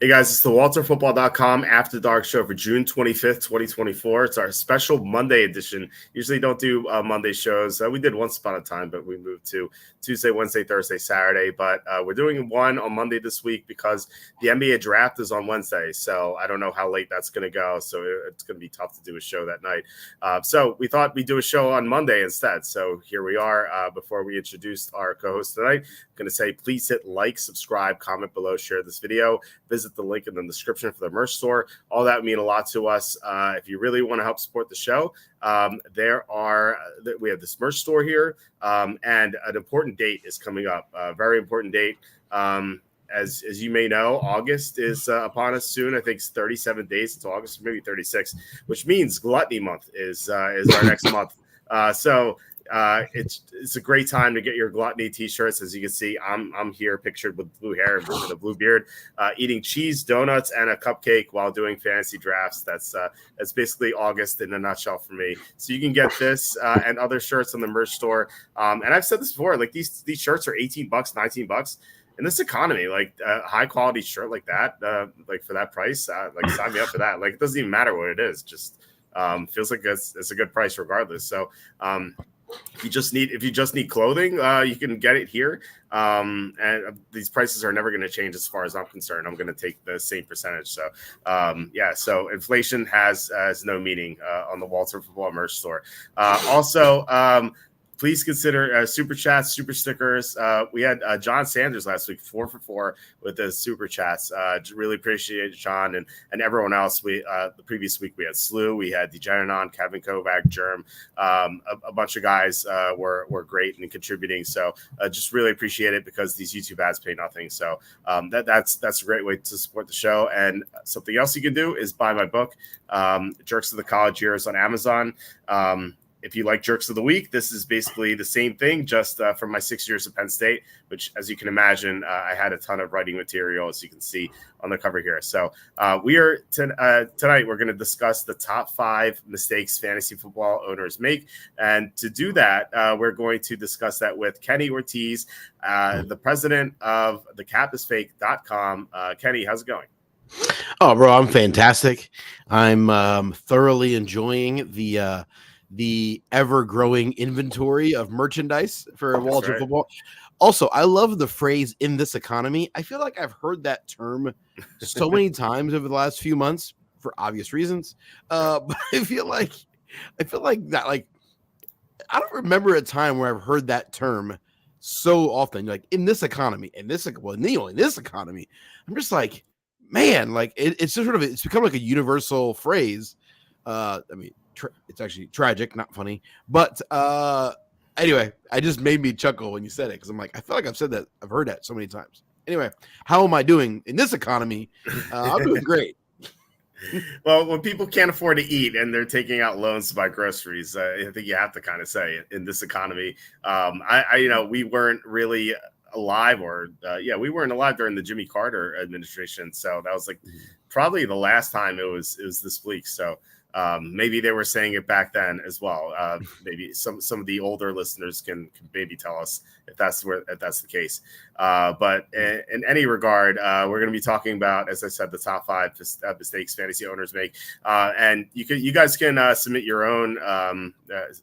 Hey guys, it's the WalterFootball.com After Dark Show for June 25th, 2024. It's our special Monday edition. Usually don't do Monday shows. We did once upon a time, but we moved to Tuesday, Wednesday, Thursday, Saturday. But we're doing one on Monday this week because the NBA draft is on Wednesday. So I don't know how late that's going to go. So it's going to be tough to do a show that night. So we thought we'd do a show on Monday instead. So here we are. Before we introduce our co-host tonight, I'm going to say please hit like, subscribe, comment below, share this video. Visit the link in the description for the merch store. All that would mean a lot to us. If you really want to help support the show, we have this merch store here, and an important date is coming up. A very important date. As you may know, August is upon us soon. I think it's 37 days until August, maybe 36, which means Gluttony Month is our next month. It's a great time to get your Gluttony t-shirts. As you can see, I'm here pictured with blue hair and a blue beard, eating cheese, donuts, and a cupcake while doing fantasy drafts. That's basically August in a nutshell for me. So you can get this and other shirts on the merch store. And I've said this before, like these shirts are $18, $19. In this economy, like a high quality shirt like that, like for that price, like sign me up for that. Like it doesn't even matter what it is, just feels like it's a good price regardless. So if you just need clothing, you can get it here. And these prices are never going to change as far as I'm concerned. I'm going to take the same percentage. So so inflation has no meaning on the Walter Football merch store. Please consider super chats, super stickers. We had John Sanders last week, 4 for 4 with the super chats. Really appreciate John and everyone else. The previous week we had Slew, we had Degeneron, Kevin Kovac, Germ. A bunch of guys were great and contributing. So just really appreciate it because these YouTube ads pay nothing. So that's a great way to support the show. And something else you can do is buy my book, Jerks of the College Years, on Amazon. If you like Jerks of the Week, this is basically the same thing, just from my 6 years at Penn State, which, as you can imagine, I had a ton of writing material, as you can see on the cover here. So tonight we're going to discuss the top 5 mistakes fantasy football owners make. And to do that, we're going to discuss that with Kenny Ortiz, the president of thecapIsFake.com. Kenny, how's it going? Oh, bro, I'm fantastic. I'm thoroughly enjoying the ever-growing inventory of merchandise for Walter Football. Also, I love the phrase "in this economy." I feel like I've heard that term so many times over the last few months for obvious reasons. But I feel like that, like, I don't remember a time where I've heard that term so often. Like, in this economy, in this economy, I'm just like, man, like it's just it's become like a universal phrase. It's actually tragic, not funny. But anyway, I just made me chuckle when you said it because I'm like, I feel like I've heard that so many times. Anyway, how am I doing in this economy? I'm doing great. Well, when people can't afford to eat and they're taking out loans to buy groceries, I think you have to kind of say in this economy, we weren't really alive we weren't alive during the Jimmy Carter administration. So that was like probably the last time it was this bleak. So maybe they were saying it back then as well. Maybe some of the older listeners can maybe tell us if that's the case. But in any regard, we're going to be talking about, as I said, the top 5 mistakes fantasy owners make. And you guys can submit your own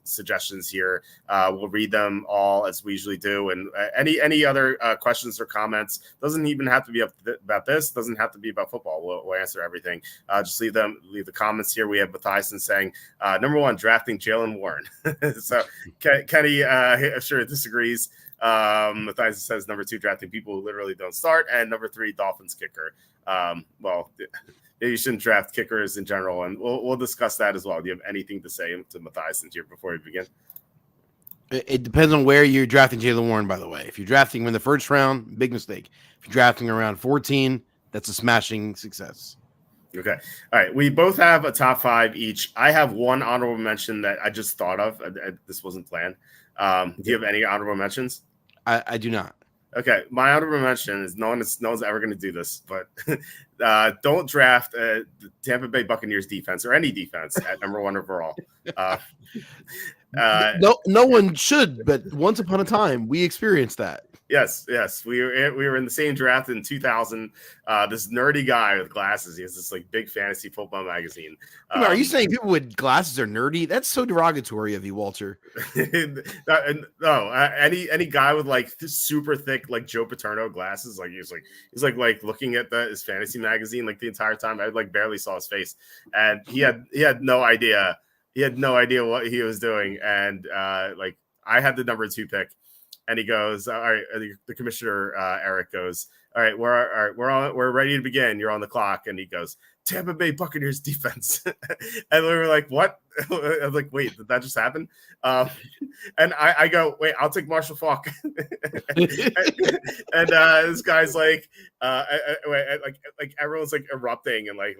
suggestions here. We'll read them all as we usually do. And any other questions or comments, doesn't even have to be about this, doesn't have to be about football. We'll answer everything. Just leave the comments here. We have Matthias saying, number 1, drafting Jalen Warren. So Kenny, I'm sure disagrees. Matthias says number 2, drafting people who literally don't start, and number 3, Dolphins kicker. Well, maybe you shouldn't draft kickers in general, and we'll discuss that as well. Do you have anything to say to Matthias here before we begin? It depends on where you're drafting Jalen Warren, by the way. If you're drafting him in the first round, big mistake. If you're drafting around 14, that's a smashing success. Okay. All right. We both have a top 5 each. I have one honorable mention that I just thought of. This wasn't planned. Do you have any honorable mentions? I do not. Okay. My honorable mention is no one's ever going to do this, but don't draft the Tampa Bay Buccaneers defense or any defense at number 1 overall. No one should, but once upon a time we experienced that. Yes, we were in the same draft in 2000. This nerdy guy with glasses. He has this like big fantasy football magazine. Are you saying people with glasses are nerdy? That's so derogatory of you, Walter. No, any guy with like super thick like Joe Paterno glasses, like he's like looking at his fantasy magazine like the entire time. I like barely saw his face, and he had no idea. He had no idea what he was doing, and like I had the number 2 pick. And he goes, all right, the commissioner, Eric goes, all right, we're ready to begin. You're on the clock. And he goes, Tampa Bay Buccaneers defense. And we were like, what? I was like, wait, did that just happen? And I go, wait, I'll take Marshall Faulk. And this guy's like, like everyone's like erupting and like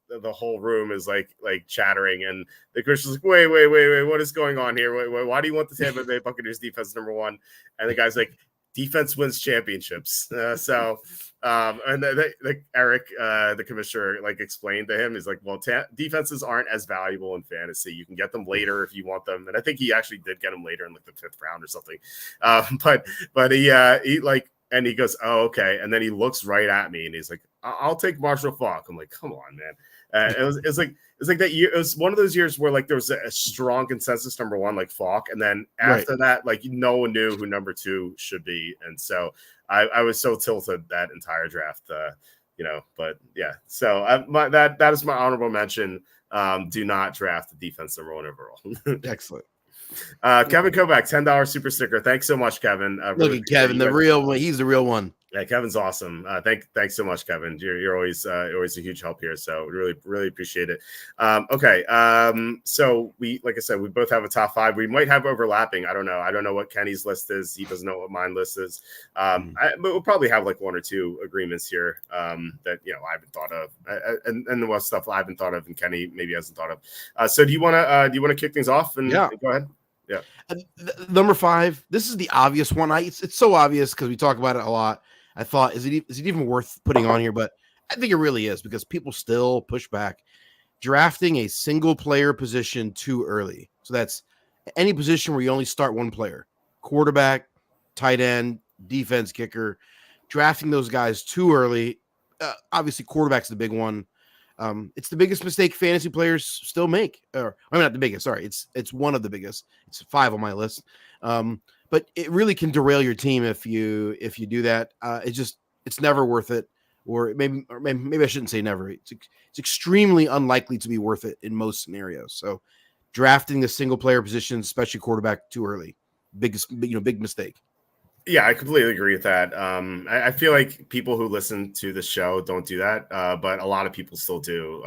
the whole room is like chattering, and the Christian's like, wait, what is going on here? Why do you want the Tampa Bay Buccaneers defense number 1? And the guy's like, defense wins championships. And Eric, the commissioner, like explained to him, he's like, well, defenses aren't as valuable in fantasy. You can get them later if you want them. And I think he actually did get them later in like the 5th round or something. But he like, and he goes, oh, okay. And then he looks right at me and he's like, I'll take Marshall Faulk. I'm like, come on, man. It was like that year. It was one of those years where like there was a strong consensus number 1, like Faulk, and then after that, like no one knew who number 2 should be, and so I was so tilted that entire draft, But yeah, so that is my honorable mention. Do not draft the defense number 1 overall. Excellent. Kevin Kovac, $10 super sticker. Thanks so much, Kevin. Look at Kevin, the real one. He's the real one. Yeah, Kevin's awesome. Thanks so much, Kevin. You're always a huge help here, so really appreciate it. Okay, so like I said, we both have a top 5. We might have overlapping. I don't know what Kenny's list is. He doesn't know what my list is. But we'll probably have like 1 or 2 agreements here that I haven't thought of, and the stuff I haven't thought of, and Kenny maybe hasn't thought of. So do you want to kick things off and go ahead? Yeah. Number 5. This is the obvious one. It's so obvious because we talk about it a lot. I thought, is it even worth putting on here? But I think it really is, because people still push back. Drafting a single player position too early. So that's any position where you only start one player: quarterback, tight end, defense, kicker. Drafting those guys too early. Obviously, quarterback's the big one. It's the biggest mistake fantasy players still make. Not the biggest. Sorry, it's one of the biggest. It's 5 on my list. But it really can derail your team if you do that. It's never worth it. Or maybe I shouldn't say never. It's extremely unlikely to be worth it in most scenarios. So drafting the single player position, especially quarterback, too early, big mistake. Yeah, I completely agree with that. I feel like people who listen to the show don't do that, but a lot of people still do,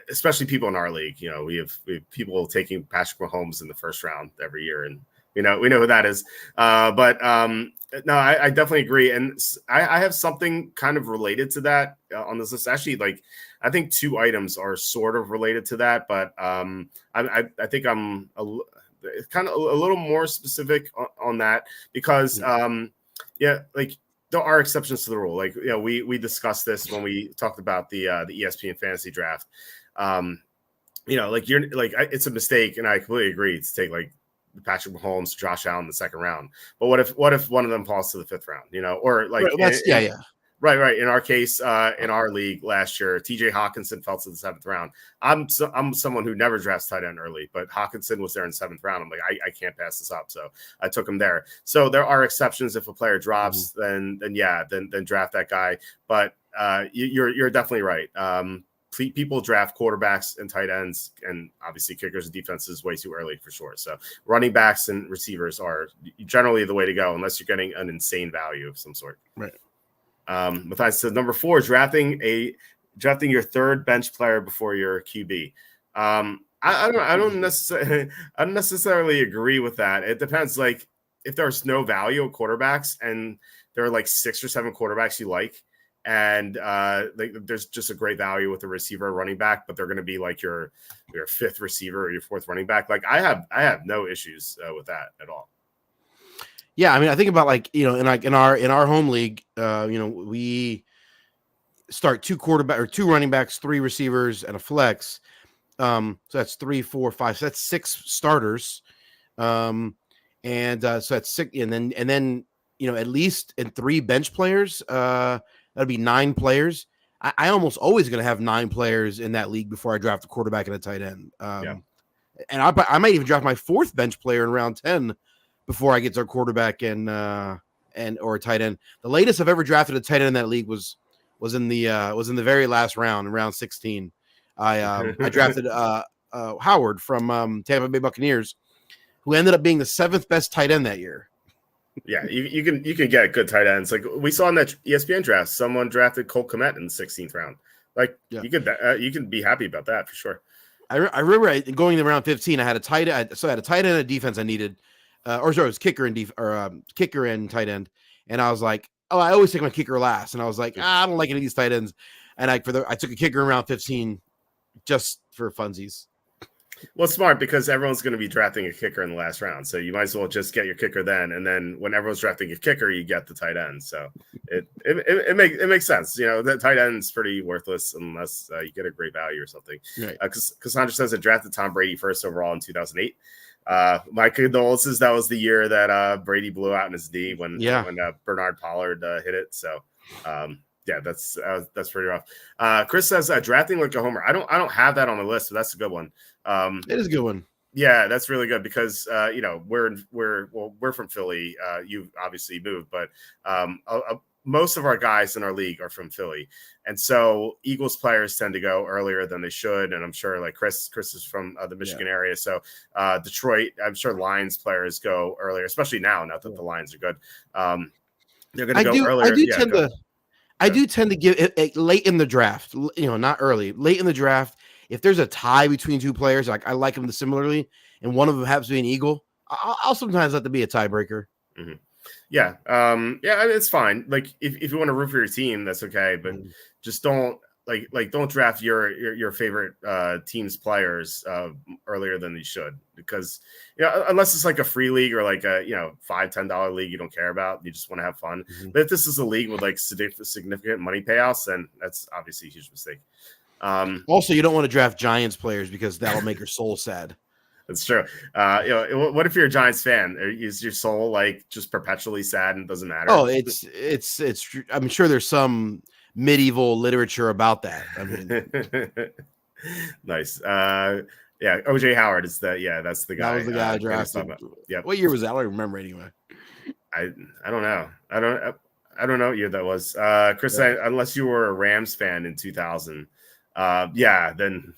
especially people in our league. We have people taking Patrick Mahomes in the 1st round every year, and we know who that is. No, I definitely agree, and I have something kind of related to that on this list. Actually, like I think 2 items are sort of related to that, but I think I'm kind of a little more specific on that, because like there are exceptions to the rule. Like we discussed this when we talked about the ESPN fantasy draft. Like it's a mistake, and I completely agree to take like Patrick Mahomes, Josh Allen in the 2nd round. But what if one of them falls to the 5th round? Or like Right. In our case, in our league last year, TJ Hawkinson fell to the 7th round. I'm someone who never drafts tight end early, but Hawkinson was there in 7th round. I'm like, I can't pass this up, so I took him there. So there are exceptions. If a player drops, then draft that guy. But you're definitely right. People draft quarterbacks and tight ends, and obviously kickers and defenses way too early for sure. So running backs and receivers are generally the way to go, unless you're getting an insane value of some sort. Right. Besides, so number 4, drafting your 3rd bench player before your QB. I don't necessarily agree with that. It depends. Like if there's no value of quarterbacks and there are like 6 or 7 quarterbacks you like, and there's just a great value with a receiver, running back, but they're going to be like your 5th receiver or your 4th running back. Like I have no issues with that at all. Yeah, I mean, I think about in our home league, we start 2 running backs, 3 receivers, and a flex. So that's 3, 4, 5. So that's 6 starters. So that's 6, and then at least in 3 bench players. That'd be 9 players. I almost always going to have 9 players in that league before I draft a quarterback and a tight end. And I might even draft my 4th bench player in round 10 before I get to a quarterback and or a tight end. The latest I've ever drafted a tight end in that league was in the very last round, in round 16. I drafted Howard from Tampa Bay Buccaneers, who ended up being the 7th best tight end that year. Yeah, you can get good tight ends. Like we saw in that ESPN draft, someone drafted Cole Kmet in the 16th round. Like you can be happy about that for sure. I remember going to round 15. I had a tight end, and a defense I needed, it was kicker and kicker and tight end. And I was like, oh, I always take my kicker last, and I was like, I don't like any of these tight ends. And I took a kicker in round 15 just for funsies. Well, it's smart because everyone's going to be drafting a kicker in the last round. So you might as well just get your kicker then. And then when everyone's drafting a kicker, you get the tight end. So it makes sense. The tight end's pretty worthless unless you get a great value or something. Right. Cassandra says I drafted Tom Brady first overall in 2008. My condolences. That was the year that Brady blew out in his knee when Bernard Pollard hit it. So, that's pretty rough. Chris says drafting like a homer. I don't have that on the list, but that's a good one. It is a good one. Yeah, that's really good because we're from Philly. You obviously moved, but most of our guys in our league are from Philly, and so Eagles players tend to go earlier than they should. And I'm sure like Chris is from the Michigan area, so Detroit. I'm sure Lions players go earlier, especially now. Not that the Lions are good. They're going to go earlier. I do tend to give it late in the draft, not early, late in the draft. If there's a tie between 2 players, like I like them similarly, and one of them happens to be an Eagle, I'll sometimes let them be a tiebreaker. Mm-hmm. Yeah. It's fine. Like if you want to root for your team, that's okay, but just don't don't draft your favorite team's players earlier than you should, because unless it's like a free league or like a $5-10 league you don't care about, you just want to have fun. Mm-hmm. But if this is a league with like significant money payouts, then that's obviously a huge mistake. Also, you don't want to draft Giants players because that'll make your soul sad. That's true. What if you're a Giants fan? Is your soul like just perpetually sad and doesn't matter? Oh, it's I'm sure there's some medieval literature about that. I mean, nice. OJ Howard is that's the guy. That was the guy I drafted. Yeah. What year was that? I don't remember anyway. I don't know. I don't know what year that was. Chris, unless you were a Rams fan in 2000. Then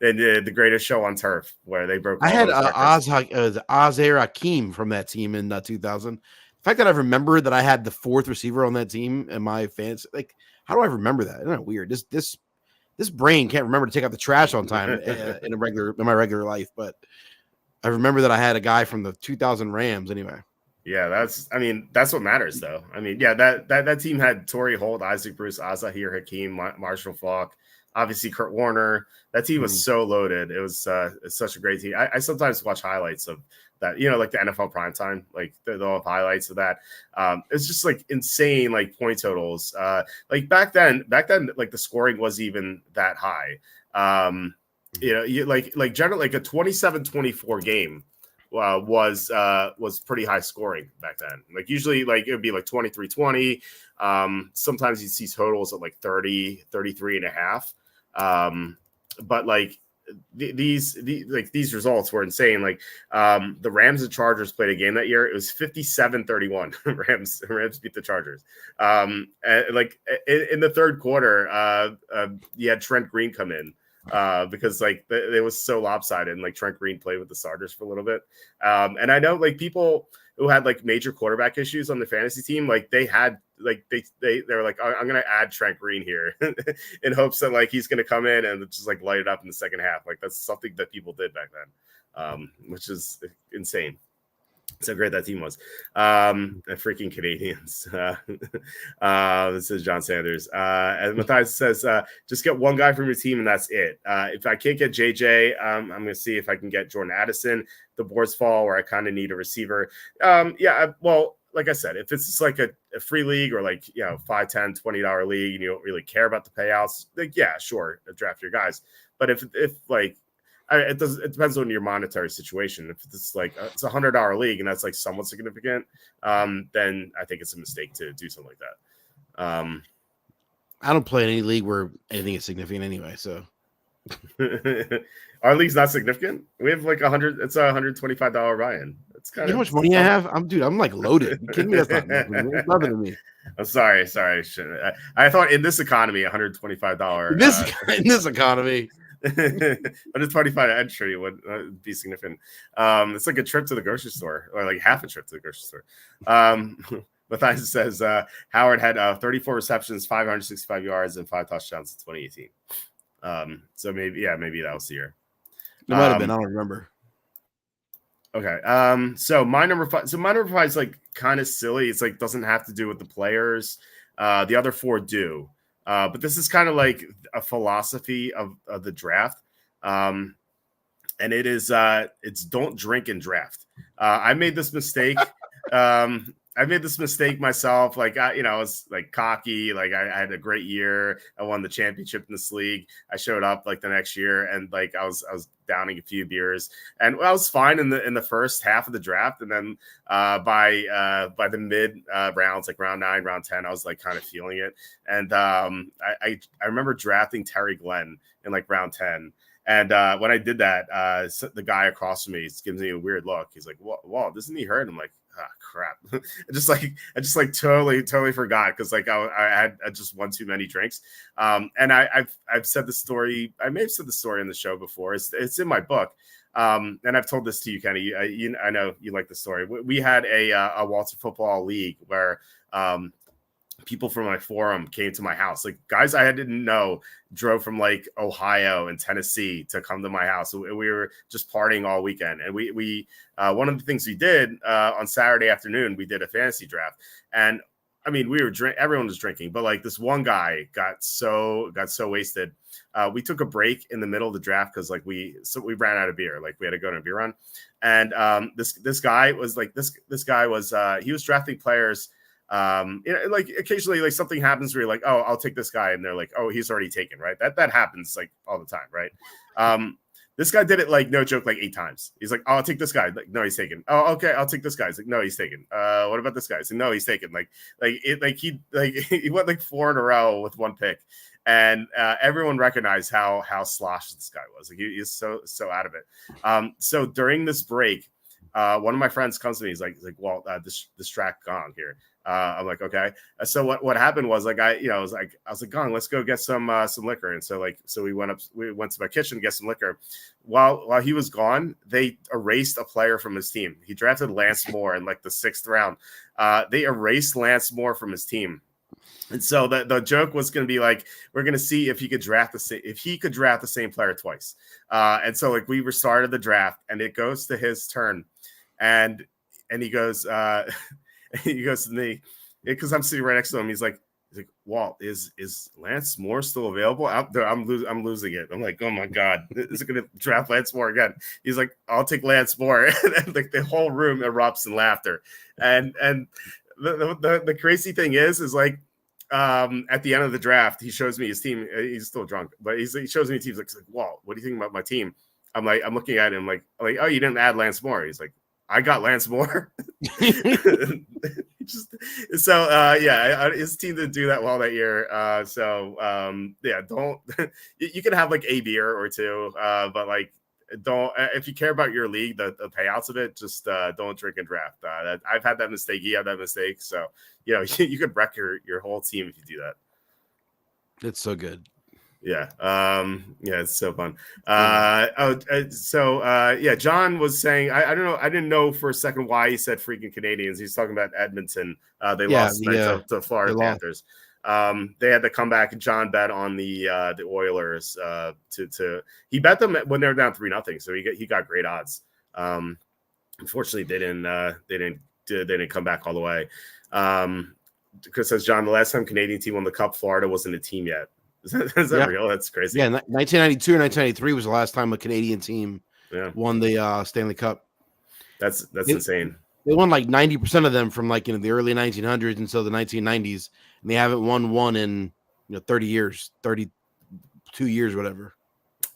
the greatest show on turf where they broke. I had Azair Hakeem from that team in 2000. The fact that I remember that I had the 4th receiver on that team in my fans, like, how do I remember that? Isn't that weird? This brain can't remember to take out the trash on time in my regular life, but I remember that I had a guy from the 2000 Rams anyway. Yeah, that's what matters though. I mean, that team had Torrey Holt, Isaac Bruce, Azair Hakeem, Marshall Faulk. Obviously, Kurt Warner. That team was so loaded. It was such a great team. I sometimes watch highlights of that, like the NFL primetime, like they'll have highlights of that. It's just like insane, like point totals. Like back then, like the scoring wasn't even that high. Like generally, like a 27-24 game was pretty high scoring back then. Like usually, like it would be like 23-20. Sometimes you see totals at like 30, 33 and a half. But like these results were insane. Like the Rams and Chargers played a game that year. It was 57-31. Rams beat the Chargers. And like in the third quarter, you had Trent Green come in. Because like it was so lopsided, and like Trent Green played with the starters for a little bit. And I know like people who had like major quarterback issues on the fantasy team, like they had like they were like, I'm gonna add Trent Green here in hopes that like he's gonna come in and just like light it up in the second half. Like that's something that people did back then, which is insane. So great that team was. The freaking Canadians. This is John Sanders. And Matthias says, just get one guy from your team and that's it. If I can't get JJ, I'm going to see if I can get Jordan Addison. The boards fall where I kind of need a receiver. Well, like I said, if it's just like a free league or like, $5, $10, $20 league and you don't really care about the payouts, like, yeah, sure, draft your guys. But if like It does. It depends on your monetary situation. If it's like it's $100 league and that's like somewhat significant, then I think it's a mistake to do something like that. I don't play in any league where anything is significant anyway. So our league's not significant. We have like 100. It's a $125 buy-in. It's kind you know of how much money I have. I'm like loaded. You kidding me? That's not nothing. It's nothing to me. I'm sorry. I thought in this economy, $125. In this economy. 125 entry would be significant. It's like a trip to the grocery store, or like half a trip to the grocery store. Matthias says Howard had 34 receptions, 565 yards, and 5 touchdowns in 2018. So maybe that was the year. It might have been. I don't remember. Okay. So my number 5. So my number 5 is like kind of silly. It's like doesn't have to do with the players. The other 4 do. But this is kind of like a philosophy of the draft. And it is it's don't drink and draft. I made this mistake. I made this mistake myself. Like, I was like cocky. Like I had a great year. I won the championship in this league. I showed up like the next year and like I was downing a few beers and I was fine in the first half of the draft. And then by the mid rounds, like round 9, round 10, I was like kind of feeling it. And I remember drafting Terry Glenn in like round 10. And when I did that, the guy across from me gives me a weird look. He's like, "Walt, doesn't he hurt?" I'm like, "Ah, crap!" I just totally forgot because like I had just one too many drinks. And I've said the story. I may have said the story in the show before. It's in my book. And I've told this to you, Kenny. I know you like the story. We had a WalterFootball league where people from my forum came to my house. Like guys I didn't know drove from like Ohio and Tennessee to come to my house. We were just partying all weekend. And we one of the things we did on Saturday afternoon, we did a fantasy draft. And I mean, everyone was drinking, but like this one guy got so wasted. We took a break in the middle of the draft because like we ran out of beer. Like we had to go on a beer run. And this guy was like this guy was he was drafting players. Like occasionally like something happens where you're like, "Oh, I'll take this guy," and they're like, "Oh, he's already taken," right? That happens like all the time, right? This guy did it like no joke like 8 times. He's like, "Oh, I'll take this guy." Like, no, he's taken. "Oh, okay, I'll take this guy." He's like, "No, he's taken." What about this guy? He's like, "No, he's taken." He went like 4 in a row with one pick. And everyone recognized how sloshed this guy was. Like he's so out of it. So during this break, one of my friends comes to me. He's like, "Well, this track gone here." I'm like, "Okay." So what happened was like I was like, "Gong, let's go get some liquor." And so we went to my kitchen to get some liquor. While he was gone, they erased a player from his team. He drafted Lance Moore in like the 6th round. They erased Lance Moore from his team. And so the joke was going to be like, we're going to see if he could draft the same player twice. And so like we restarted the draft and it goes to his turn. And he goes, he goes to me because I'm sitting right next to him. He's like, "Walt, is Lance Moore still available?" I'm losing it. I'm like, "Oh my God, is it going to draft Lance Moore again?" He's like, "I'll take Lance Moore." And like the whole room erupts in laughter. And the crazy thing is like, at the end of the draft, he shows me his team. He's still drunk, but he shows me his team. He's like, "Walt, what do you think about my team?" I'm looking at him like, "Oh, you didn't add Lance Moore." He's like, "I got Lance Moore." His team didn't do that well that year. Don't you can have like a beer or two, but like don't if you care about your league, the payouts of it, just don't drink and draft. I've had that mistake. You had that mistake, so you could wreck your whole team if you do that. It's so good. Yeah. It's so fun. John was saying, I don't know. I didn't know for a second why he said freaking Canadians. He's talking about Edmonton. They lost to Florida Panthers. They had to come back and John bet on the Oilers he bet them when they were down 3-0. So he got great odds. Unfortunately they didn't come back all the way. Because says John, the last time Canadian team won the cup, Florida wasn't a team yet. Is that real? That's crazy. Yeah, 1992 or 1993 was the last time a Canadian team won the Stanley Cup. That's insane. They won like 90% of them from like the early 1900s until the 1990s, and they haven't won one in 30 years, 32 years, whatever.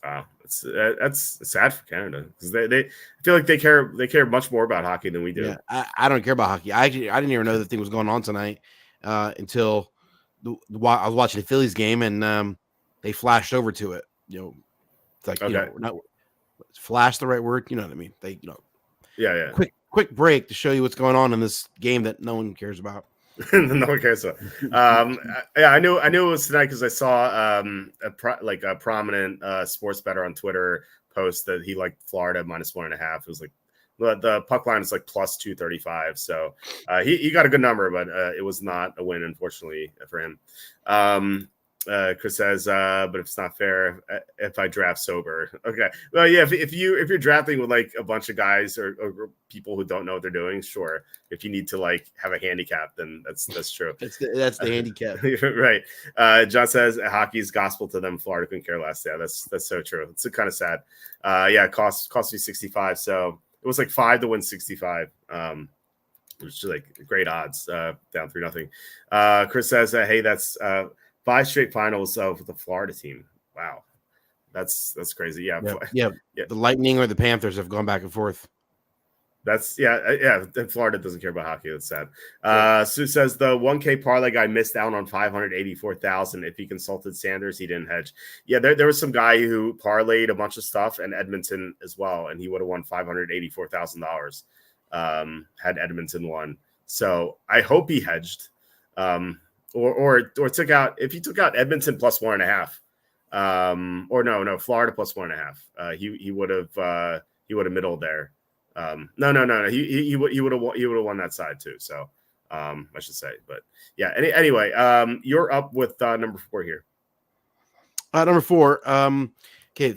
Wow, that's sad for Canada because they I feel like they care much more about hockey than we do. Yeah, I don't care about hockey. I didn't even know the thing was going on tonight until I was watching the Phillies game and they flashed over to it. It's like not flash the right word. You know what I mean? They yeah. Quick break to show you what's going on in this game that no one cares about. No one cares. Yeah, I knew it was tonight because I saw a prominent sports bettor on Twitter post that he liked Florida -1.5. It was like the puck line is like +235. So he got a good number, but it was not a win, unfortunately, for him. Chris says, but if it's not fair if I draft sober. Okay. Well, yeah, if you're drafting with like a bunch of guys or people who don't know what they're doing, sure. If you need to like have a handicap, then that's true. That's the handicap. Right. John says hockey's gospel to them. Florida couldn't care less. Yeah, that's so true. It's kind of sad. Yeah, it cost me 65. So it was like 5 to win 65. Which is like great odds, down 3-0. Chris says, hey, that's 5 straight finals of the Florida team. Wow. That's crazy. Yeah. The Lightning or the Panthers have gone back and forth. That's yeah. Florida doesn't care about hockey. That's sad. Sue says the 1K parlay guy missed out on 584,000. If he consulted Sanders, he didn't hedge. Yeah, there was some guy who parlayed a bunch of stuff and Edmonton as well, and he would have won $584,000 had Edmonton won. So I hope he hedged. Or took out, if he took out Edmonton +1.5, or no, Florida +1.5, he would have middled there. No. He would have won that side too. So I should say, but yeah. Anyway, you're up with number 4 here. Number 4. Okay,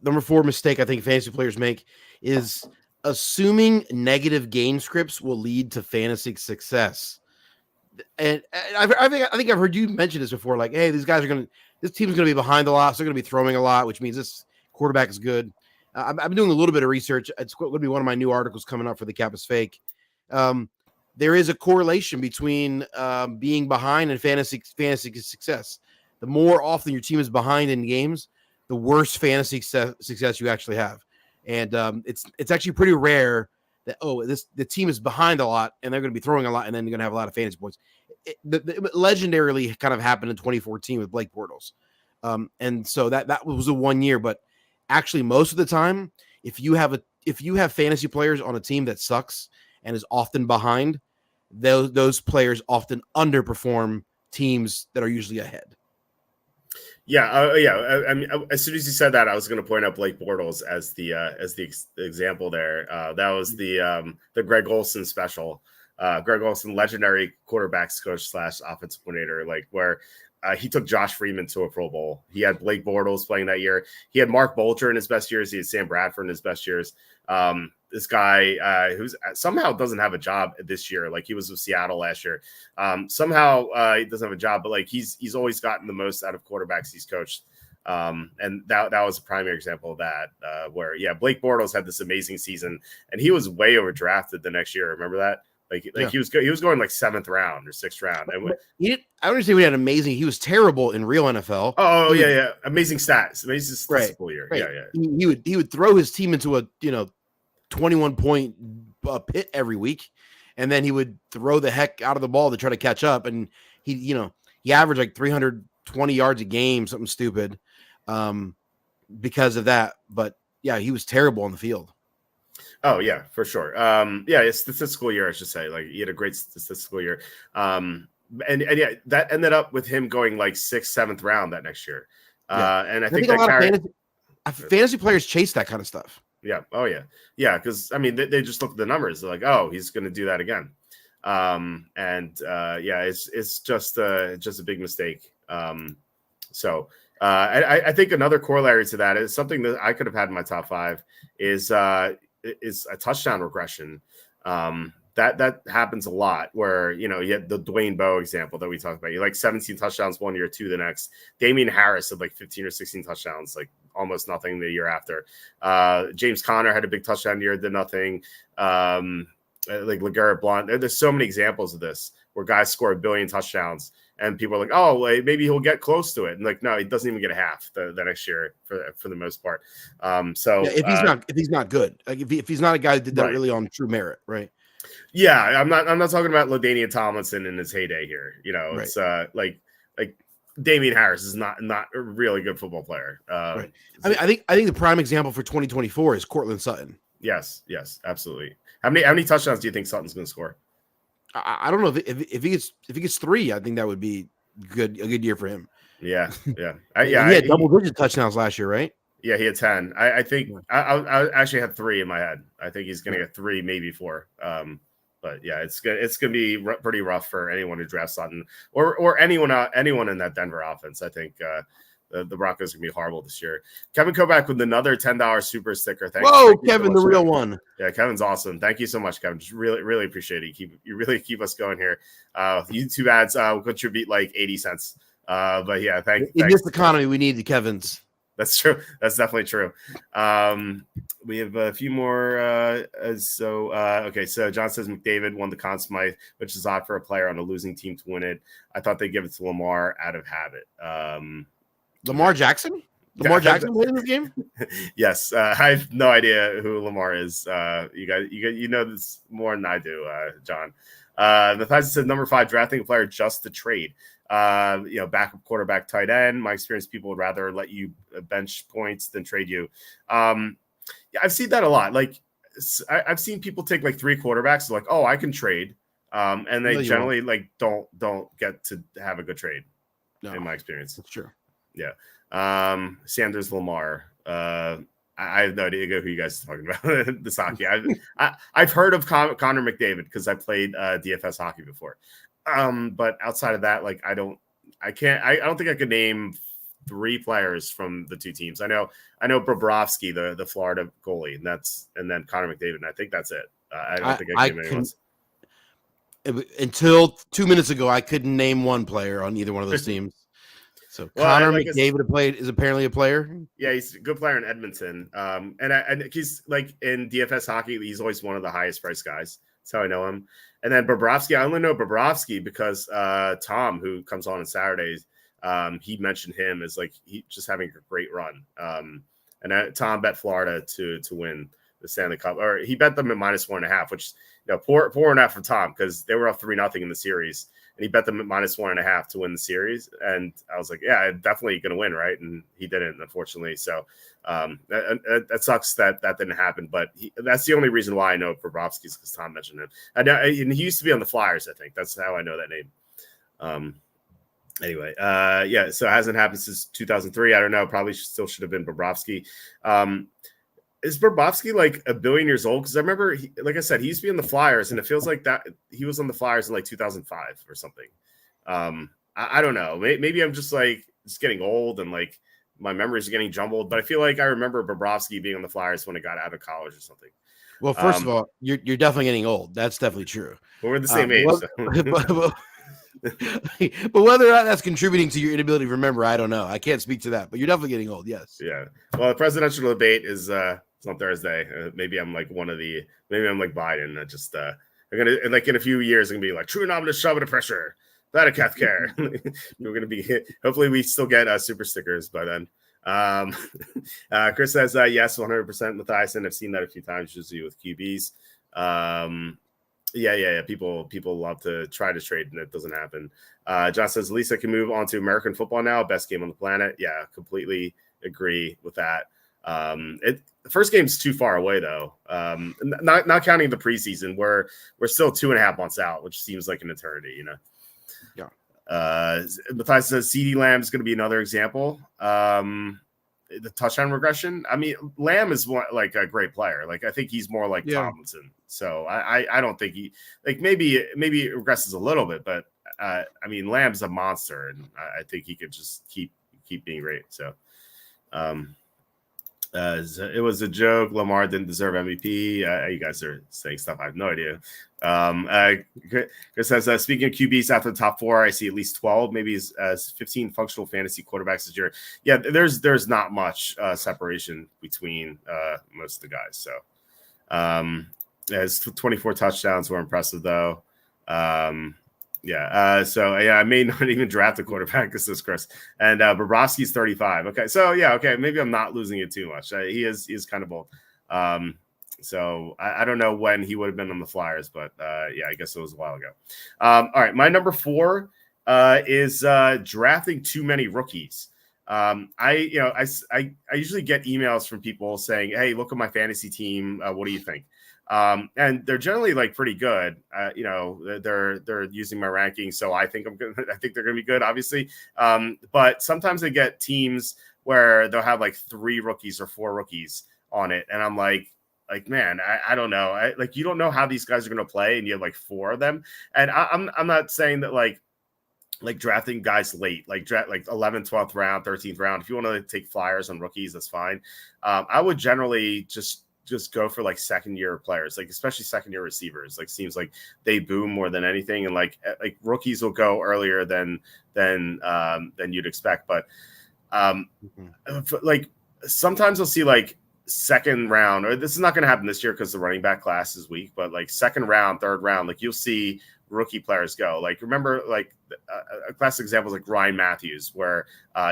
number 4 mistake I think fantasy players make is assuming negative game scripts will lead to fantasy success. And I think I've heard you mention this before. Like, hey, this team's going to be behind a lot. So they're going to be throwing a lot, which means this quarterback is good. I've been doing a little bit of research. It's going to be one of my new articles coming up for the Cap is Fake. There is a correlation between being behind and fantasy success. The more often your team is behind in games, the worse fantasy success you actually have. And it's actually pretty rare that the team is behind a lot and they're going to be throwing a lot and then you're going to have a lot of fantasy points. It legendarily kind of happened in 2014 with Blake Bortles, and so that was a 1 year. But actually, most of the time, if you have fantasy players on a team that sucks and is often behind, those players often underperform teams that are usually ahead. Yeah, yeah. I mean, as soon as you said that, I was going to point out Blake Bortles as the example there. That was the Greg Olsen special. Greg Olsen, legendary quarterbacks coach / offensive coordinator, like where he took Josh Freeman to a Pro Bowl. He had Blake Bortles playing that year. He had Mark Bolger in his best years. He had Sam Bradford in his best years. This guy who's somehow doesn't have a job this year. Like he was with Seattle last year. Somehow he doesn't have a job, but like he's always gotten the most out of quarterbacks he's coached. And that was a primary example of that, where Blake Bortles had this amazing season and he was way overdrafted the next year. Remember that? He was going like 7th round or 6th round. I wouldn't say we had amazing. He was terrible in real NFL. Yeah. Amazing stats. Amazing statistical year. Right. Yeah. He would throw his team into a 21-point pit every week, and then he would throw the heck out of the ball to try to catch up. And he averaged like 320 yards a game, something stupid, because of that. But yeah, he was terrible on the field. Oh yeah, for sure. His statistical year, I should say. Like he had a great statistical year. And yeah, that ended up with him going like 6th, 7th round that next year. And I think that a lot of fantasy players chase that kind of stuff. Yeah. Oh yeah. Yeah. Because I mean, they just look at the numbers. They're like, oh, he's going to do that again. It's just a big mistake. So I think another corollary to that is something that I could have had in my top 5 is a touchdown regression. That happens a lot where, you had the Dwayne Bowe example that we talked about. You like 17 touchdowns 1 year, 2 the next. Damian Harris had like 15 or 16 touchdowns, like almost nothing the year after. James Conner had a big touchdown year, did nothing. Like LeGarrette Blount. There's so many examples of this where guys score 1 billion touchdowns and people are like, oh, well, maybe he'll get close to it. And like, no, he doesn't even get a half the next year for the most part. So if he's not good, like if he's not a guy who did that really on true merit, right? Yeah, I'm not talking about LaDainian Tomlinson in his heyday here. It's like Damian Harris is not a really good football player. Right. I think the prime example for 2024 is Cortland Sutton. Yes, absolutely. How many touchdowns do you think Sutton's going to score? I don't know if he gets 3. I think that would be a good year for him. Yeah. He had double-digit touchdowns last year, right? Yeah, he had 10. I think I actually had 3 in my head. I think he's going to get 3, maybe 4. But yeah, it's going to be pretty rough for anyone who drafts Sutton or anyone in that Denver offense. I think the Broncos are going to be horrible this year. Kevin Kovac with another $10 super sticker. Thank you Kevin, so the real one. Yeah, Kevin's awesome. Thank you so much, Kevin. Just really appreciate it. You really keep us going here. YouTube ads will contribute like 80 cents. But yeah, thanks. In this economy, we need the Kevins. That's true. That's definitely true. We have a few more. Okay. So John says McDavid won the Conn Smythe, which is odd for a player on a losing team to win it. I thought they'd give it to Lamar out of habit. Lamar Jackson? Lamar Jackson played in this game? Yes. I have no idea who Lamar is. You know this more than I do, John. Matthias said number 5, drafting a player just to trade. Backup quarterback, tight end. My experience, people would rather let you bench points than trade you. I've seen that a lot. Like I've seen people take like 3 quarterbacks, like, oh, I can trade. And they generally like don't get to have a good trade. No, in my experience. That's true. Yeah. Sanders, Lamar. I have no idea who you guys are talking about. This hockey. I've heard of Connor McDavid because I played DFS hockey before. But outside of that, like I don't think I could name 3 players from the 2 teams. I know Bobrovsky, the Florida goalie, and then Connor McDavid, and I think that's it. I don't think I can name anyone else. Until 2 minutes ago, I couldn't name one player on either one of those teams. So Connor McDavid is apparently a player. Yeah, he's a good player in Edmonton. And he's like in DFS hockey, he's always one of the highest priced guys. That's how I know him. And then Bobrovsky, I only know Bobrovsky because Tom, who comes on Saturdays, he mentioned him as like he just having a great run. And Tom bet Florida to win the Stanley Cup, or he bet them at -1.5, which poor enough for Tom because they were up 3-0 in the series. And he bet them at -1.5 to win the series. And I was like, yeah, definitely going to win, right? And he didn't, unfortunately. So that sucks that didn't happen. But that's the only reason why I know Bobrovsky is because Tom mentioned him. And he used to be on the Flyers, I think. That's how I know that name. Anyway, so it hasn't happened since 2003. I don't know. Probably still should have been Bobrovsky. Is Bobrovsky like a billion years old? Because I remember, like I said, he used to be on the Flyers, and it feels like that he was on the Flyers in like 2005 or something. I don't know. Maybe I'm just getting old, and like my memories are getting jumbled. But I feel like I remember Bobrovsky being on the Flyers when I got out of college or something. Well, first of all, you're definitely getting old. That's definitely true. But we're the same age. But whether or not that's contributing to your inability to remember, I don't know. I can't speak to that. But you're definitely getting old. Yes. Yeah. Well, the presidential debate is it's on Thursday. Maybe I'm like maybe I'm like Biden. I'm gonna like in a few years I'm gonna be like true nominal shove of pressure. That a health care. We're gonna be hopefully we still get super stickers by then. Chris says yes, 100% Matthiasen. I've seen that a few times usually with QBs. Yeah. People love to try to trade and it doesn't happen. John says Lisa can move on to American football now. Best game on the planet. Yeah, completely agree with that. The first game's too far away though. Not counting the preseason, we're still 2.5 months out, which seems like an eternity, you know. Yeah. Matthias says CeeDee Lamb is going to be another example. The touchdown regression. I mean, Lamb is like a great player. Like I think he's more like Tomlinson. So I don't think he like maybe it regresses a little bit, but I mean Lamb's a monster, and I think he could just keep being great. So it was a joke. Lamar didn't deserve MVP. You guys are saying stuff I have no idea. Chris says, speaking of QBs after the top 4, I see at least 12, maybe as 15 functional fantasy quarterbacks this year. Yeah, there's not much separation between most of the guys. So his 24 touchdowns were impressive, though. Yeah. So yeah, I may not even draft a quarterback. This is Chris, and Bobrovsky's 35. Okay. So yeah. Okay. Maybe I'm not losing it too much. He is kind of old. So I don't know when he would have been on the Flyers, but yeah, I guess it was a while ago. All right. My number 4 is drafting too many rookies. I usually get emails from people saying, "Hey, look at my fantasy team. What do you think?" And they're generally like pretty good. They're using my rankings, so I think I think they're gonna be good, obviously. But sometimes they get teams where they'll have like 3 rookies or 4 rookies on it, and I'm like man, I don't know. Like you don't know how these guys are gonna play, and you have like 4 of them. And I'm not saying that like drafting guys late, like draft like 11th, 12th round, 13th round. If you want to take flyers on rookies, that's fine. I would generally just go for like second year players, like especially second year receivers. Like seems like they boom more than anything, and like rookies will go earlier than you'd expect. But like sometimes I'll see like second round, or this is not going to happen this year because the running back class is weak, but like second round, third round, like you'll see rookie players go. Like remember, like a classic example is like Ryan Matthews, where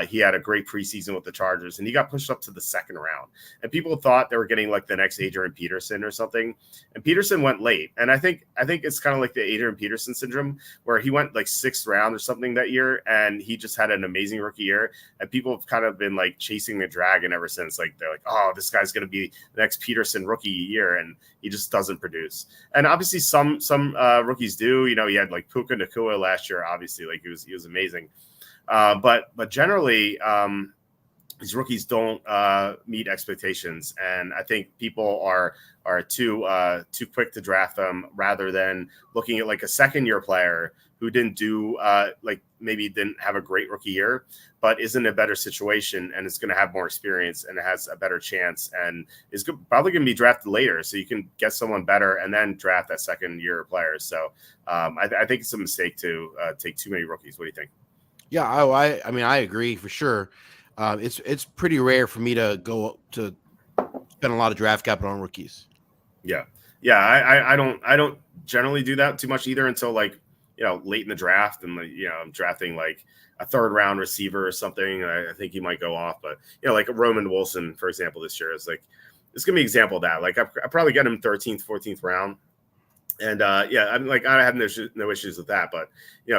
he had a great preseason with the Chargers, and he got pushed up to the second round. And people thought they were getting like the next Adrian Peterson or something, and Peterson went late. And I think it's kind of like the Adrian Peterson syndrome, where he went like 6th round or something that year, and he just had an amazing rookie year. And people have kind of been like chasing the dragon ever since. Like they're like, oh, this guy's going to be the next Peterson rookie year, and he just doesn't produce. And obviously, some rookies do. You know, he had like Puka Nacua last year. Obviously, like he was amazing. But generally, these rookies don't meet expectations, and I think people are too quick to draft them rather than looking at like a second year player who didn't do like maybe didn't have a great rookie year, but is in a better situation and is going to have more experience and has a better chance and is probably going to be drafted later. So you can get someone better and then draft that second year player. So I think it's a mistake to take too many rookies. What do you think? Yeah, I mean, I agree for sure. It's pretty rare for me to go to spend a lot of draft capital on rookies. Yeah. I don't generally do that too much either until like, late in the draft, and I'm drafting like a 3rd round receiver or something. I think he might go off, but like a Roman Wilson, for example, this year is like, it's gonna be an example of that. Like I probably get him 13th, 14th round. And I'm like, I have no issues with that, but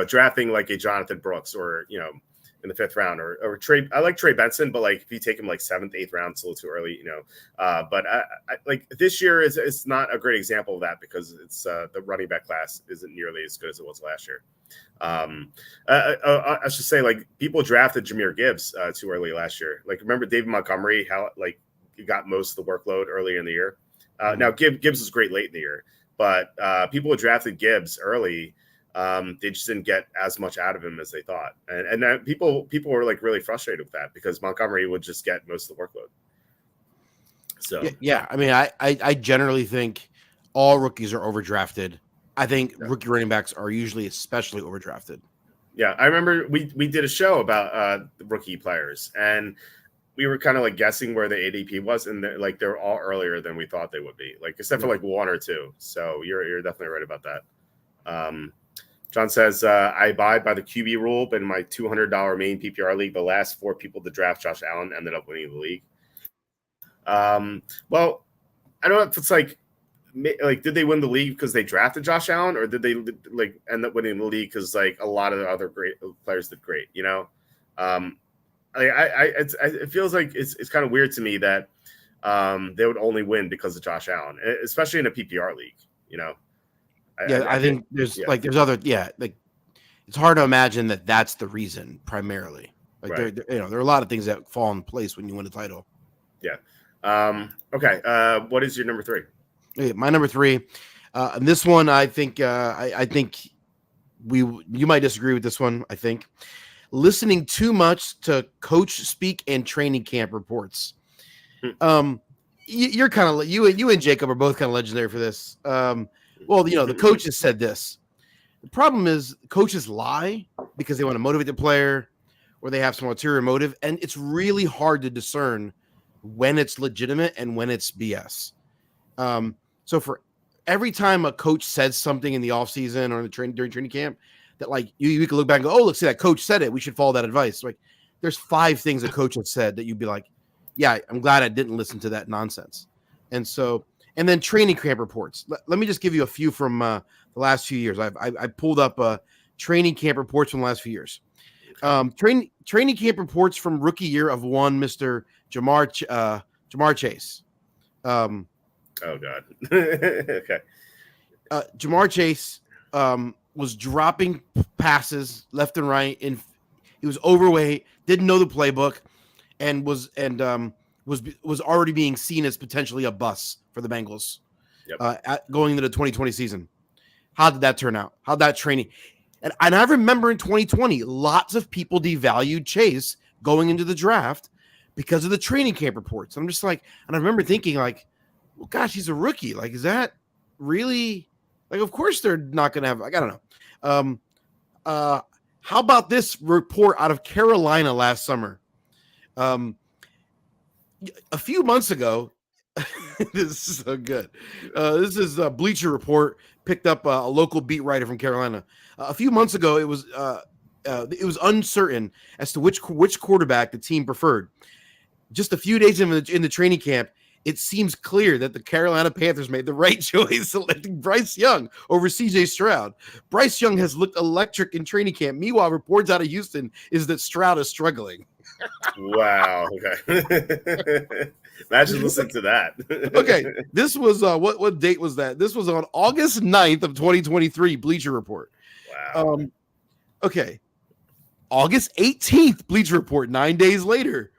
drafting like a Jonathan Brooks or in the 5th round or Trey, I like Trey Benson, but like if you take him like 7th, 8th round, it's a little too early, But I like this year it's not a great example of that because it's the running back class isn't nearly as good as it was last year. I should say, like, people drafted Jahmyr Gibbs too early last year. Like, remember David Montgomery, how like he got most of the workload earlier in the year. Now Gibbs was great late in the year. But people who drafted Gibbs early, they just didn't get as much out of him as they thought, and that people were like really frustrated with that because Montgomery would just get most of the workload. So yeah, I mean, I generally think all rookies are overdrafted. I think rookie running backs are usually especially overdrafted. Yeah, I remember we did a show about rookie players, and we were kind of like guessing where the ADP was, and they're all earlier than we thought they would be, like except for like 1 or 2. So you're definitely right about that. John says, I abide by the QB rule, but in my $200 main PPR league, the last 4 people to draft Josh Allen ended up winning the league. Well, I don't know if it's like did they win the league because they drafted Josh Allen, or did they like end up winning the league because like a lot of the other great players did great, it feels like it's kind of weird to me that they would only win because of Josh Allen, especially in a PPR league. I think there's other like it's hard to imagine that that's the reason primarily. Like right. there are a lot of things that fall in place when you win a title. Yeah. Okay. What is your number 3? Okay, my number 3, and this one I think I think you might disagree with this one. I think listening too much to coach speak and training camp reports. You're kind of you and Jacob are both kind of legendary for this. Well, the coaches said this. The problem is coaches lie because they want to motivate the player or they have some ulterior motive, and it's really hard to discern when it's legitimate and when it's BS. So for every time a coach says something in the offseason or during training camp that like you can look back and go, oh, look, see that coach said it. We should follow that advice. Like there's 5 things a coach has said that you'd be like, yeah, I'm glad I didn't listen to that nonsense. And so, and then training camp reports. Let me just give you a few from the last few years. I pulled up training camp reports from the last few years. Training camp reports from rookie year of one Mr. Jamar Chase. Oh God. Okay. Jamar Chase was dropping passes left and right, and he was overweight, didn't know the playbook, and was already being seen as potentially a bust for the Bengals. Yep. Going into the 2020 season. How did that turn out? How'd that training? And I remember in 2020, lots of people devalued Chase going into the draft because of the training camp reports. I'm just like, and I remember thinking like, well, gosh, he's a rookie. Like, is that really like, of course they're not going to have, like, I don't know. How about this report out of Carolina last summer? A few months ago, this is so good. This is a Bleacher Report, picked up a local beat writer from Carolina. A few months ago, it was uncertain as to which quarterback the team preferred. Just a few days in the training camp, it seems clear that the Carolina Panthers made the right choice, selecting Bryce Young over C.J. Stroud. Bryce Young has looked electric in training camp. Meanwhile, reports out of Houston is that Stroud is struggling. Wow. Okay. Imagine listening to that. Okay. This was what date was that? This was on August 9th of 2023, Bleacher Report. Wow. Okay. August 18th, Bleacher Report, 9 days later.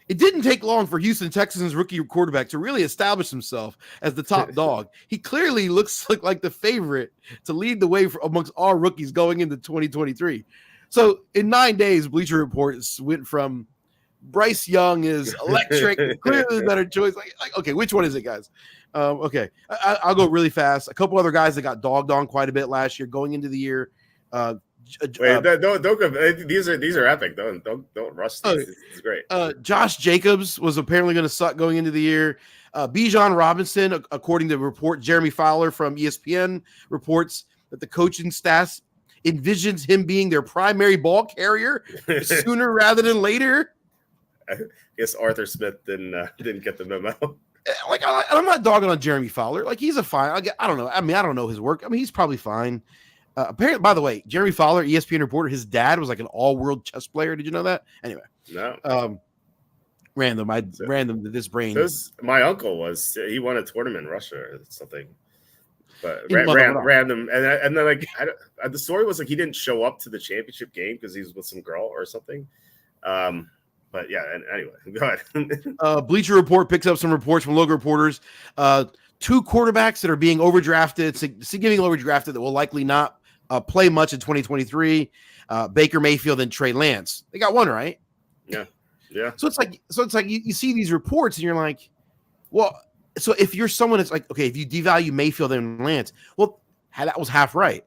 It didn't take long for Houston Texans rookie quarterback to really establish himself as the top dog. He clearly looks like the favorite to lead the way amongst all rookies going into 2023. So in 9 days, Bleacher Report went from Bryce Young is electric, clearly the better choice. Like, okay, which one is it, guys? Okay, I'll go really fast. A couple other guys that got dogged on quite a bit last year going into the year. Wait, don't go. These are epic. Don't rush these. This is great. Josh Jacobs was apparently going to suck going into the year. Bijan Robinson, according to report, Jeremy Fowler from ESPN reports that the coaching staff envisions him being their primary ball carrier sooner rather than later. I guess Arthur Smith didn't get the memo. Like, I'm not dogging on Jeremy Fowler. Like, he's a fine. I don't know. I mean, I don't know his work. I mean, he's probably fine. Apparently, by the way, Jeremy Fowler, ESPN reporter, his dad was like an all-world chess player. Did you know that? Anyway, no. Random. Random to this brain. My uncle was. He won a tournament in Russia or something. But random, and then like the story was like he didn't show up to the championship game because he was with some girl or something. But yeah, anyway, go ahead. Bleacher Report picks up some reports from local reporters. 2 quarterbacks that are being overdrafted, significantly overdrafted, that will likely not play much in 2023. Baker Mayfield and Trey Lance. They got one right. Yeah. So it's like you see these reports and you're like, well, so if you're someone that's like, okay, if you devalue Mayfield and Lance, well, that was half right.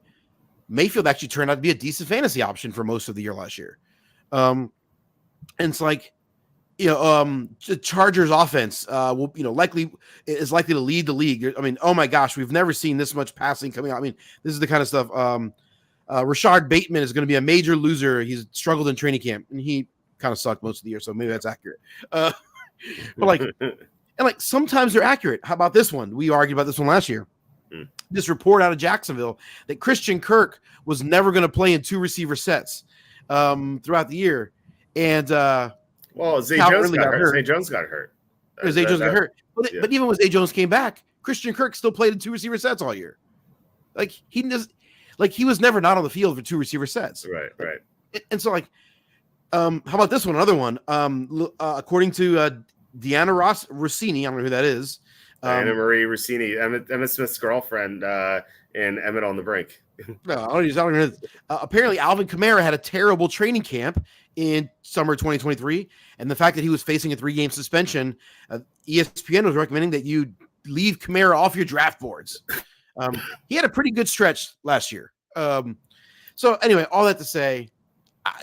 Mayfield actually turned out to be a decent fantasy option for most of the year last year. And it's like, the Chargers offense will, likely to lead the league. I mean, oh my gosh, we've never seen this much passing coming out. I mean, this is the kind of stuff. Rashard Bateman is going to be a major loser. He's struggled in training camp, and he kind of sucked most of the year, so maybe that's accurate. But like sometimes they're accurate. How about this one? We argued about this one last year. This report out of Jacksonville that Christian Kirk was never going to play in 2 receiver sets throughout the year, and Zay Jones got hurt. Zay Jones got hurt. But even when Zay Jones came back, Christian Kirk still played in 2 receiver sets all year. Like he was never not on the field for 2 receiver sets. Right. And so how about this one? Another one. According to Deanna Rossini, I don't know who that is. Anna Marie Rossini, Emmett Smith's girlfriend, in Emmett on the Brink. No, I don't know. Apparently, Alvin Kamara had a terrible training camp in summer 2023, and the fact that he was facing a 3-game suspension, ESPN was recommending that you leave Kamara off your draft boards. He had a pretty good stretch last year. So anyway, all that to say,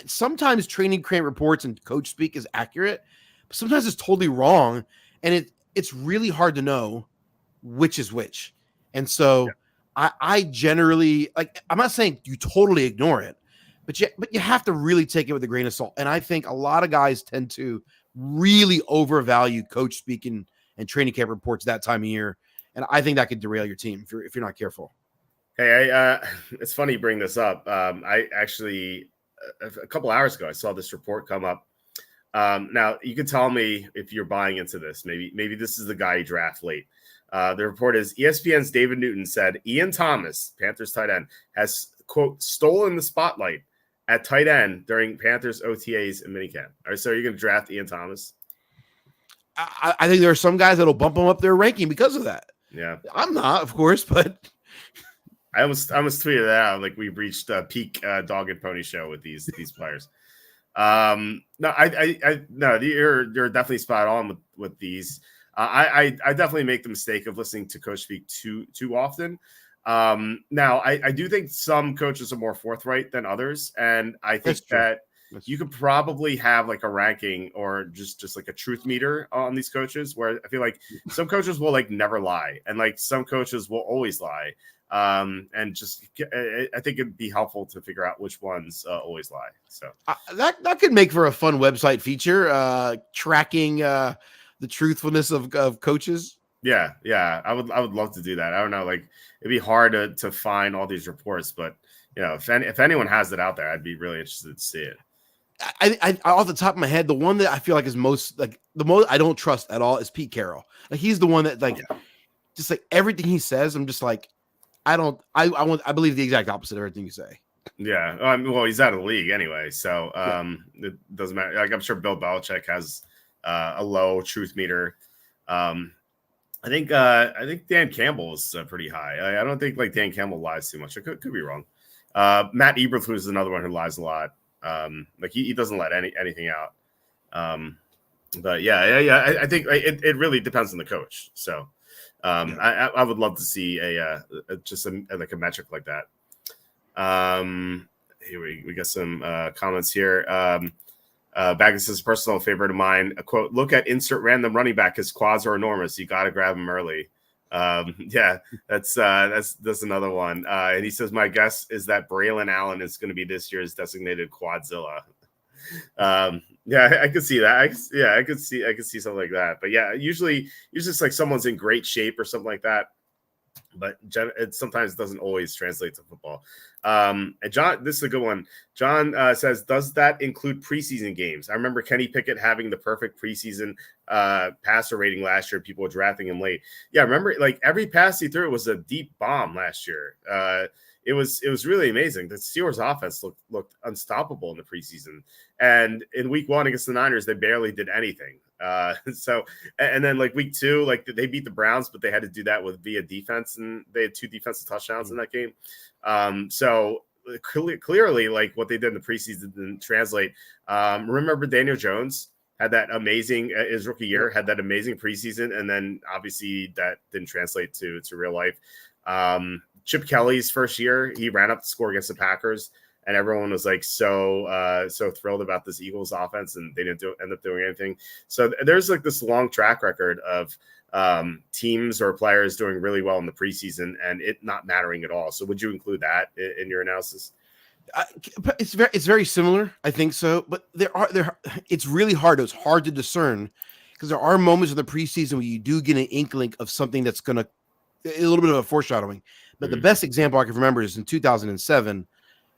sometimes training camp reports and coach speak is accurate, but sometimes it's totally wrong, and it's really hard to know which is which. And so I generally like. I'm not saying you totally ignore it, but you have to really take it with a grain of salt. And I think a lot of guys tend to really overvalue coach speaking and training camp reports that time of year, and I think that could derail your team if you're not careful. Hey, it's funny you bring this up. I actually a couple hours ago I saw this report come up. Now you can tell me if you're buying into this. Maybe this is the guy you draft late. The report is ESPN's David Newton said Ian Thomas, Panthers tight end, has, quote, stolen the spotlight at tight end during Panthers OTAs and minicamp. All right, so you're going to draft Ian Thomas? I think there are some guys that'll bump him up their ranking because of that. Yeah. I'm not, of course, but I almost tweeted that out. Like we've reached peak dog and pony show with these players. No, I no, you're definitely spot on with these. I definitely make the mistake of listening to coach speak too often. Now I do think some coaches are more forthright than others, and I think that you could probably have like a ranking or just like a truth meter on these coaches, where I feel like some coaches will like never lie, and like some coaches will always lie. And just I think it'd be helpful to figure out which ones always lie. So that could make for a fun website feature, tracking the truthfulness of coaches. Yeah, I would love to do that. I don't know, like it'd be hard to find all these reports, but you know, if anyone has it out there, I'd be really interested to see it. I off the top of my head, the one that I feel like is most like the most I don't trust at all is Pete Carroll. Like he's the one that just like everything he says, I'm just like I believe the exact opposite of everything you say. Yeah, well, he's out of the league anyway, so it doesn't matter. Like I'm sure Bill Belichick has a low truth meter. I think Dan Campbell is pretty high. I don't think like Dan Campbell lies too much. I could be wrong. Matt Eberflus is another one who lies a lot. Like he doesn't let anything out. But yeah. I think it really depends on the coach. So I would love to see a metric like that. Here we got some comments here. Baggins is a personal favorite of mine. A quote: "Look at insert random running back. His quads are enormous. You got to grab him early." Yeah, that's another one. And he says, "My guess is that Braylon Allen is going to be this year's designated Quadzilla." Yeah, I could see that. I could see something like that. But yeah, usually it's like someone's in great shape or something like that. But it sometimes doesn't always translate to football. And John, this is a good one. John says, does that include preseason games? I remember Kenny Pickett having the perfect preseason passer rating last year. People were drafting him late. Yeah, remember, like every pass he threw was a deep bomb last year. It was really amazing. The Steelers offense looked unstoppable in the preseason. And in week 1 against the Niners, they barely did anything. So, and then like week 2, like they beat the Browns, but they had to do that via defense, and they had 2 defensive touchdowns in that game. So clearly, like what they did in the preseason didn't translate. Remember Daniel Jones had that amazing his rookie year, had that amazing preseason, and then obviously that didn't translate to real life. Chip Kelly's first year, he ran up the score against the Packers, and everyone was like so thrilled about this Eagles offense, and they didn't end up doing anything. So there's like this long track record of teams or players doing really well in the preseason and it not mattering at all. So would you include that in your analysis? It's very similar, I think so. But it's really hard. It's hard to discern because there are moments in the preseason where you do get an inkling of something that's going to a little bit of a foreshadowing. But the best example I can remember is in 2007.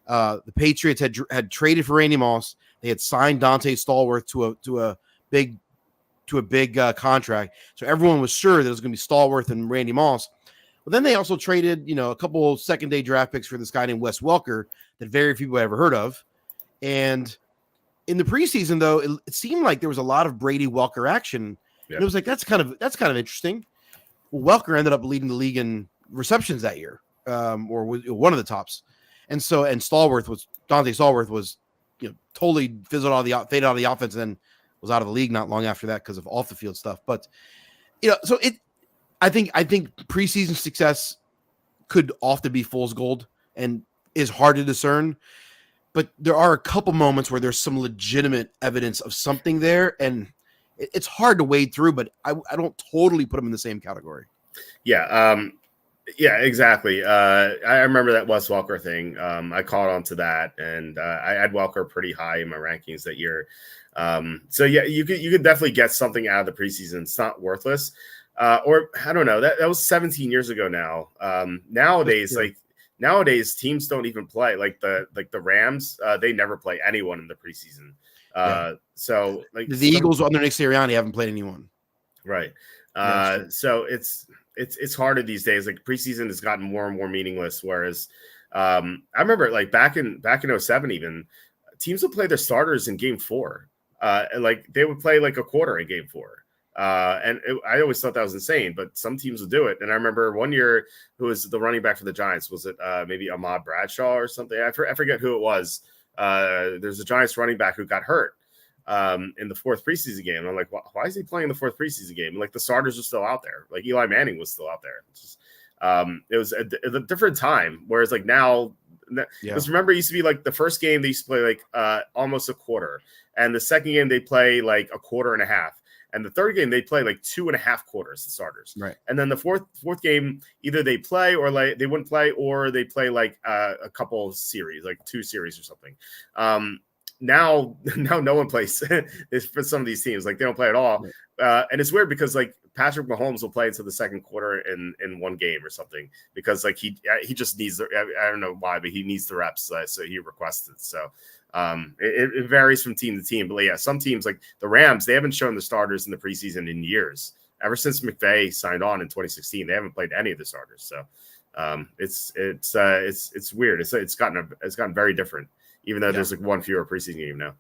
The Patriots had traded for Randy Moss. They had signed Dante Stallworth to a big contract. So everyone was sure that it was going to be Stallworth and Randy Moss. But then they also traded, a couple second-day draft picks for this guy named Wes Welker that very few people ever heard of. And in the preseason, though, it seemed like there was a lot of Brady Welker action. Yeah. And it was like that's kind of interesting. Well, Welker ended up leading the league in receptions that year, or was one of the tops. And Dante Stallworth was, totally faded out of the offense, and then was out of the league not long after that because of off the field stuff. But so I think preseason success could often be fool's gold and is hard to discern. But there are a couple moments where there's some legitimate evidence of something there, and it's hard to wade through. But I don't totally put them in the same category. Yeah. Yeah, exactly. I remember that Wes Welker thing. I caught on to that, and I had Welker pretty high in my rankings that year. So yeah, you could definitely get something out of the preseason. It's not worthless, or I don't know. That was 17 years ago now. Nowadays teams don't even play like the Rams. They never play anyone in the preseason. Yeah. So like The Eagles under Nick Sirianni haven't played anyone. right. Yeah, So it's harder these days. Like preseason has gotten more and more meaningless. Whereas I remember like back in '07, even teams would play their starters in game 4. And like they would play like a quarter in game 4. I always thought that was insane, but some teams would do it. And I remember one year, who was the running back for the Giants? Was it maybe Ahmad Bradshaw or something? I forget who it was. There's a Giants running back who got hurt in the 4th preseason game. And I'm like, why is he playing the 4th preseason game? And like the starters are still out there. Like Eli Manning was still out there. It was a different time. Whereas like now, because remember, it used to be like the first game they used to play like almost a quarter, and the second game they play like a quarter and a half, and the third game they play like 2.5 quarters. The starters, right? And then the fourth game, either they play or like they wouldn't play, or they play like a couple of series, like 2 series or something. Now no one plays for some of these teams. Like they don't play at all. And it's weird because like Patrick Mahomes will play into the second quarter in one game or something, because like he just needs I don't know why, but he needs the reps, so he requested. So it varies from team to team. But yeah, some teams like the Rams, they haven't shown the starters in the preseason in years. Ever since McVay signed on in 2016, they haven't played any of the starters. So it's weird. It's gotten very different, even though there's like one fewer preseason game now.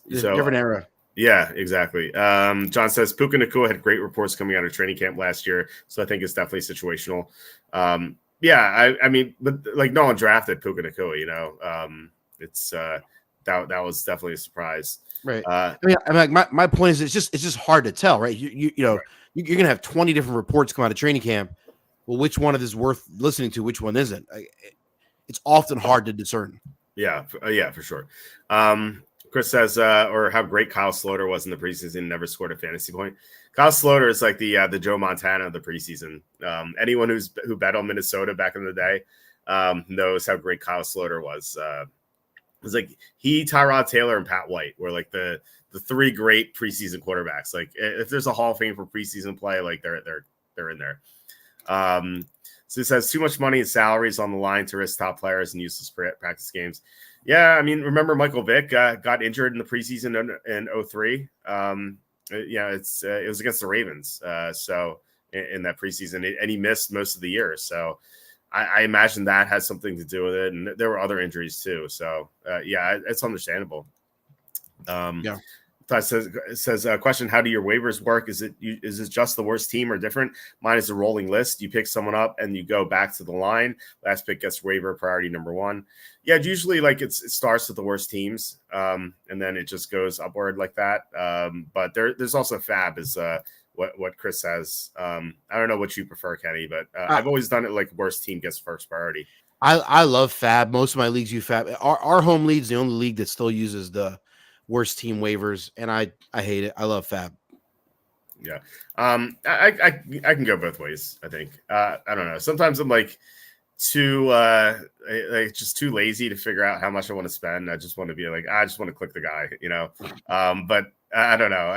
So different era. Yeah, exactly. John says Puka Nacua had great reports coming out of training camp last year, so I think it's definitely situational. Yeah, I mean, but like no one drafted Puka Nacua, you know. It's that was definitely a surprise. Right. I mean, like my point is, it's just hard to tell, right? You know, right. You're gonna have 20 different reports come out of training camp. Well, which one of this is worth listening to? Which one isn't? It's often hard to discern. Yeah, for sure. Chris says, or how great Kyle Sloter was in the preseason, never scored a fantasy point. Kyle Sloter is like the Joe Montana of the preseason. Anyone who bet on Minnesota back in the day knows how great Kyle Sloter was. It was like he, Tyrod Taylor, and Pat White were like the 3 great preseason quarterbacks. Like if there's a Hall of Fame for preseason play, like they're in there. So it says too much money and salaries on the line to risk top players and useless practice games. Yeah, I mean, remember Michael Vick got injured in the preseason in 2003. Yeah, it was against the Ravens. So in that preseason, and he missed most of the year. So I imagine that has something to do with it. And there were other injuries too. So yeah, it's understandable. Yeah. Says question: how do your waivers work? Is it just the worst team or different? Mine is a rolling list. You pick someone up and you go back to the line. Last pick gets waiver priority number 1. Yeah, usually like it starts with the worst teams, and then it just goes upward like that. But there's also fab is what Chris says. I don't know what you prefer, Kenny, but I've always done it like worst team gets first priority. I love fab. Most of my leagues use fab. Our home league's the only league that still uses the worst team waivers, and I hate it. I love fab. Yeah. I can go both ways, I think. I don't know. Sometimes I'm like just too lazy to figure out how much I want to spend. I just want to be like, I just want to click the guy, you know. But I don't know.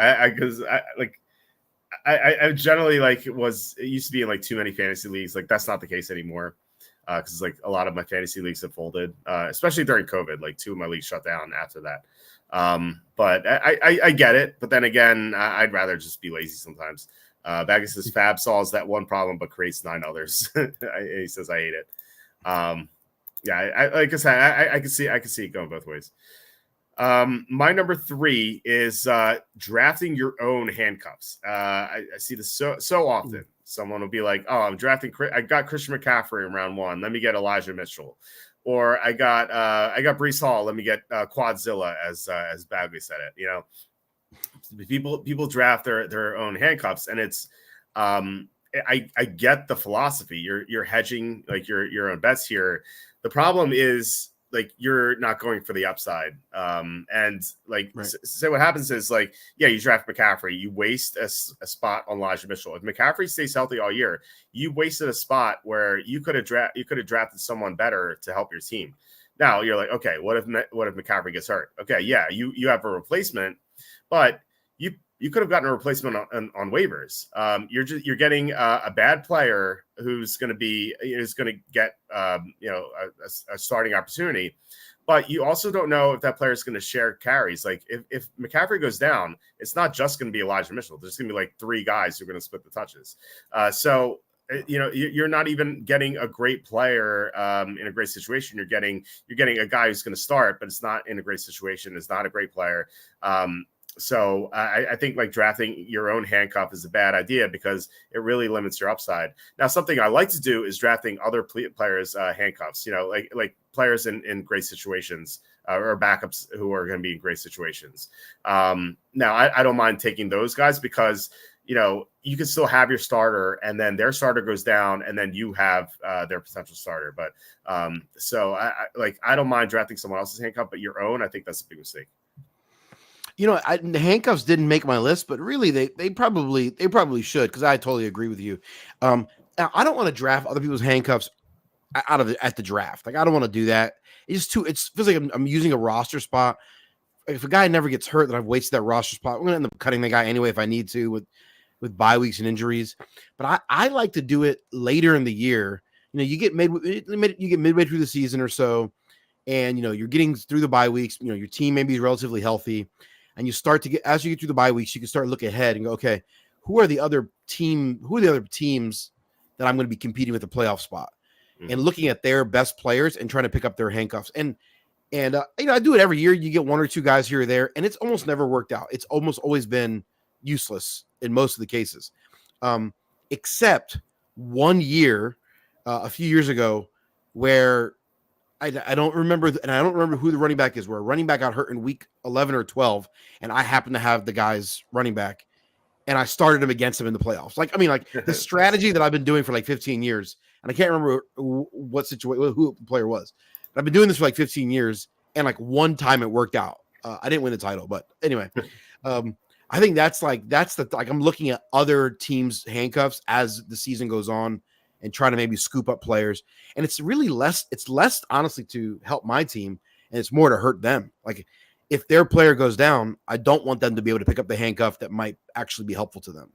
I generally like it used to be in like too many fantasy leagues. Like that's not the case anymore. Because like a lot of my fantasy leagues have folded, especially during COVID. Like 2 of my leagues shut down after that. But I get it. But then again, I'd rather just be lazy sometimes. Baggett says Fab solves that one problem, but creates 9 others. He says I hate it. Yeah, like I said, I can see it going both ways. My number 3 is drafting your own handcuffs. I see this so often. Someone will be like, "Oh, I'm drafting. I got Christian McCaffrey in round 1. Let me get Elijah Mitchell." Or I got Breece Hall. Let me get Quadzilla, as Bagley said it. You know, people draft their own handcuffs, and it's I get the philosophy. You're hedging like your own bets here. The problem is like you're not going for the upside. And like Right. so what happens is like, yeah, you draft McCaffrey, you waste a spot on Elijah Mitchell. If McCaffrey stays healthy all year, you wasted a spot where you could have drafted someone better to help your team. Now you're like, okay, what if McCaffrey gets hurt? Okay, yeah, you have a replacement, but you could have gotten a replacement on waivers. You're getting a bad player who's going to get a starting opportunity, but you also don't know if that player is going to share carries. Like if McCaffrey goes down, it's not just going to be Elijah Mitchell. There's going to be like 3 guys who are going to split the touches. So you're not even getting a great player in a great situation. You're getting a guy who's going to start, but it's not in a great situation. It's not a great player. So I think like drafting your own handcuff is a bad idea because it really limits your upside. Now, something I like to do is drafting other players' handcuffs, like players in great situations or backups who are going to be in great situations. Now, I don't mind taking those guys because, you can still have your starter and then their starter goes down and then you have their potential starter. But so I don't mind drafting someone else's handcuff, but your own, I think that's a big mistake. The handcuffs didn't make my list, but really they probably should, because I totally agree with you. I don't want to draft other people's handcuffs at the draft. Like I don't want to do that. It feels like I'm using a roster spot. If a guy never gets hurt, then I've wasted that roster spot. I'm gonna end up cutting the guy anyway if I need to with bye weeks and injuries. But I like to do it later in the year. You get midway through the season or so, and you're getting through the bye weeks. Your team maybe is relatively healthy. And you start to get, as you get through the bye weeks, you can start to look ahead and go, okay, who are the other teams that I'm going to be competing with the playoff spot? Mm-hmm. And looking at their best players and trying to pick up their handcuffs. And I do it every year. You get 1 or 2 guys here or there, and it's almost never worked out. It's almost always been useless in most of the cases, except one year, a few years ago, where I don't remember, and I don't remember who the running back is, where a running back got hurt in week 11 or 12, and I happened to have the guy's running back, and I started him against him in the playoffs. The strategy that I've been doing for like 15 years, and I can't remember what situation, who the player was, but I've been doing this for like 15 years, and like one time it worked out. I didn't win the title, but anyway, I think I'm looking at other teams' handcuffs as the season goes on, and trying to maybe scoop up players. And it's less honestly to help my team, and it's more to hurt them. Like if their player goes down, I don't want them to be able to pick up the handcuff that might actually be helpful to them.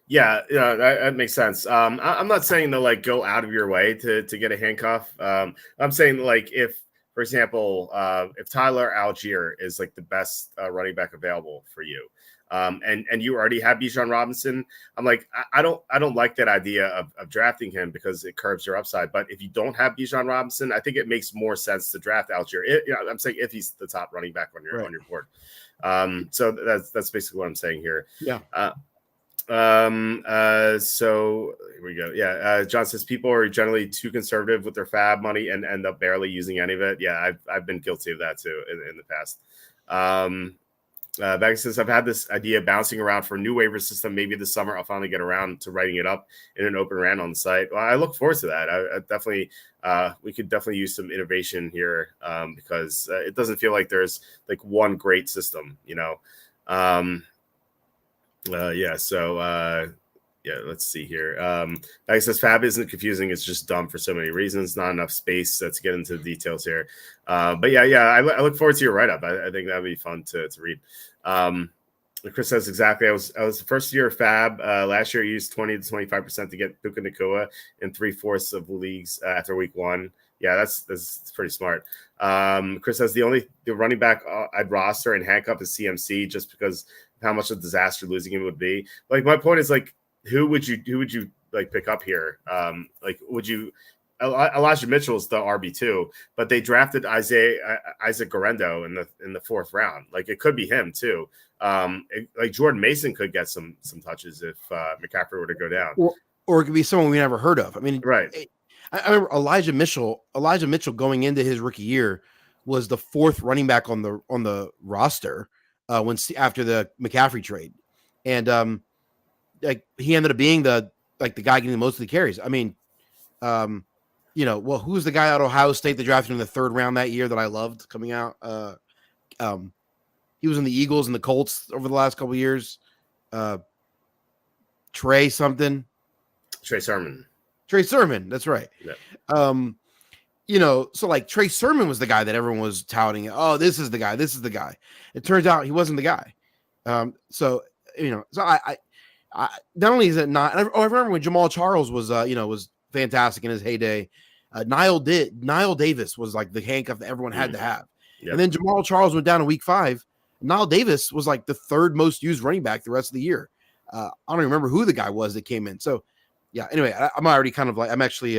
Yeah, that makes sense. I'm not saying to like go out of your way to get a handcuff. I'm saying like if, for example, if Tyler Algier is like the best running back available for you, and you already have Bijan Robinson, I'm like, I don't like that idea of drafting him because it curbs your upside. But if you don't have Bijan Robinson, I think it makes more sense to draft Algier. I'm saying if he's the top running back on your board. So that's basically what I'm saying here. Yeah. So here we go. Yeah. John says people are generally too conservative with their fab money and end up barely using any of it. Yeah, I've been guilty of that too in the past. Becky says, I've had this idea bouncing around for a new waiver system. Maybe this summer I'll finally get around to writing it up in an open rant on the site. Well, I look forward to that. I definitely, we could definitely use some innovation here because it doesn't feel like there's like one great system, Yeah, let's see here. Like I says, Fab isn't confusing. It's just dumb for so many reasons. Not enough space to get into the details here. But I look forward to your write-up. I think that'd be fun to read. Chris says exactly. I was the first year of Fab. Last year I used 20 to 25% to get Puka Nacua in 3/4 of leagues after week 1. Yeah, that's pretty smart. Chris says the running back I'd roster and handcuff is CMC just because of how much of a disaster losing him would be. Like my point is like, who would you like pick up here? Would you? Elijah Mitchell's the RB2, but they drafted Isaac Guerrero in the 4th round. Like it could be him too. Like Jordan Mason could get some touches if McCaffrey were to go down, or it could be someone we never heard of. I mean, right? I remember Elijah Mitchell going into his rookie year was the 4th running back on the roster after the McCaffrey trade, and like he ended up being the guy getting most of the carries. I mean, well, who's the guy out of Ohio State that drafted in the 3rd round that year that I loved coming out? He was in the Eagles and the Colts over the last couple of years. Trey Sermon. That's right. Yeah. So like Trey Sermon was the guy that everyone was touting. Oh, this is the guy. It turns out he wasn't the guy. So I not only is it not, I remember when Jamal Charles was fantastic in his heyday. Niall Davis was like the handcuff that everyone had to have. Yep. And then Jamal Charles went down in week 5. Niall Davis was like the 3rd most used running back the rest of the year. I don't even remember who the guy was that came in. So yeah, anyway, I'm already kind of like, I'm actually,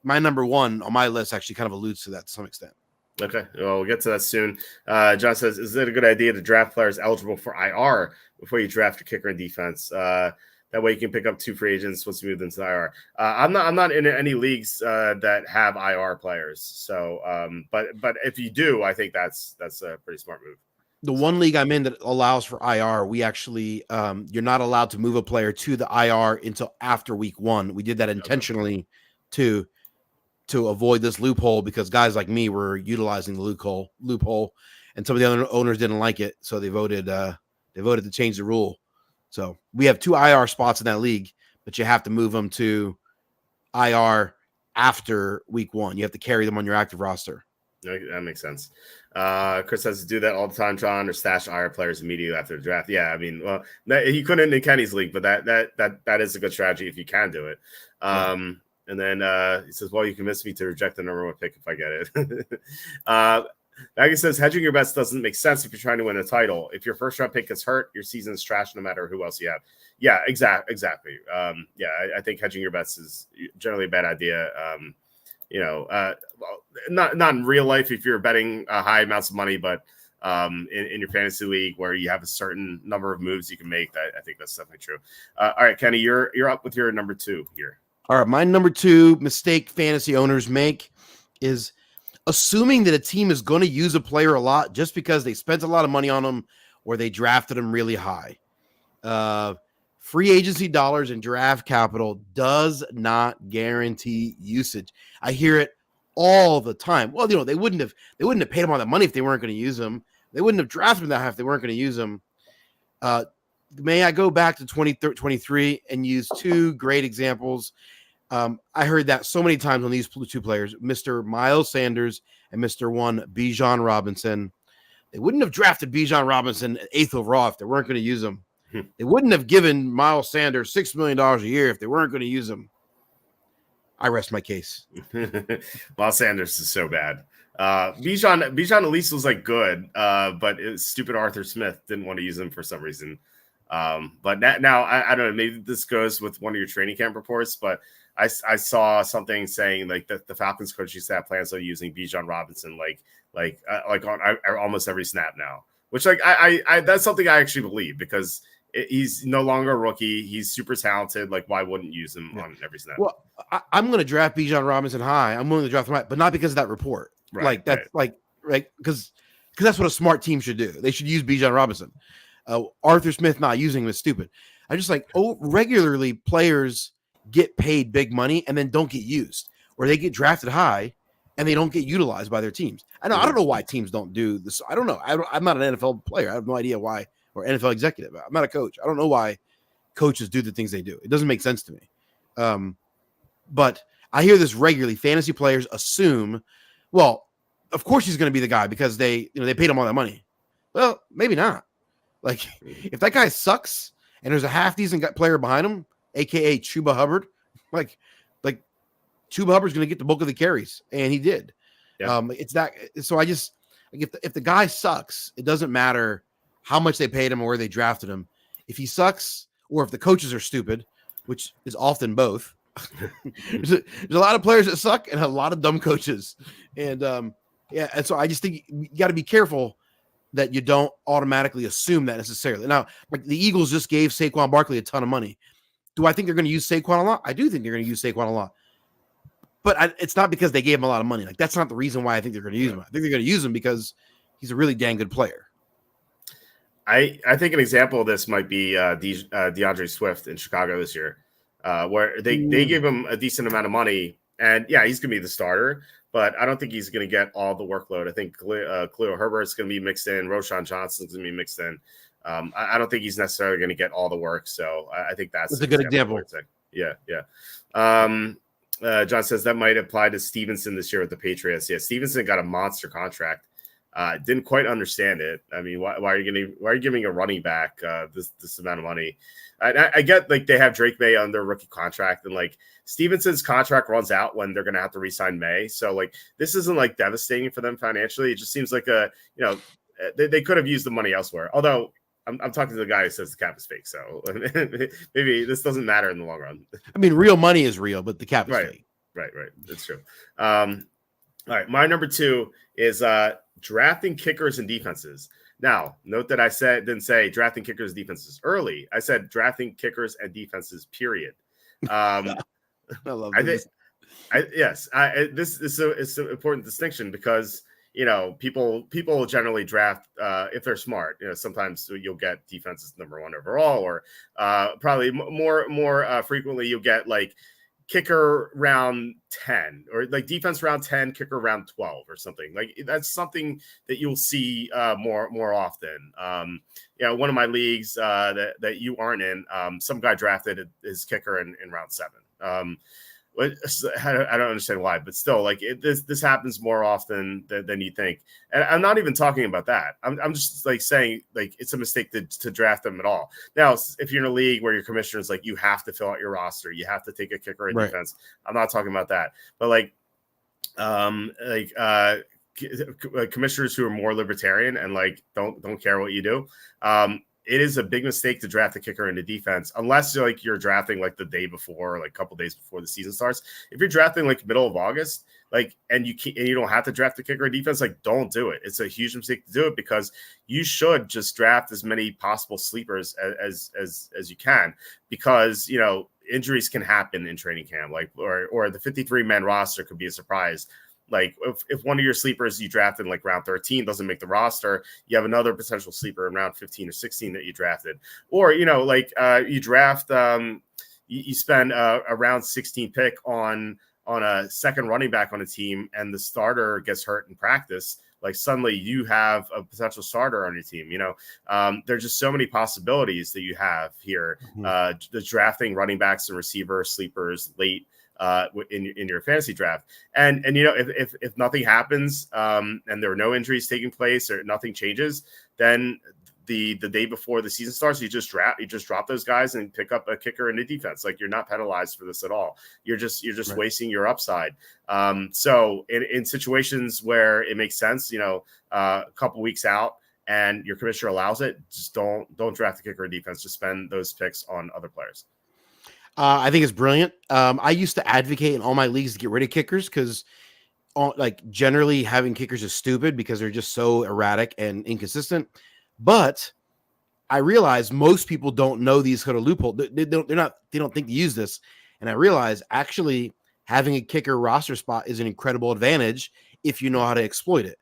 my number 1 on my list actually kind of alludes to that to some extent. Okay, well, we'll get to that soon. John says, is it a good idea to draft players eligible for IR before you draft your kicker and defense? That way you can pick up 2 free agents once you move into the IR. I'm not in any leagues that have IR players. So, but if you do, I think that's a pretty smart move. The one league I'm in that allows for IR, we actually you're not allowed to move a player to the IR until after week 1. We did that intentionally to avoid this loophole because guys like me were utilizing the loophole, and some of the other owners didn't like it, so they voted to change the rule. So we have 2 IR spots in that league, but you have to move them to IR after week 1. You have to carry them on your active roster. That makes sense. Chris has to do that all the time, John, or stash IR players immediately after the draft. Yeah, I mean, well, he couldn't in Kenny's league, but that is a good strategy if you can do it. And then he says, well, you convinced me to reject the number 1 pick if I get it. Maggie says, hedging your bets doesn't make sense if you're trying to win a title. If your first round pick gets hurt, your season is trash no matter who else you have. Yeah, exactly. I think hedging your bets is generally a bad idea. Not in real life if you're betting high amounts of money, but in your fantasy league where you have a certain number of moves you can make, I think that's definitely true. All right, Kenny, you're up with your number 2 here. All right, my number 2 mistake fantasy owners make is assuming that a team is going to use a player a lot just because they spent a lot of money on them or they drafted them really high. Free agency dollars and draft capital does not guarantee usage. I hear it all the time. Well, they wouldn't have paid them all that money if they weren't going to use them. They wouldn't have drafted them that high if they weren't going to use them. May I go back to 2023 and use 2 great examples? I heard that so many times on these 2 players, Mr. Miles Sanders and Mr. Bijan Robinson. They wouldn't have drafted Bijan Robinson 8th overall if they weren't going to use him. They wouldn't have given Miles Sanders $6 million a year if they weren't going to use him. I rest my case. Miles Sanders is so bad. Bijan at least was like good, but stupid Arthur Smith didn't want to use him for some reason. But now I don't know, maybe this goes with one of your training camp reports, but I saw something saying like that the Falcons coaching staff plans on using Bijan Robinson like on almost every snap now, which like I that's something I actually believe because he's no longer a rookie. He's super talented. Like, why wouldn't you use him on every snap? Well, I'm going to draft Bijan Robinson high. I'm willing to draft him high, but not because of that report. Right, because that's what a smart team should do. They should use Bijan Robinson. Arthur Smith not using him is stupid. I just regularly players get paid big money and then don't get used, or they get drafted high and they don't get utilized by their teams. I don't know why teams don't do this. I don't know. I'm not an NFL player. I have no idea why, or NFL executive. I'm not a coach. I don't know why coaches do the things they do. It doesn't make sense to me. But I hear this regularly. Fantasy players assume, well, of course he's going to be the guy because they paid him all that money. Well, maybe not. Like, if that guy sucks and there's a half decent player behind him, aka Chuba Hubbard, like Chuba Hubbard's going to get the bulk of the carries, and he did. Yeah. It's that. So I just if the guy sucks, it doesn't matter how much they paid him or where they drafted him. If he sucks, or if the coaches are stupid, which is often both. there's a lot of players that suck and a lot of dumb coaches, and and so I just think you got to be careful that you don't automatically assume that necessarily. Now, like the Eagles just gave Saquon Barkley a ton of money. Do I think they're going to use Saquon a lot? I do think they're going to use Saquon a lot, but it's not because they gave him a lot of money. Like, that's not the reason why I think they're going to use him. I think they're going to use him because he's a really dang good player. I think an example of this might be DeAndre Swift in Chicago this year, where they gave him a decent amount of money, And yeah, he's going to be the starter, but I don't think he's going to get all the workload. I think Khalil Herbert's going to be mixed in. Roshan Johnson's going to be mixed in. I don't think he's necessarily going to get all the work. So I think that's a good example. Yeah. John says that might apply to Stevenson this year with the Patriots. Yeah, Stevenson got a monster contract. Didn't quite understand it. I mean, why are you giving a running back this amount of money? I get like they have Drake May on their rookie contract, and like Stevenson's contract runs out when they're going to have to re-sign May. So like this isn't like devastating for them financially. It just seems like they could have used the money elsewhere. Although I'm talking to the guy who says the cap is fake, so maybe this doesn't matter in the long run. I mean, real money is real, but the cap is fake. Right. That's true. All right, my number 2 is drafting kickers and defenses. Now, note that I didn't say drafting kickers and defenses early. I said drafting kickers and defenses, period. I love this. This is an important distinction because people generally draft if they're smart. Sometimes you'll get defenses number 1 overall, or probably more frequently you'll get like kicker round 10 or like defense round 10, kicker round 12 or something. Like that's something that you'll see more often. One of my leagues that you aren't in, some guy drafted his kicker in round 7. I don't understand why, but still, like this happens more often than you think. And I'm not even talking about that. I'm just like saying like it's a mistake to draft them at all. Now, if you're in a league where your commissioner is like you have to fill out your roster, you have to take a kicker and defense. I'm not talking about that, but commissioners who are more libertarian and like don't care what you do. It is a big mistake to draft a kicker into defense unless you're drafting like the day before, like a couple days before the season starts. If you're drafting like middle of August, and you don't have to draft a kicker in defense, like don't do it. It's a huge mistake to do it because you should just draft as many possible sleepers as you can, because injuries can happen in training camp, or the 53-man roster could be a surprise. Like if one of your sleepers you draft in like round 13 doesn't make the roster, you have another potential sleeper in round 15 or 16 that you drafted. Or, you draft, you spend a round 16 pick on a second running back on a team and the starter gets hurt in practice. Like suddenly you have a potential starter on your team. There's just so many possibilities that you have here. The drafting running backs and receiver sleepers late in your fantasy draft, and if nothing happens and there are no injuries taking place or nothing changes, then the day before the season starts, you just drop those guys and pick up a kicker in the defense. Like you're not penalized for this at all. You're just right. Wasting your upside. So in situations where it makes sense, a couple weeks out and your commissioner allows it, just don't draft the kicker in defense. Just spend those picks on other players. I think it's brilliant. I used to advocate in all my leagues to get rid of kickers because, generally having kickers is stupid because they're just so erratic and inconsistent. But I realize most people don't know these kind of loopholes. They don't think to use this. And I realize actually having a kicker roster spot is an incredible advantage if you know how to exploit it.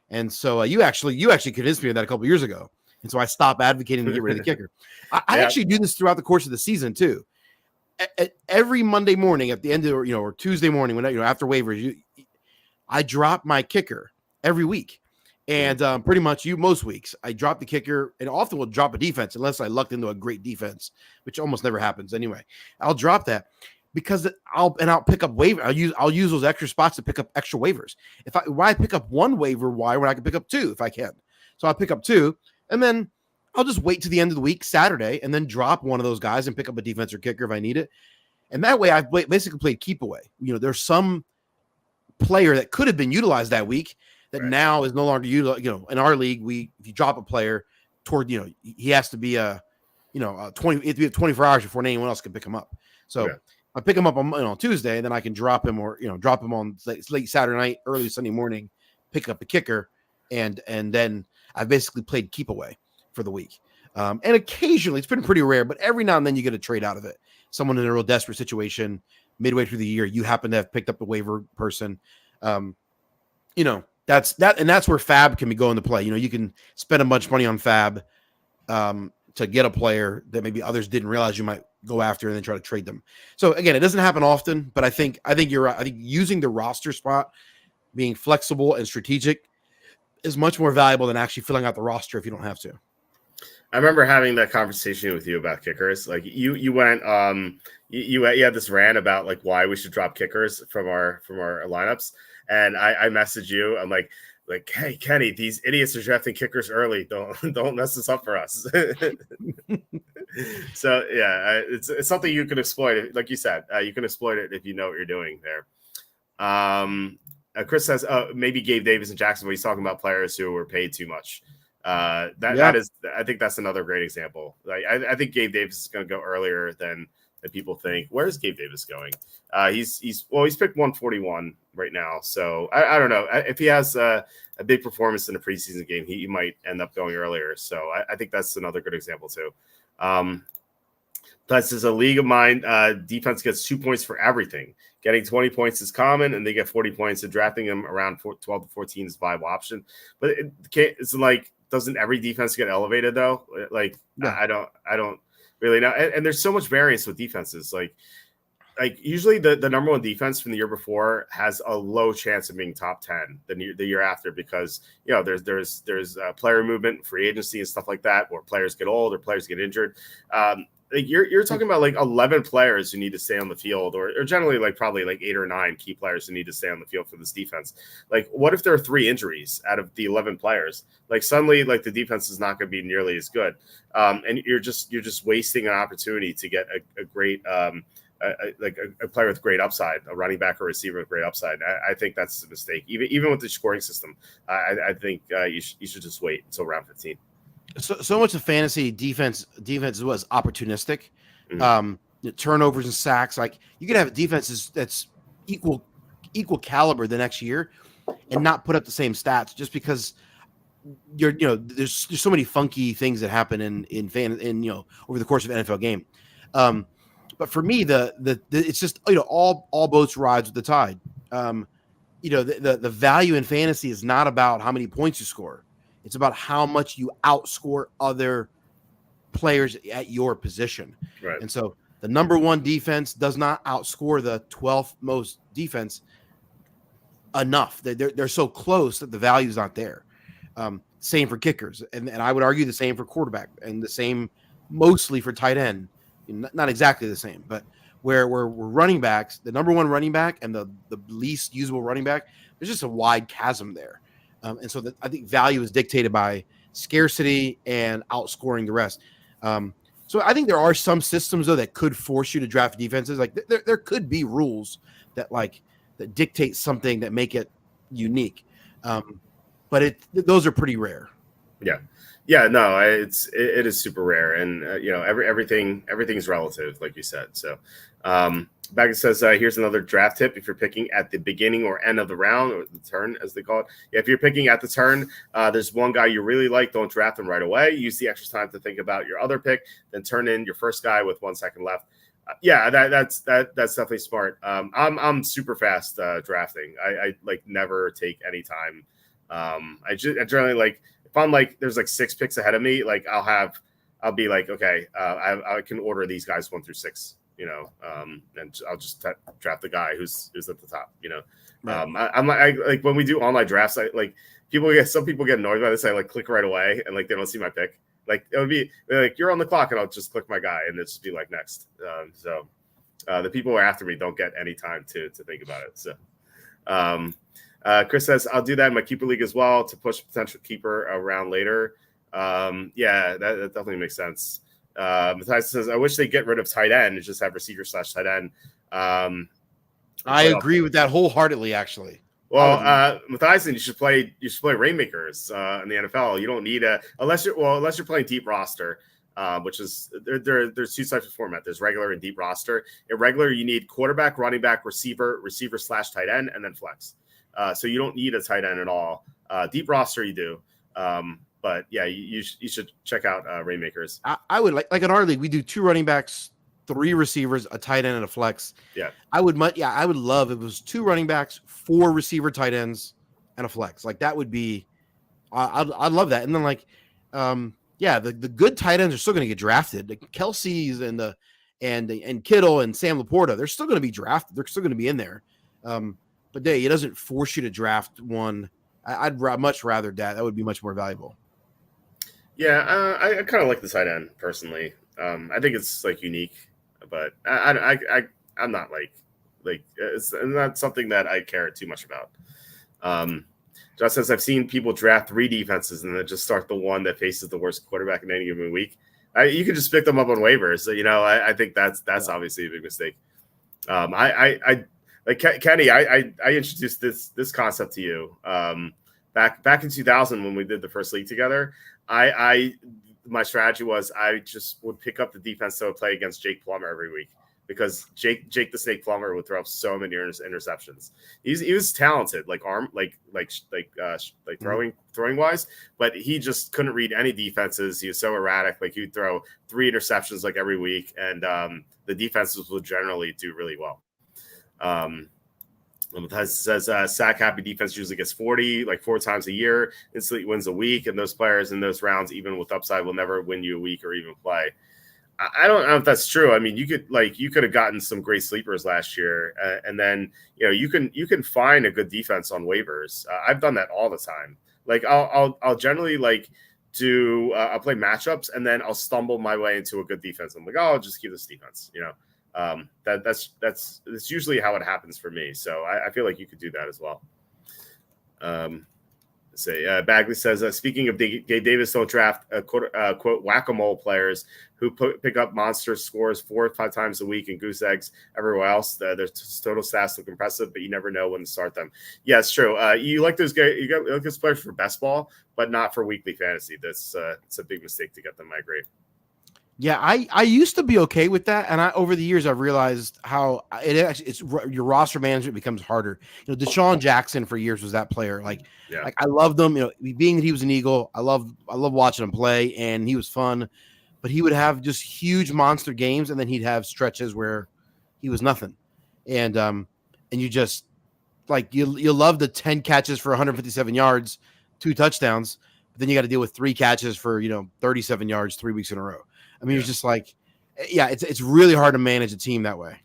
And so you actually convinced me of that a couple of years ago. And so I stopped advocating to get rid of the kicker. I actually do this throughout the course of the season too. Every Monday morning at the end of, or Tuesday morning, when after waivers, I drop my kicker every week. And pretty much most weeks I drop the kicker, and often will drop a defense unless I lucked into a great defense, which almost never happens anyway. I'll drop that because I'll pick up waiver. I'll use those extra spots to pick up extra waivers. Why I pick up one waiver wire when I can pick up 2 if I can. So I'll pick up 2, and then I'll just wait to the end of the week, Saturday, and then drop one of those guys and pick up a defense or kicker if I need it. And that way I've basically played keep away. There's some player that could have been utilized that week that now is no longer utilized. In our league, if you drop a player toward, he has to be it has to be 24 hours before anyone else can pick him up. So I pick him up on Tuesday, and then I can drop him drop him on late Saturday night, early Sunday morning, pick up a kicker, and then I've basically played keep away for the week. And occasionally, it's been pretty rare, but every now and then you get a trade out of it. Someone in a real desperate situation midway through the year, you happen to have picked up the waiver person. That's where Fab can go into play. You can spend a bunch of money on Fab to get a player that maybe others didn't realize you might go after and then try to trade them. So again, it doesn't happen often, but I think you're right. I think using the roster spot, being flexible and strategic, is much more valuable than actually filling out the roster if you don't have to. I remember having that conversation with you about kickers. Like you went, you had this rant about like why we should drop kickers from our lineups, and I messaged you. I'm like, hey Kenny, these idiots are drafting kickers early. Don't mess this up for us. So yeah, it's something you can exploit. Like you said, you can exploit it if you know what you're doing there. Chris says maybe Gabe Davis in Jacksonville. He's talking about players who were paid too much. That is, I think that's another great example. Like I think Gabe Davis is going to go earlier than people think. Where's Gabe Davis going? He's picked 141 right now. So I don't know if he has a big performance in a preseason game, he might end up going earlier. So I think that's another good example too. This is a league of mine. Defense gets 2 points for everything. Getting 20 points is common, and they get 40 points. And drafting them around 12 to 14 is a viable option. But it's like, doesn't every defense get elevated though? Like I don't really know. And there's so much variance with defenses. Like usually the number one defense from the year before has a low chance of being top 10 the year after, because there's player movement, free agency, and stuff like that, or players get old or players get injured. Like you're talking about like 11 players who need to stay on the field, or generally like probably like 8 or 9 key players who need to stay on the field for this defense. Like, what if there are 3 injuries out of the 11 players? Like suddenly, like the defense is not going to be nearly as good, and you're just wasting an opportunity to get a great a player with great upside, a running back or receiver with great upside. I think that's a mistake. Even with the scoring system, I think you should just wait until round 15. So much of fantasy defense was opportunistic. Turnovers and sacks. Like you could have defenses that's equal caliber the next year and not put up the same stats just because there's so many funky things that happen in over the course of an NFL game. But for me, the it's just all boats rise with the tide. The value in fantasy is not about how many points you score. It's about how much you outscore other players at your position. Right. And so the number one defense does not outscore the 12th most defense enough. They're so close that the value is not there. Same for kickers. And I would argue the same for quarterback, and the same mostly for tight end. Not exactly the same, but where we're running backs, the number one running back and the least usable running back, there's just a wide chasm there. And so I think value is dictated by scarcity and outscoring the rest. So I think there are some systems though that could force you to draft defenses. Like there could be rules that dictate something that make it unique. But those are pretty rare. Yeah, no, it is super rare, and everything's relative, like you said. So, Baggett says, here's another draft tip: if you're picking at the beginning or end of the round, or the turn, as they call it, if you're picking at the turn, there's one guy you really like, don't draft him right away. Use the extra time to think about your other pick, then turn in your first guy with 1 second left. That's definitely smart. I'm super fast drafting. I like never take any time. I generally like. If I'm like, there's like 6 picks ahead of me, like I'll be like, okay, I can order these guys 1 through 6, and I'll just draft the guy who's at the top, Right. I'm like when we do online drafts, some people get annoyed by this. I like click right away and like they don't see my pick. Like it would be like you're on the clock and I'll just click my guy and it's just be like next. So the people who are after me don't get any time to think about it. So. Chris says, I'll do that in my keeper league as well to push potential keeper around later. That definitely makes sense. Matthias says, I wish they get rid of tight end and just have receiver/tight end. I agree with that wholeheartedly, actually. Well, Matthias, you should play Rainmakers in the NFL. You don't need unless you're playing deep roster, which is there's 2 types of format. There's regular and deep roster. In regular, you need quarterback, running back, receiver/tight end, and then flex. So you don't need a tight end at all. Deep roster, you do. But yeah, you should check out Rainmakers. I would like in our league, we do 2 running backs, 3 receivers, a tight end, and a flex. Yeah. I would love if it was 2 running backs, 4 receiver tight ends, and a flex. Like that would be, I'd love that. And then yeah, the good tight ends are still going to get drafted. The Kelsey's and Kittle and Sam Laporta, they're still going to be drafted. They're still going to be in there. But it doesn't force you to draft one. I'd much rather that would be much more valuable. Yeah, I kind of like the tight end personally. I think it's like unique, but I'm not like it's not something that I care too much about. Just as I've seen people draft 3 defenses and then just start the one that faces the worst quarterback in any given week. You can just pick them up on waivers. So, I think that's obviously a big mistake. I like Kenny. I introduced this concept to you back in 2000 when we did the first league together. My strategy was I just would pick up the defense that would play against Jake Plummer every week, because Jake the Snake Plummer would throw up so many interceptions. He was talented, like throwing wise, but he just couldn't read any defenses. He was so erratic. Like he'd throw 3 interceptions like every week, and the defenses would generally do really well. It says sack happy defense usually gets 40 like 4 times a year, instantly wins a week, and those players in those rounds, even with upside, will never win you a week or even play. I don't know if that's true. I mean, you could have gotten some great sleepers last year, and then you can find a good defense on waivers. I've done that all the time. Like I'll generally I'll play matchups, and then I'll stumble my way into a good defense. I'm like, oh, I'll just keep this defense. That's usually how it happens for me. So I feel like you could do that as well. Bagley says, speaking of Gabe Davis, don't draft quote whack-a-mole players who pick up monster scores 4 or 5 times a week and goose eggs everywhere else. Their total stats look impressive, but you never know when to start them. Yeah, it's true. You like those guys, you like those players for best ball, but not for weekly fantasy. It's a big mistake to get them. I agree. Yeah, I used to be okay with that, and over the years I've realized how it's your roster management becomes harder. Deshaun Jackson for years was that player. Like I loved him. Being that he was an Eagle, I love watching him play, and he was fun. But he would have just huge monster games, and then he'd have stretches where he was nothing. And you just you love the 10 catches for 157 yards, 2 touchdowns, but then you got to deal with 3 catches for 37 yards 3 weeks in a row. I mean, it's just it's really hard to manage a team that way.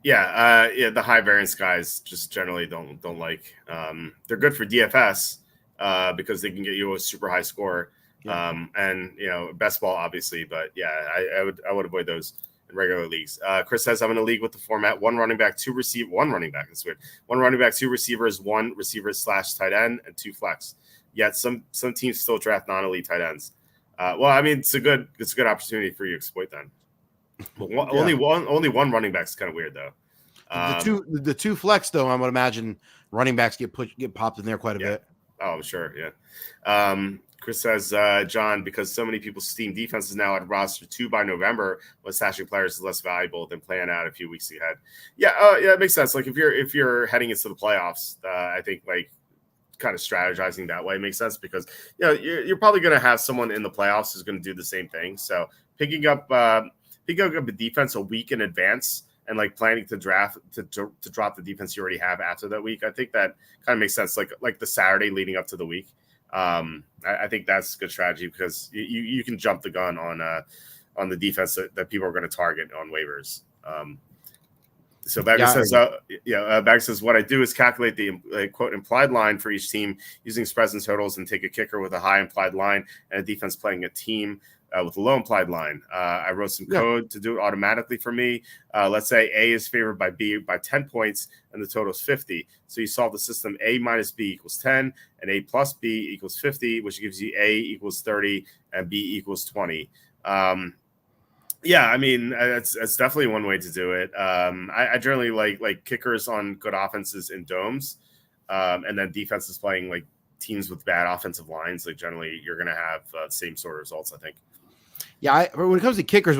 Yeah, the high variance guys just generally don't like. They're good for DFS because they can get you a super high score, and best ball obviously. But yeah, I would avoid those in regular leagues. Chris says I'm in a league with the format: 1 running back, 2 receive, 1 running back. That's weird. 1 running back, 2 receivers, 1 receiver / tight end, and 2 flex. Yet some teams still draft non-elite tight ends. Well, I mean, it's a good opportunity for you to exploit them. But only one running back is kind of weird though. The two flex though, I would imagine running backs get popped in there quite a bit. Oh, sure, yeah. Chris says, John, because so many people steam defenses now at roster 2 by November, when stashing players is less valuable than playing out a few weeks ahead. Yeah, it makes sense. Like if you're heading into the playoffs, I think kind of strategizing that way makes sense, because you're probably going to have someone in the playoffs who's going to do the same thing. So picking up a defense a week in advance and planning to draft to drop the defense you already have after that week, I think that kind of makes sense. Like the Saturday leading up to the week, I think that's a good strategy, because you can jump the gun on the defense that people are going to target on waivers. So Bagger says, what I do is calculate the quote implied line for each team using spreads and totals, and take a kicker with a high implied line and a defense playing a team with a low implied line. I wrote some code to do it automatically for me. Let's say A is favored by B by 10 points and the total is 50. So you solve the system A minus B equals 10 and A plus B equals 50, which gives you A equals 30 and B equals 20. Yeah, I mean, that's definitely one way to do it. I generally like kickers on good offenses in domes, and then defenses playing teams with bad offensive lines. Generally, you're going to have the same sort of results, I think. Yeah, when it comes to kickers,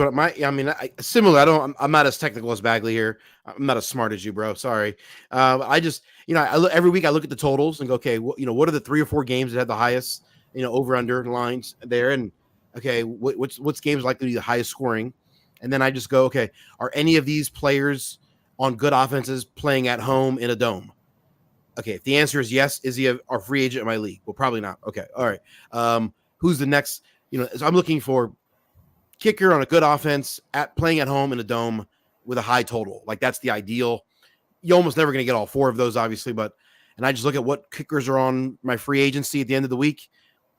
similar. I'm not as technical as Bagley here. I'm not as smart as you, bro. Sorry. I just, every week I look at the totals and go, okay, what are the 3 or 4 games that had the highest, over under lines there, and okay, what's games likely to be the highest scoring? And then I just go, okay, are any of these players on good offenses playing at home in a dome? Okay, if the answer is yes, is he a free agent in my league? Well, probably not. Okay, all right. Who's the next? So I'm looking for kicker on a good offense playing at home in a dome with a high total. Like that's the ideal. You're almost never going to get all 4 of those, obviously, and I just look at what kickers are on my free agency at the end of the week.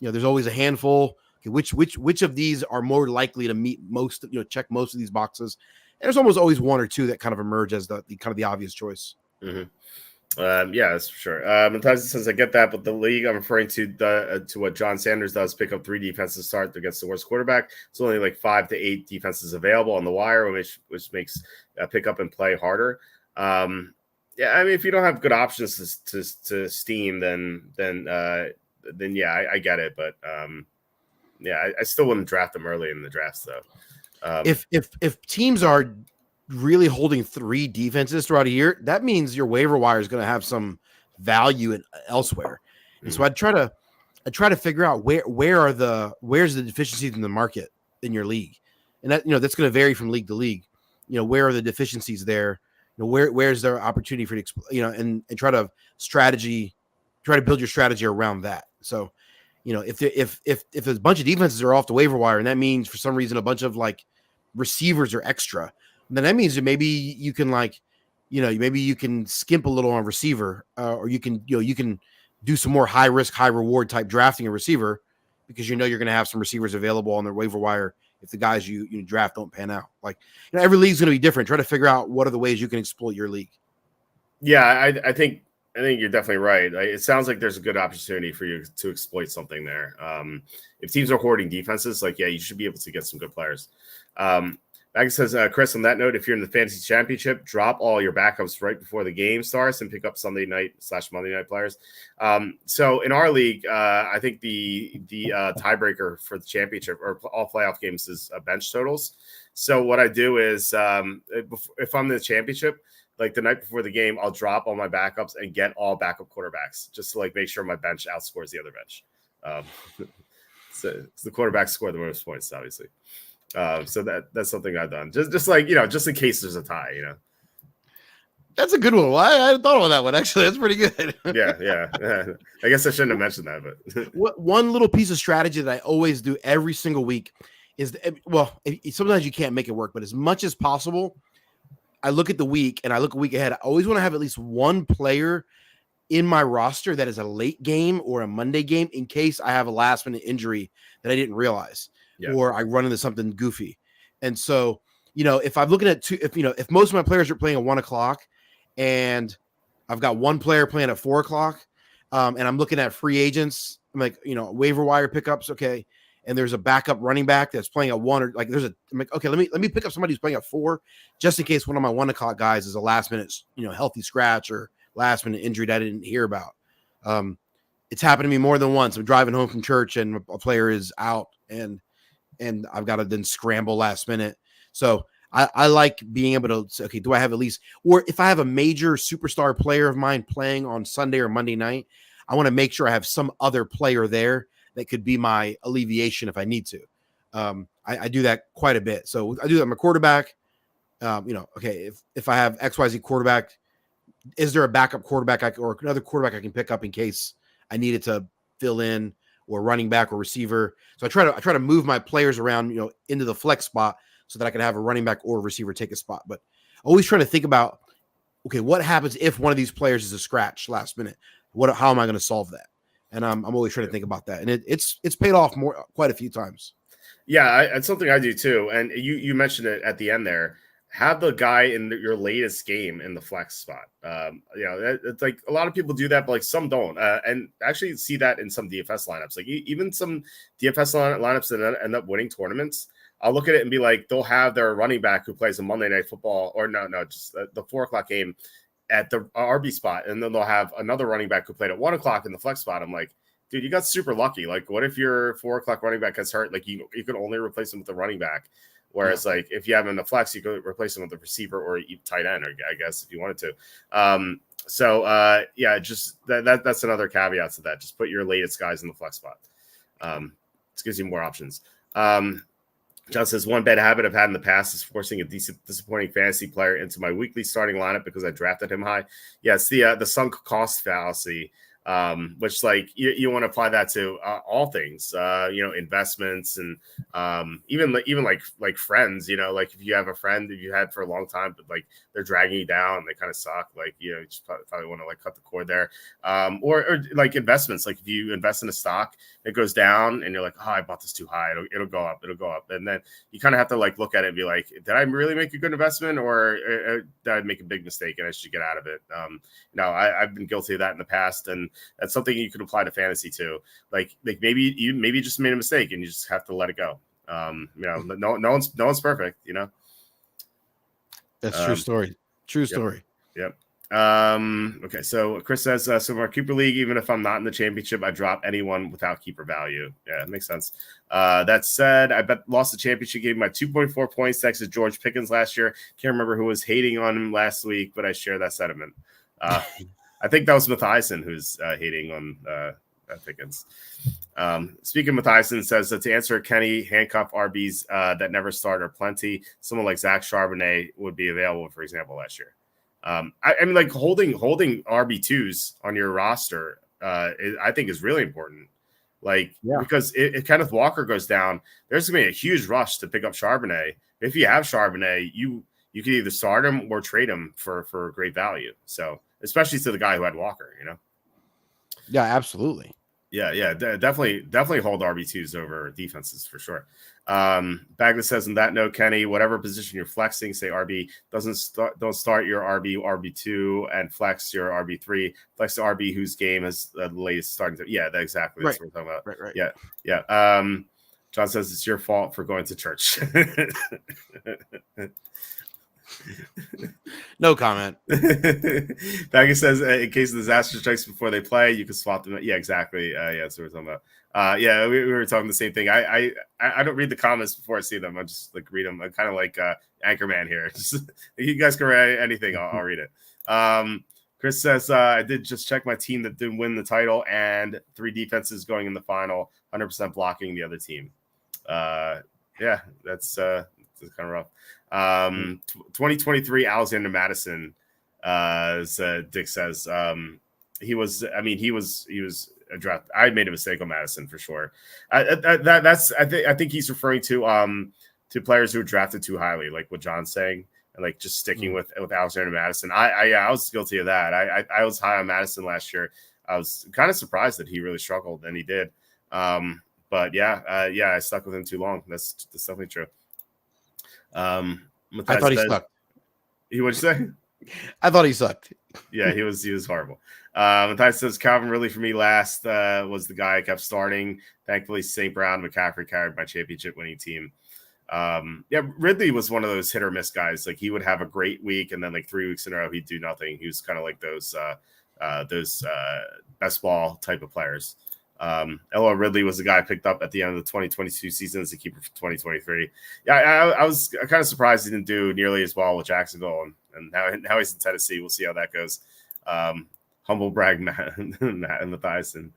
There's always a handful. Okay, which of these are more likely to meet most, check most of these boxes. And there's almost always 1 or 2 that kind of emerge as the kind of the obvious choice. Mm-hmm. Yeah, that's for sure. And Tyson says, I get that, but the league I'm referring to what John Sanders does, pick up 3 defenses to start against the worst quarterback. It's only like 5 to 8 defenses available on the wire, which makes pick up and play harder. Yeah, I mean, if you don't have good options to steam, then yeah, I get it. But yeah, I still wouldn't draft them early in the drafts though. If teams are really holding 3 defenses throughout a year, that means your waiver wire is going to have some value elsewhere. And so I try to figure out where's the deficiencies in the market in your league, and that that's going to vary from league to league. Where are the deficiencies there? Where's there opportunity for and try to build your strategy around that. So, if a bunch of defenses are off the waiver wire, and that means for some reason a bunch of like receivers are extra, then that means that maybe you can maybe you can skimp a little on receiver, or you can do some more high risk, high reward type drafting a receiver because you're going to have some receivers available on their waiver wire if the guys you draft don't pan out. Like, every league's going to be different. Try to figure out what are the ways you can exploit your league. Yeah, I think you're definitely right. It sounds like there's a good opportunity for you to exploit something there. If teams are hoarding defenses, you should be able to get some good players. Like it says, Chris, on that note, if you're in the fantasy championship, drop all your backups right before the game starts and pick up Sunday night / Monday night players. So in our league, I think the tiebreaker for the championship or all playoff games is bench totals. So what I do is if I'm in the championship, like the night before the game, I'll drop all my backups and get all backup quarterbacks just to make sure my bench outscores the other bench. So the quarterbacks score the most points, obviously. So that's something I've done. Just in case there's a tie, That's a good one. I hadn't thought about that one. Actually, that's pretty good. Yeah. I guess I shouldn't have mentioned that, but one little piece of strategy that I always do every single week is, sometimes you can't make it work, but as much as possible, I look at the week and I look a week ahead. I always want to have at least 1 player in my roster that is a late game or a Monday game in case I have a last minute injury that I didn't realize. Yeah. Or I run into something goofy. And so, if I'm looking at if most of my players are playing at 1:00 and I've got 1 player playing at 4:00, and I'm looking at free agents, I'm like, waiver wire pickups. Okay. And there's a backup running back that's playing at 1 or I'm like, okay, let me pick up somebody who's playing at 4 just in case one of my 1:00 guys is a last minute, healthy scratch or last minute injury that I didn't hear about. It's happened to me more than once. I'm driving home from church and a player is out and I've got to then scramble last minute. So I like being able to say, okay, do I have at least, or if I have a major superstar player of mine playing on Sunday or Monday night, I want to make sure I have some other player there that could be my alleviation if I need to. I do that quite a bit. So I do that. I'm a quarterback. Okay, if I have XYZ quarterback, is there a backup quarterback or another quarterback I can pick up in case I needed to fill in, or running back or receiver? So I try to move my players around, into the flex spot so that I can have a running back or a receiver take a spot. But always trying to think about, okay, what happens if one of these players is a scratch last minute? How am I going to solve that? And I'm always trying to think about that. And it's paid off quite a few times. Yeah, it's something I do too. And you mentioned it at the end there. Have the guy in your latest game in the flex spot. It's like a lot of people do that, but some don't. And actually see that in some DFS lineups. Like even some DFS lineups that end up winning tournaments, I'll look at it and be like, they'll have their running back who plays a Monday Night Football, or just the 4:00 game at the RB spot, and then they'll have another running back who played at 1:00 in the flex spot. I'm like, dude, you got super lucky. Like, what if your 4:00 running back gets hurt? Like you can only replace him with the running back. Whereas, if you have him in the flex, you could replace him with a receiver or tight end, or I guess if you wanted to. Just that's another caveat to that. Just put your latest guys in the flex spot. This gives you more options. John says, one bad habit I've had in the past is forcing a disappointing fantasy player into my weekly starting lineup because I drafted him high. Yeah, it's the sunk cost fallacy. which like you want to apply that to all things, investments and even like friends, like if you have a friend that you had for a long time, but like they're dragging you down, they kind of suck. Like, you just probably want to like cut the cord there. Or like investments, like if you invest in a stock, it goes down and you're like, oh, I bought this too high. It'll go up. And then you kind of have to like look at it and be like, did I really make a good investment, or did I make a big mistake and I should get out of it? I've been guilty of that in the past, and that's something you could apply to fantasy too. Like maybe you just made a mistake and you just have to let it go. No one's perfect, That's true story. True story. Yep. Okay, so Chris says, so our keeper league, even if I'm not in the championship, I drop anyone without keeper value. Yeah, it makes sense. That said, I lost the championship game by 2.4 points next to George Pickens last year. Can't remember who was hating on him last week, but I share that sentiment. I think that was Matthiasen who's hating on Pickens. Speaking of Matthiasen, says that to answer Kenny, handcuff RBs that never start are plenty. Someone like Zach Charbonnet would be available, for example, last year. I mean, like holding RB2s on your roster, I think is really important. Because if Kenneth Walker goes down, there's going to be a huge rush to pick up Charbonnet. If you have Charbonnet, you can either start him or trade him for great value. So, especially to the guy who had Walker, Yeah, absolutely. Yeah, definitely hold RB2s over defenses for sure. Bagley says, on that note, Kenny, whatever position you're flexing, say RB, don't start your RB2 and flex your RB3. Flex the RB whose game is the latest starting to. Yeah, exactly. That's what we're talking about. Right. Yeah. John says it's your fault for going to church. No comment. Baggett says, in case of disaster strikes before they play, you can swap them. Yeah, exactly. That's what we're talking about. We were talking the same thing. I don't read the comments before I see them. I just like read them. I'm kind of like Anchorman here. Just, you guys can read anything. I'll read it. Chris says, I did just check my team that didn't win the title and 3 defenses going in the final, 100% blocking the other team. That's kind of rough. 2023 Alexander Madison, as Dick says, he was a draft. I made a mistake on Madison for sure. I think he's referring to players who were drafted too highly, like what John's saying, and like just sticking with Alexander Madison. I was guilty of that. I was high on Madison last year. I was kind of surprised that he really struggled, and he did. But I stuck with him too long. That's definitely true. I thought he sucked. What'd you say? I thought he sucked. Yeah, he was horrible. Matthias says Calvin Ridley for me last was the guy I kept starting. Thankfully, St. Brown and McCaffrey carried my championship winning team. Ridley was one of those hit or miss guys. Like he would have a great week, and then like 3 weeks in a row he'd do nothing. He was kind of like those best ball type of players. Ella Ridley was the guy I picked up at the end of the 2022 season as a keeper for 2023. Yeah, I was kind of surprised he didn't do nearly as well with Jacksonville, and now he's in Tennessee. We'll see how that goes. Humble brag, Matt and Matthiasen.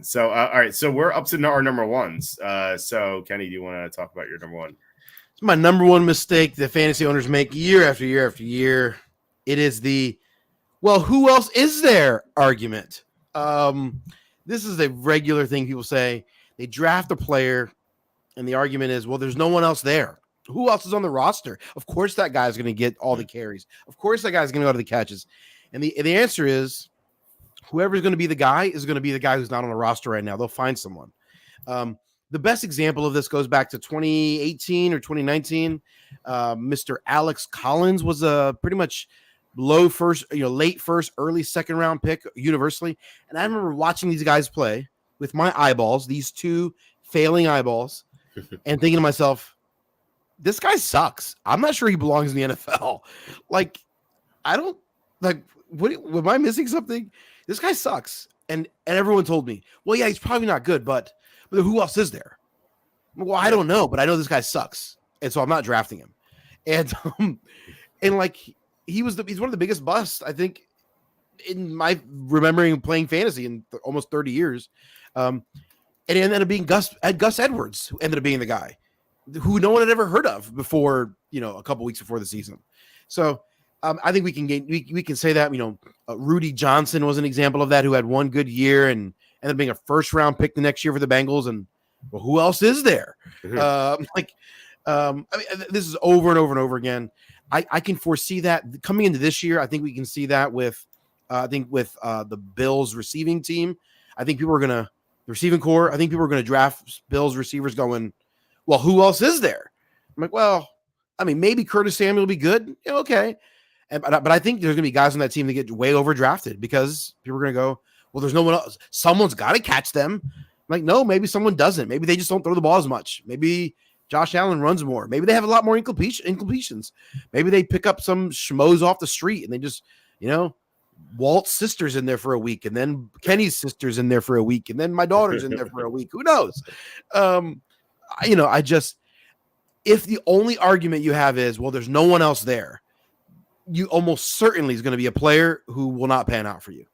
So, all right. So we're up to our number ones. So, Kenny, do you want to talk about your number one? It's my number one mistake that fantasy owners make year after year after year. It is the well, who else is there argument. This is a regular thing people say. They draft a player, and the argument is, well, there's no one else there. Who else is on the roster? Of course that guy's going to get all the carries. Of course that guy's going to go to the catches. And the answer is whoever's going to be the guy is going to be the guy who's not on the roster right now. They'll find someone. The best example of this goes back to 2018 or 2019. Mr. Alex Collins was a pretty much low first, late first, early second round pick universally. And I remember watching these guys play with my eyeballs, these 2 failing eyeballs, and thinking to myself, this guy sucks. I'm not sure he belongs in the NFL. Like, I don't like, what am I missing something? This guy sucks. And everyone told me, well, yeah, he's probably not good, but who else is there? Well, I don't know, but I know this guy sucks. And so I'm not drafting him. And like, he's one of the biggest busts, I think, in my remembering playing fantasy in almost 30 years. And it ended up being Gus Edwards, who ended up being the guy who no one had ever heard of before, a couple weeks before the season. So I think we can say that, Rudy Johnson was an example of that, who had one good year and ended up being a first round pick the next year for the Bengals. And well, who else is there? This is over and over and over again. I can foresee that coming into this year. I think we can see that with the Bills receiving team. I think people are going to the receiving core. I think people are going to draft Bills receivers going, well, who else is there? I'm like, well, I mean, maybe Curtis Samuel will be good. Yeah, okay. But I think there's going to be guys on that team that get way overdrafted because people are going to go, well, there's no one else. Someone's got to catch them. I'm like, no, maybe someone doesn't. Maybe they just don't throw the ball as much. Maybe Josh Allen runs more. Maybe they have a lot more incompletions. Maybe they pick up some schmoes off the street and they just, Walt's sister's in there for a week, and then Kenny's sister's in there for a week, and then my daughter's in there for a week. Who knows? If the only argument you have is, well, there's no one else there, you almost certainly is going to be a player who will not pan out for you.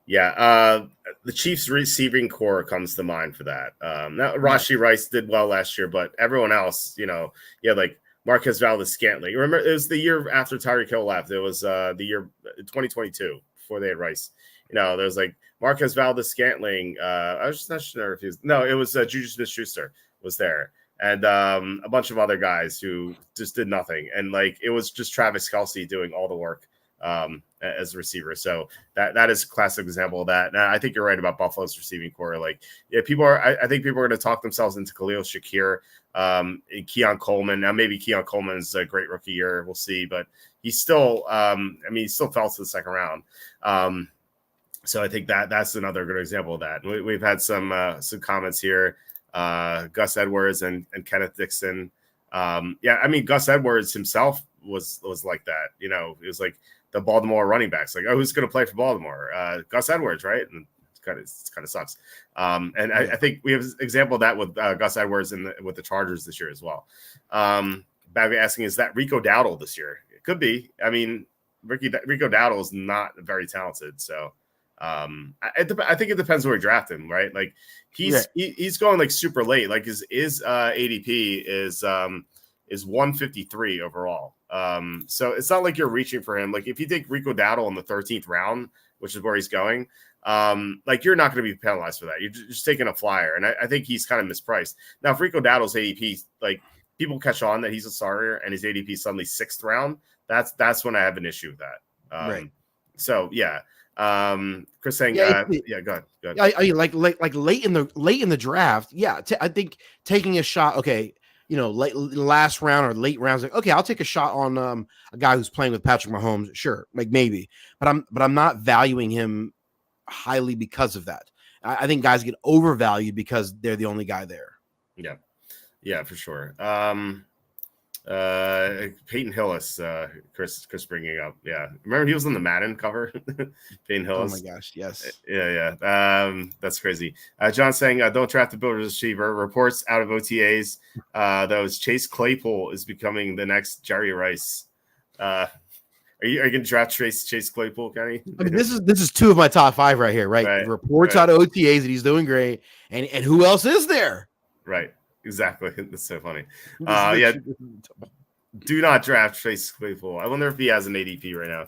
Yeah, the Chiefs receiving core comes to mind for that. Now, Rashee Rice did well last year, but everyone else, like Marquez Valdes-Scantling. Remember, it was the year after Tyreek Hill left. It was the year 2022 before they had Rice. There was like Marquez Valdes-Scantling. I was just not sure if he was. No, it was Juju Smith-Schuster was there, and a bunch of other guys who just did nothing. And like it was just Travis Kelce doing all the work as a receiver. So that is a classic example of that. And I think you're right about Buffalo's receiving core. Like, yeah, I think people are going to talk themselves into Khalil Shakir, Keon Coleman. Now maybe Keon Coleman's a great rookie year. We'll see, but he's still, he still fell to the second round. So I think that's another good example of that. We've had some comments here. Gus Edwards and Kenneth Dixon. Gus Edwards himself was like that. It was like the Baltimore running backs, like, oh, who's going to play for Baltimore? Gus Edwards, right? And it kind of sucks. I think we have an example of that with Gus Edwards with the Chargers this year as well. Bagby asking, is that Rico Dowdle this year? It could be. I mean, Rico Dowdle is not very talented, so I think it depends where we draft him, right? Like he's going like super late. Like his ADP is 153 overall. So it's not like you're reaching for him. Like if you take Rico Dowdle in the 13th round, which is where he's going, like you're not going to be penalized for that. You're just taking a flyer, and I think he's kind of mispriced. Now, if Rico Dowdle's ADP, like people catch on that he's a starter and his ADP is suddenly 6th round, that's when I have an issue with that. Right. So yeah. Chris saying, go ahead. I mean, like late in the draft. Yeah. I think taking a shot. Okay. Last round or late rounds. Like, okay, I'll take a shot on a guy who's playing with Patrick Mahomes. Sure. Like maybe, but I'm not valuing him highly because of that. I think guys get overvalued because they're the only guy there. Yeah. Yeah, for sure. Peyton Hillis, Chris bringing up. Yeah, remember he was on the Madden cover. Peyton Hillis. Oh my gosh, yes. Yeah. That's crazy. John saying, don't draft the Builders receiver. Reports out of OTAs, those Chase Claypool is becoming the next Jerry Rice. Are you going to draft Chase Claypool, Kenny? I mean, this is 2 of my top 5 right here, right? Reports out of OTAs that he's doing great, and who else is there? Right. Exactly. That's so funny. Do not draft Chase Claypool. I wonder if he has an ADP right now.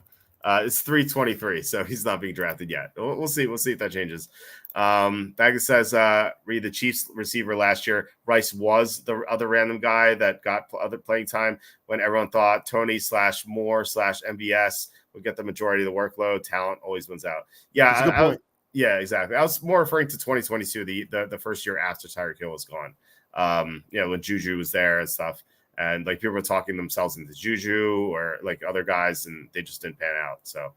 It's 323, so he's not being drafted yet. We'll see. We'll see if that changes. Baggett says, read the Chiefs receiver last year. Rice was the other random guy that got other playing time when everyone thought Tony /Moore/MBS would get the majority of the workload. Talent always wins out. Yeah, yeah, exactly. I was more referring to 2022, the first year after Tyreek Hill was gone. When Juju was there and stuff, and like people were talking themselves into Juju or like other guys, and they just didn't pan out. So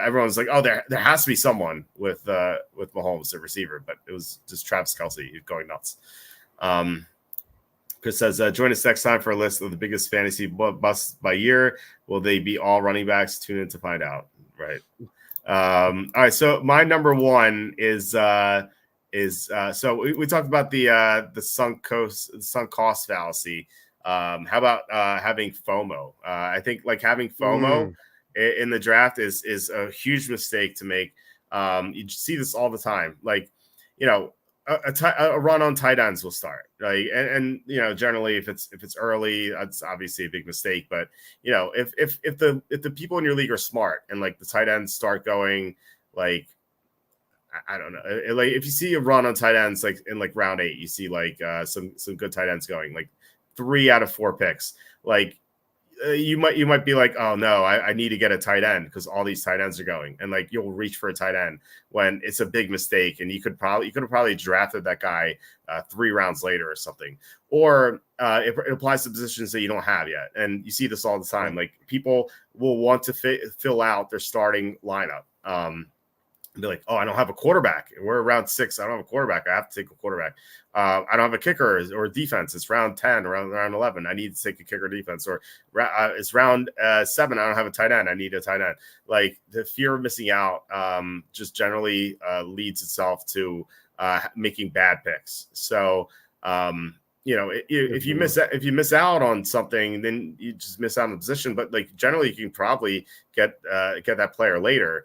everyone's like, oh, there has to be someone with Mahomes, the receiver, but it was just Travis Kelce going nuts. Chris says, join us next time for a list of the biggest fantasy busts by year. Will they be all running backs? Tune in to find out. Right. All right. So my number one is so we talked about the sunk cost fallacy. How about having FOMO? I think like having FOMO in the draft is a huge mistake to make. You see this all the time. Like, a run on tight ends will start, right? And generally if it's early, that's obviously a big mistake. But if the people in your league are smart and like the tight ends start going, like I don't know, like if you see a run on tight ends like in like round 8, you see like some good tight ends going like 3 out of 4 picks, like you might be like, oh no, I need to get a tight end because all these tight ends are going, and like you'll reach for a tight end when it's a big mistake, and you could have probably drafted that guy 3 rounds later or something, or it applies to positions that you don't have yet, and you see this all the time. Like people will want to fill out their starting lineup. Be like, oh, I don't have a quarterback. We're round 6. I don't have a quarterback. I have to take a quarterback. I don't have a kicker or defense. It's round 10, round 11. I need to take a kicker defense. Or it's round 7. I don't have a tight end. I need a tight end. Like the fear of missing out just generally leads itself to making bad picks. So, if you miss out on something, then you just miss out on the position. But like generally, you can probably get that player later.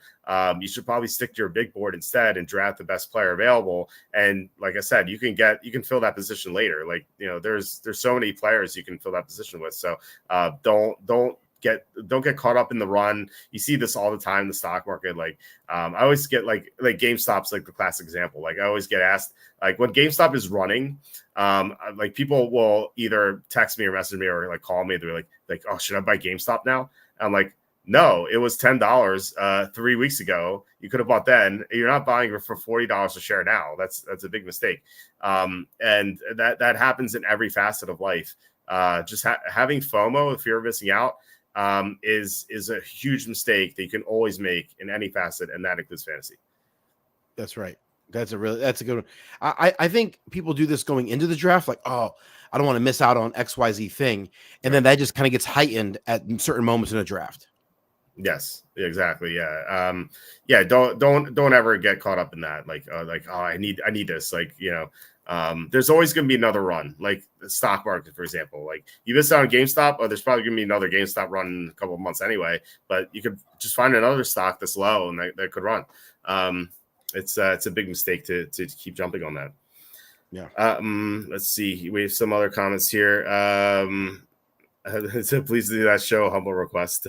You should probably stick to your big board instead and draft the best player available. And like I said, you can fill that position later. Like there's so many players you can fill that position with. So don't get caught up in the run. You see this all the time in the stock market. Like I always get like GameStop's like the classic example. Like I always get asked, like when GameStop is running, like people will either text me or message me or like call me. They're like, oh, should I buy GameStop now? I'm like, no, it was $10 3 weeks ago. You could have bought then. You're not buying it for $40 a share now. That's a big mistake. And that happens in every facet of life. Just having FOMO, the fear of missing out, is a huge mistake that you can always make in any facet, and that includes fantasy. That's right. That's a good one. I think people do this going into the draft, like, oh, I don't want to miss out on XYZ thing, and then that just kind of gets heightened at certain moments in a draft. Yes, exactly. Yeah. Don't ever get caught up in that. Like, oh, I need this. Like, there's always going to be another run, like the stock market, for example. Like you missed out on GameStop, or there's probably going to be another GameStop run in a couple of months anyway. But you could just find another stock that's low and that could run. It's a big mistake to keep jumping on that. Yeah. Let's see. We have some other comments here. So please do that show. Humble request.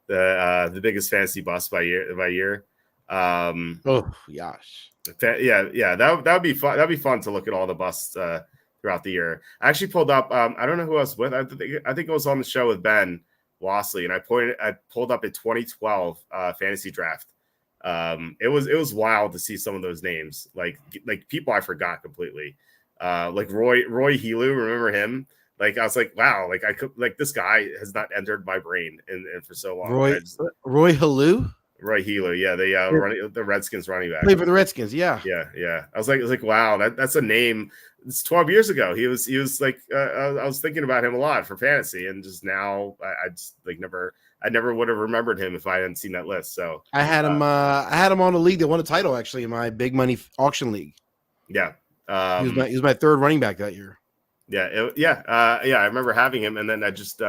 The biggest fantasy bust by year. Oh gosh. Yeah, that would be fun. That'd be fun to look at all the busts throughout the year. I actually pulled up. I don't know who I was with. I think I was on the show with Ben Wassley, and I pulled up a 2012 fantasy draft. It was wild to see some of those names, like people I forgot completely. Like Roy Helu, remember him? Like I was like, wow, like I could, like this guy has not entered my brain and for so long. Roy Helu? Roy Helu, yeah, the Redskins running back. Played for the Redskins, yeah. Yeah. I was like, wow, that's a name. It's 12 years ago. He was like, I was thinking about him a lot for fantasy, and just now, I just like I never would have remembered him if I hadn't seen that list. So I had him on a league that won a title actually in my big money auction league. Yeah, he was my third running back that year. Yeah, I remember having him, and then I just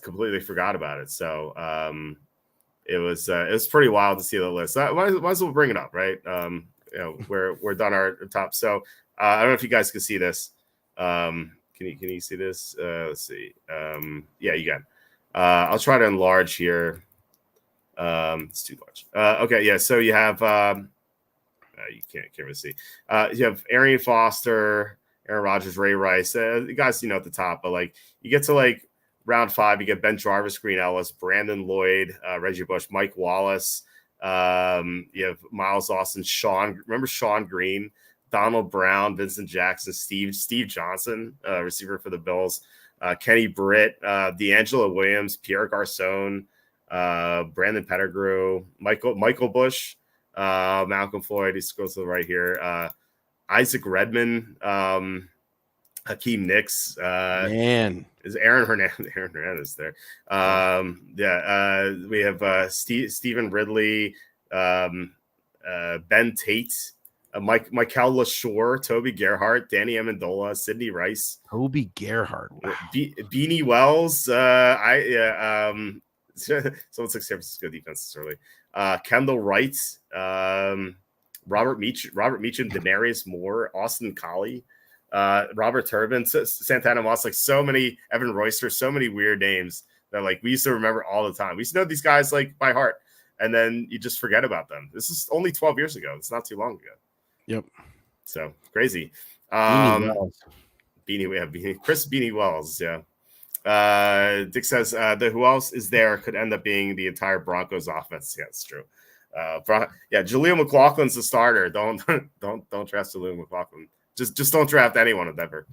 completely forgot about it. So it was pretty wild to see the list. Might as well bring it up, right? We're done our top. So I don't know if you guys can see this. Can you see this? Let's see. Yeah, you can. I'll try to enlarge here. It's too large. Okay, yeah. So you have you can't really see. You have Arian Foster, Aaron Rodgers, Ray Rice. You guys, at the top, but like you get to like round 5, you get Ben Jarvis, Green Ellis, Brandon Lloyd, Reggie Bush, Mike Wallace. You have Miles Austin, remember Sean Green, Donald Brown, Vincent Jackson, Steve Johnson, receiver for the Bills, Kenny Britt, D'Angelo Williams, Pierre Garcon, Brandon Pettigrew, Michael Bush, Malcolm Floyd. He goes to the right here. Isaac Redman, Hakeem Nicks, man, is Aaron Hernandez there? We have Stephen Ridley, Ben Tate, Michael LaShore, Toby Gerhart, Danny Amendola, Sidney Rice, Toby Gerhart, wow. Beanie Wells. Someone took San Francisco defense this early. Kendall Wright. Robert Meacham, Denarius Moore, Austin Collie, Robert Turbin, Santana Moss, like so many, Evan Royster, so many weird names that like we used to remember all the time. We used to know these guys like by heart, and then you just forget about them. This is only 12 years ago. It's not too long ago. Yep. So crazy. Chris Beanie Wells, yeah. Dick says who else is there could end up being the entire Broncos offense. Yeah, it's true. Jaleel McLaughlin's the starter. Don't draft Jaleel McLaughlin. Just don't draft anyone at Denver.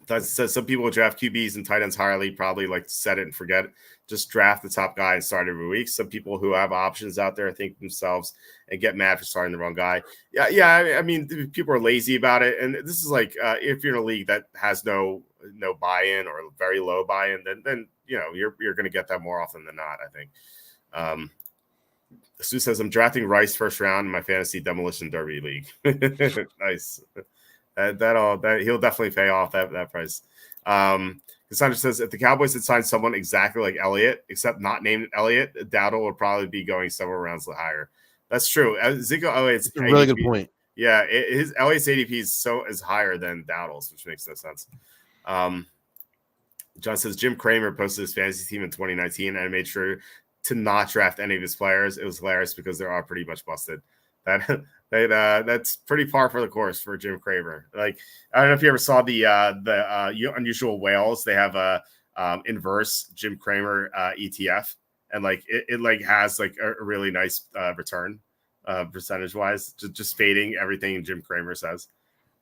That says some people draft QBs and tight ends highly, probably like set it and forget it. Just draft the top guy and start every week. Some people who have options out there think themselves and get mad for starting the wrong guy. Yeah. I mean, people are lazy about it, and this is like if you're in a league that has no buy-in or very low buy-in, then you know you're going to get that more often than not. I think. Sue says I'm drafting Rice first round in my fantasy demolition derby league. Nice. That he'll definitely pay off that price. Cassandra says if the Cowboys had signed someone exactly like Elliott, except not named Elliott, Dowdle would probably be going several rounds higher. That's true. Elliott's a really good point. Yeah, his Elliott's ADP is higher than Dowdle's, which makes no sense. John says Jim Cramer posted his fantasy team in 2019, and I made sure to not draft any of his players. It was hilarious because they're all pretty much busted. That's pretty par for the course for Jim Cramer. Like, I don't know if you ever saw the Unusual Whales. They have a inverse Jim Cramer ETF, and like it like has like a really nice return percentage wise, just fading everything Jim Cramer says.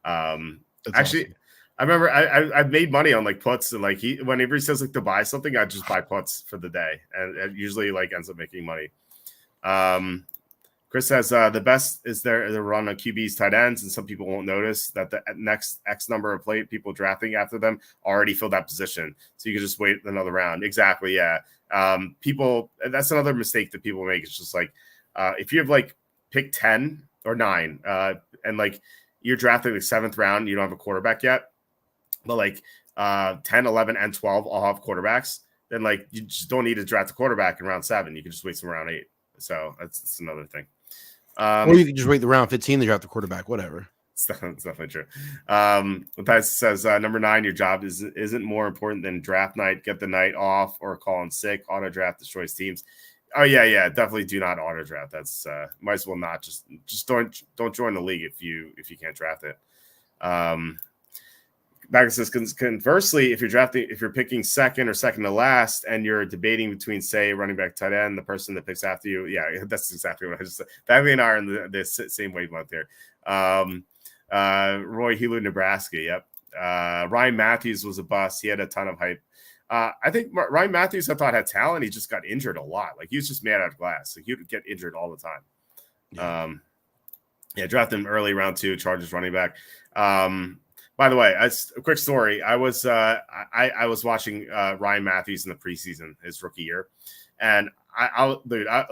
Actually, awesome. I remember I made money on like puts, and like whenever he says like to buy something, I just buy puts for the day, and it usually like ends up making money. Chris says the best is the run on QBs, tight ends, and some people won't notice that the next X number of people drafting after them already filled that position. So you can just wait another round. Exactly, yeah. That's another mistake that people make. It's just like if you have like pick 10 or 9 and like you're drafting the 7th round, you don't have a quarterback yet, but like 10, 11, and 12 all have quarterbacks, then like you just don't need to draft a quarterback in round 7. You can just wait some round 8. So that's another thing. Or you can just wait the round 15 to draft the quarterback, whatever. It's definitely true. Matthias says number 9, your job isn't more important than draft night. Get the night off or call in sick. Auto draft destroys teams. Oh yeah, definitely do not auto draft. That's might as well not. Just don't join the league if you can't draft it. Back says conversely, if you're picking second or second to last, and you're debating between say running back, tight end, the person that picks after you, yeah, that's exactly what I just said. Bagley and I are in the same wavelength here. Roy Helu, Nebraska, yep. Ryan Matthews was a bust. He had a ton of hype. I think Ryan Matthews, I thought, had talent. He just got injured a lot. Like he was just made out of glass. Like he would get injured all the time. Yeah, drafted him early, round 2, Chargers running back. By the way, a quick story. I was watching Ryan Matthews in the preseason, his rookie year, and I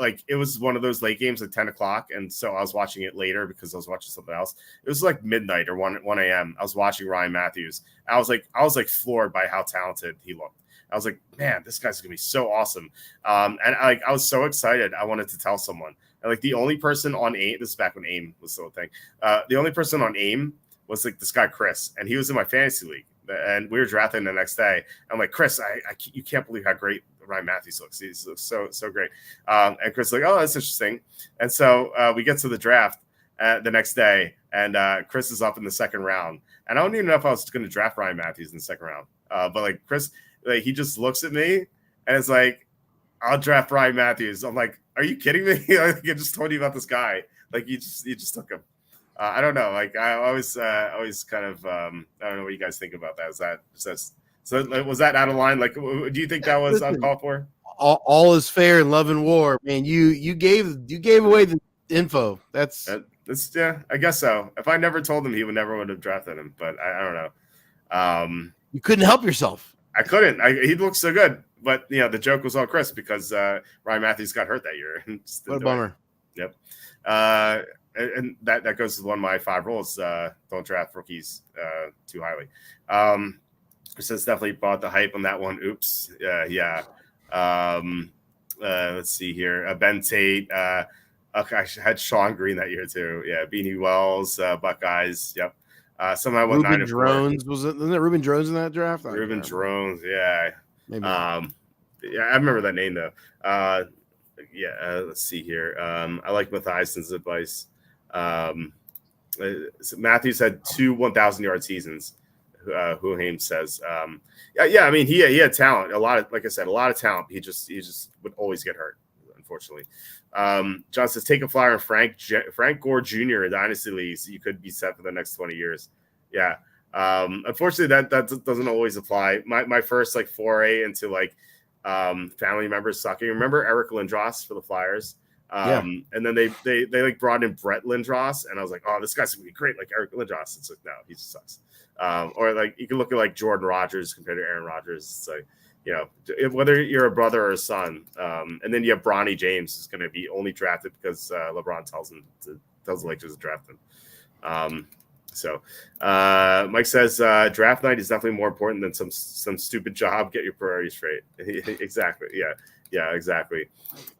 like it was one of those late games at 10 o'clock, and so I was watching it later because I was watching something else. It was like midnight or 1 a.m. I was watching Ryan Matthews. I was like floored by how talented he looked. I was like, man, this guy's gonna be so awesome. And I was so excited. I wanted to tell someone. And like the only person on AIM, this is back when AIM was still a thing. The only person on AIM was like this guy Chris, and he was in my fantasy league, and we were drafting the next day. I'm like, Chris, you can't believe how great Ryan Matthews looks. He looks so great. And Chris is like, oh, that's interesting. And so we get to the draft the next day, and Chris is up in the 2nd round. And I don't even know if I was going to draft Ryan Matthews in the 2nd round, but like Chris, like he just looks at me and it's like, I'll draft Ryan Matthews. I'm like, are you kidding me? Like, I just told you about this guy. Like you just took him. I don't know. Like I always kind of I don't know what you guys think about that. Was that out of line? Like, do you think that was uncalled for? All is fair in love and war, man. You gave away the info. That's yeah. I guess so. If I never told him, he never would have drafted him. But I don't know. You couldn't help yourself. I couldn't. He looked so good. But the joke was all Chris because Ryan Matthews got hurt that year. What a bummer. Yep. And that goes to one of my 5 rules. Don't draft rookies too highly. It says definitely bought the hype on that one. Oops. Yeah. Let's see here. Ben Tate. Okay, I had Sean Green that year too. Yeah, Beanie Wells, Buckeyes. Yep. Somehow went Ruben 9-4. Drones wasn't there Ruben Drones in that draft? Ruben Drones. Yeah. Maybe. Yeah, I remember that name though. Let's see here. I like Mathiason's advice. So Matthews had 2 1,000-yard seasons. Who Hames says. I mean, he had talent. Like I said, a lot of talent. He just would always get hurt, unfortunately. John says, take a flyer on Frank Gore Jr. in Dynasty Leagues. You could be set for the next 20 years. Yeah. Unfortunately, that doesn't always apply. My first like foray into like family members sucking. Remember Eric Lindros for the Flyers? And then they like brought in Brett Lindros, and I was like, oh, this guy's gonna be great, like Eric Lindros. It's like, no, he just sucks. Or like you can look at like Jordan Rodgers compared to Aaron Rodgers. It's like, you know, whether you're a brother or a son. And then you have Bronny James, who's going to be only drafted because LeBron tells the Lakers to draft him. Mike says draft night is definitely more important than some stupid job. Get your priorities straight. Exactly. Yeah, exactly.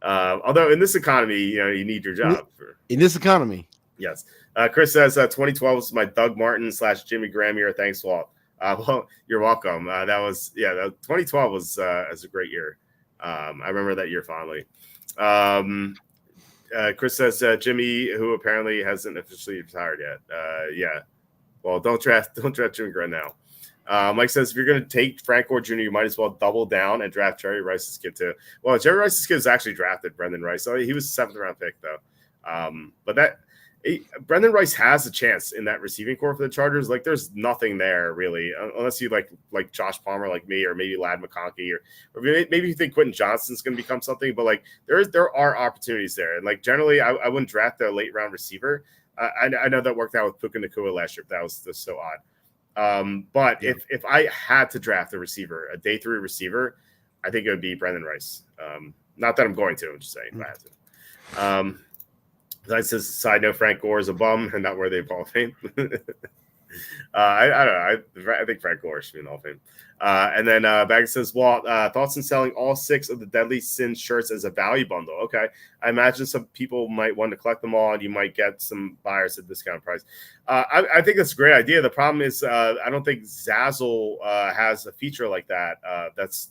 Although in this economy, you know, you need your job. In this economy. Yes. Chris says 2012 was my Doug Martin / Jimmy Graham year. Thanks, Walt. Well, you're welcome. 2012 was a great year. I remember that year fondly. Chris says Jimmy, who apparently hasn't officially retired yet. Well, don't draft Jimmy Graham now. Mike says if you're going to take Frank Gore Jr., you might as well double down and draft Jerry Rice's kid too. Well, Jerry Rice's kid was actually drafted, Brendan Rice. So he was a 7th round pick though. Brendan Rice has a chance in that receiving core for the Chargers. Like, there's nothing there really, unless you like Josh Palmer, like me, or maybe Lad McConkey, or maybe you think Quentin Johnston's going to become something. But like, there are opportunities there, and like generally, I wouldn't draft a late round receiver. I know that worked out with Puka Nacua last year, but that was just so odd. But if I had to draft a receiver, a day 3 receiver, I think it would be Brendan Rice. Not that I'm going to. I'm just saying if I had to. That says, side note, Frank Gore is a bum and not worthy of Hall of Fame. I don't know. I think Frank Gore should be in Hall of Fame. And then Bag says, Walt, thoughts on selling all 6 of the Deadly Sin shirts as a value bundle? Okay. I imagine some people might want to collect them all, and you might get some buyers at discount price. I think that's a great idea. The problem is I don't think Zazzle has a feature like that. That's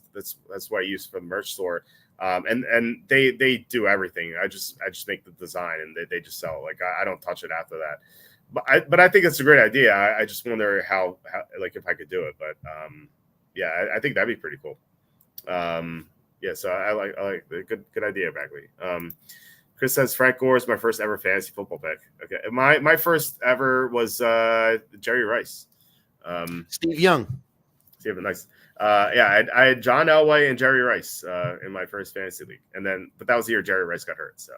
what I use for the merch store. And they do everything. I just make the design, and they just sell it. Like I don't touch it after that. But I think it's a great idea. I just wonder how like if I could do it. But I think that'd be pretty cool. So I like the good idea, Bagley. Chris says Frank Gore is my first ever fantasy football pick. Okay, my first ever was Jerry Rice. Steve Young. Nice. I had John Elway and Jerry Rice in my first fantasy league, but that was the year Jerry Rice got hurt. So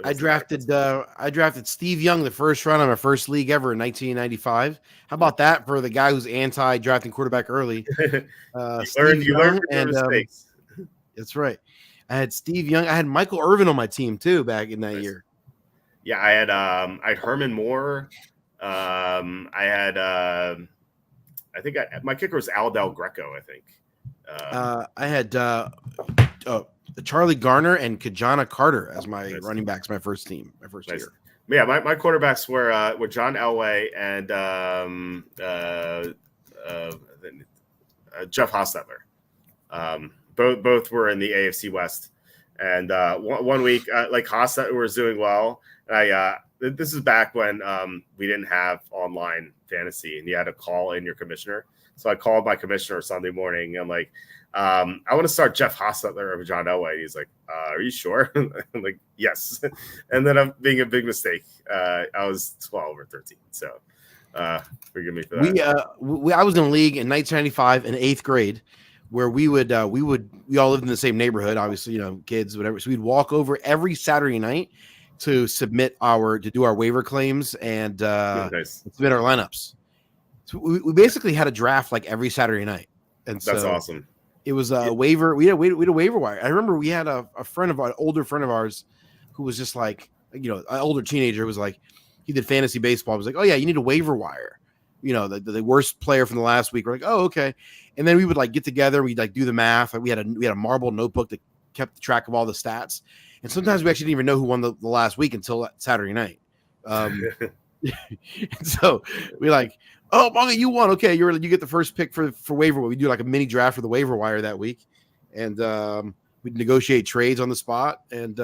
I drafted Steve Young the first round of my first league ever in 1995. How about that for the guy who's anti-drafting quarterback early? You learned from your mistakes. That's right. I had Steve Young. I had Michael Irvin on my team too back in that year. Yeah, I had Herman Moore. I think my kicker was Al Del Greco, I think. I had Charlie Garner and Kajana Carter as my running backs, my first team, my first year. Yeah, my quarterbacks were John Elway and Jeff Hostetler. Both were in the AFC West. And one week, like Hostetler was doing well. This is back when we didn't have online fantasy and you had to call in your commissioner. So I called my commissioner Sunday morning. I'm like, I want to start Jeff Hostetler over John Elway. He's like, are you sure? I'm like, yes. And then I'm being a big mistake. I was 12 or 13. So forgive me for that. I was in a league in 1995 in 8th grade where we all lived in the same neighborhood, obviously, you know, kids, whatever. So we'd walk over every Saturday night to do our waiver claims and submit our lineups. So we basically had a draft like every Saturday night. And that's awesome. It was a waiver. We had a waiver wire. I remember we had an older friend of ours who was just like, you know, an older teenager was like, he did fantasy baseball. He was like, oh yeah, you need a waiver wire. You know, the worst player from the last week. We're like, oh, okay. And then we would like get together. We'd like do the math. Like, we had a marble notebook that kept track of all the stats, and sometimes we actually didn't even know who won the last week until Saturday night. And so we like, oh, Bonga, you won. Okay, you get the first pick for waiver. We do like a mini draft for the waiver wire that week, and we'd negotiate trades on the spot and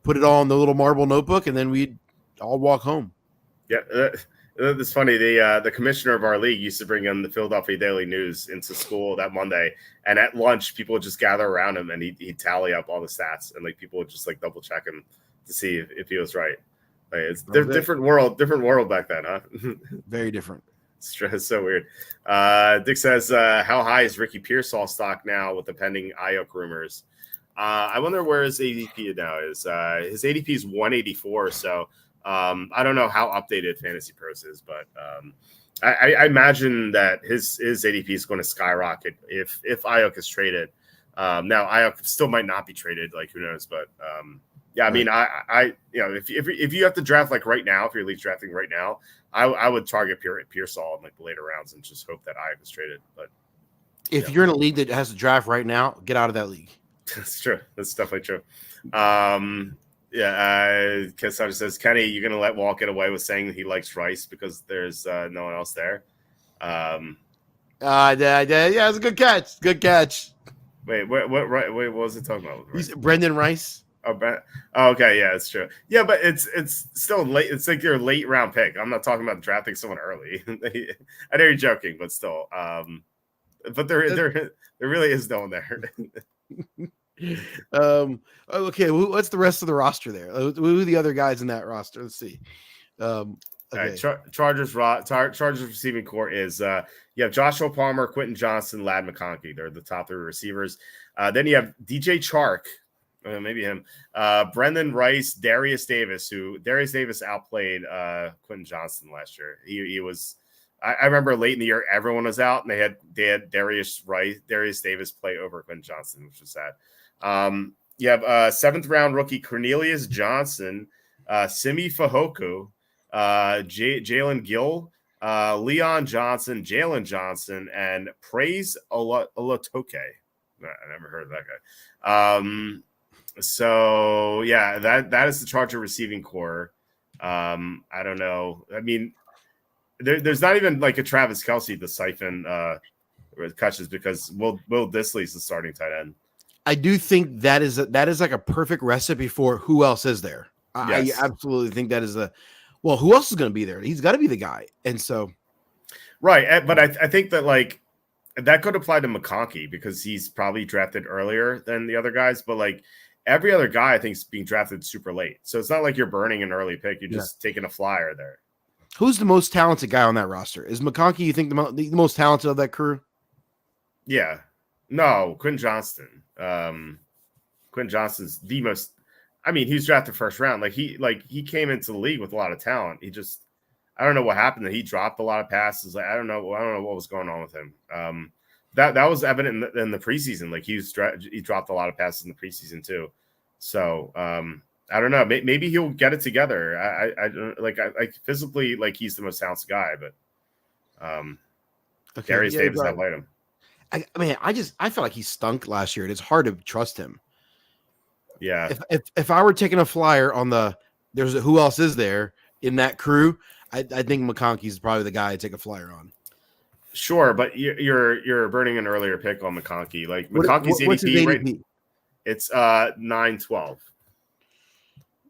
put it all in the little marble notebook, and then we'd all walk home. Yeah, it's funny. The commissioner of our league used to bring in the Philadelphia Daily News into school that Monday, and at lunch, people would just gather around him, and he'd tally up all the stats, and like people would just like double check him to see if he was right. Like, it's different world back then, huh? Very different. It's so weird. Dick says, how high is Ricky Pearsall stock now with the pending Ayuk rumors? I wonder where his ADP now is. His ADP is 184, so I don't know how updated Fantasy Pros is, but I imagine that his ADP is going to skyrocket if Ayuk is traded. Now Ayuk still might not be traded, like who knows, but yeah, I mean, I if you have to draft like right now, if you're league drafting right now, I would target Pearsall in like the later rounds and just hope that Ayuk is traded. But if you're in a league that has to draft right now, get out of that league. That's true. That's definitely true. Cassandra says, Kenny, you're going to let Walt get away with saying that he likes Rice because there's no one else there. Yeah, it's a good catch. Good catch. Wait, what was it talking about? Rice? Brendan Rice. Oh, okay, yeah, it's true. Yeah, but it's still late. It's like your late round pick. I'm not talking about drafting someone early. I know you're joking, but still. But there really is no one there. Okay, what's the rest of the roster there? Who are the other guys in that roster? Let's see. Okay. All right, Chargers receiving core is you have Joshua Palmer, Quentin Johnson, Ladd McConkey. They're the top three receivers. Then you have DJ Chark, maybe him, Brendan Rice, Darius Davis, who Darius Davis outplayed Quentin Johnson last year. He was. I remember late in the year, everyone was out, and they had Darius Davis play over Quentin Johnson, which was sad. You have seventh round rookie Cornelius Johnson, Simi Fahoku, Jalen Gill, Leon Johnson, Jalen Johnson, and Praise Olatoke. I never heard of that guy. So yeah, that is the Charger receiving core. I don't know. I mean, there's not even like a Travis Kelce to siphon catches because Will Dissly is the starting tight end. I do think that is like a perfect recipe for who else is there. Yes. I absolutely think that is who else is going to be there? He's got to be the guy. And so. Right. But I think that like that could apply to McConkey because he's probably drafted earlier than the other guys. But like every other guy, I think is being drafted super late. So it's not like you're burning an early pick. You're just taking a flyer there. Who's the most talented guy on that roster? Is McConkey, you think, the most talented of that crew? Yeah. No, Quentin Johnston. Quentin Johnston's the most. I mean, he's drafted first round. He came into the league with a lot of talent. I don't know what happened. That he dropped a lot of passes. I don't know what was going on with him. That was evident in the preseason. Like he dropped a lot of passes in the preseason too. So I don't know. Maybe he'll get it together. I don't like physically like he's the most talented guy, but Darius Davis outplayed him. I felt like he stunk last year. And it's hard to trust him. Yeah. If I were taking a flyer on who else is there in that crew, I think McConkey's probably the guy to take a flyer on. Sure, but you're burning an earlier pick on McConkey. Like McConkey's ADP, right? It's 9-12.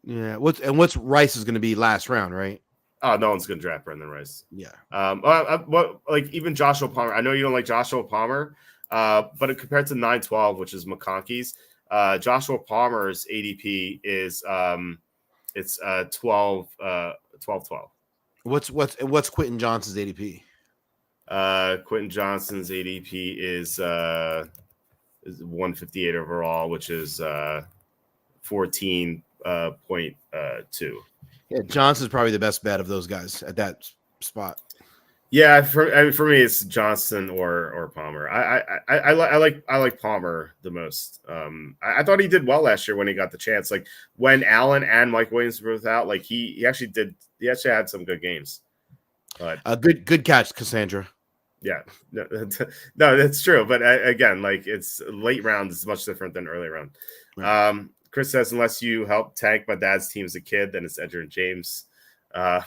Yeah. What's Rice is going to be last round, right? Oh, no one's going to draft Brendan Rice. Yeah. Like even Joshua Palmer. I know you don't like Joshua Palmer, but compared to 9-12, which is McConkey's, Joshua Palmer's ADP is it's 12-12. What's Quentin Johnson's ADP? Quentin Johnson's ADP is 158 overall, which is 14.2. Yeah, Johnson's probably the best bet of those guys at that spot. Yeah, for me, it's Johnson or Palmer. I like Palmer the most. I thought he did well last year when he got the chance. Like when Allen and Mike Williams were without, like he actually had some good games. But good catch, Cassandra. Yeah, no, no, that's true. But again, like it's late round is much different than early round. Right. Chris says, unless you help tank my dad's team as a kid, then it's Edger and James. Uh,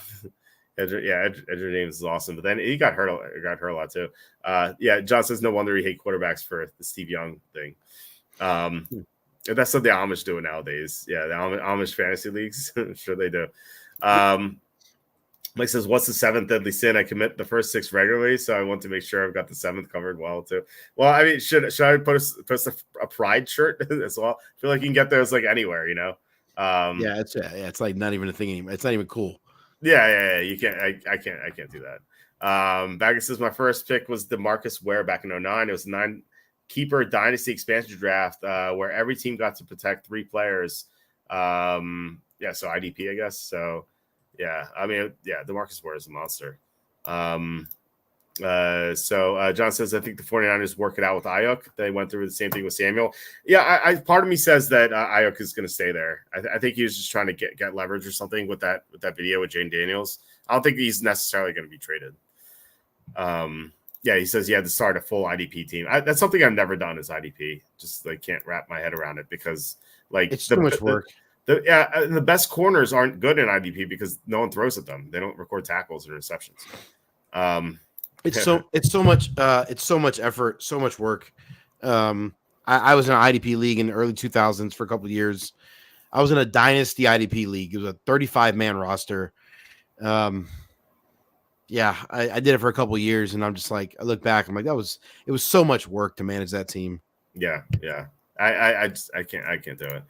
Edger James is awesome, but then he got hurt. Got hurt a lot too. Yeah, John says, no wonder he hate quarterbacks for the Steve Young thing. That's what the Amish do nowadays. Yeah, the Amish fantasy leagues. I'm sure they do. Mike says, what's the seventh deadly sin? I commit the first 6 regularly, so I want to make sure I've got the 7th covered well, too. Well, I mean, should I post a pride shirt as well? I feel like you can get those like anywhere, you know? It's like not even a thing anymore. It's not even cool. Yeah. You can't. I can't do that. Baggett says my first pick was DeMarcus Ware back in 2009. It was a 9-keeper dynasty expansion draft where every team got to protect 3 players. So IDP, I guess. So yeah, I mean, yeah, DeMarcus Ware is a monster. John says, I think the 49ers work it out with Ayuk. They went through the same thing with Samuel. Yeah, I part of me says that Ayuk is going to stay there. I think he was just trying to get leverage or something with that video with Jane Daniels. I don't think he's necessarily going to be traded. He says he had to start a full IDP team. That's something I've never done as IDP. Just like can't wrap my head around it because like it's too much work. The best corners aren't good in IDP because no one throws at them. They don't record tackles or interceptions. It's so much effort, so much work. I was in an IDP league in the early 2000s for a couple of years. I was in a dynasty IDP league. It was a 35-man roster. I did it for a couple of years, and I'm just like, I look back, I'm like, it was so much work to manage that team. Yeah. I can't do it.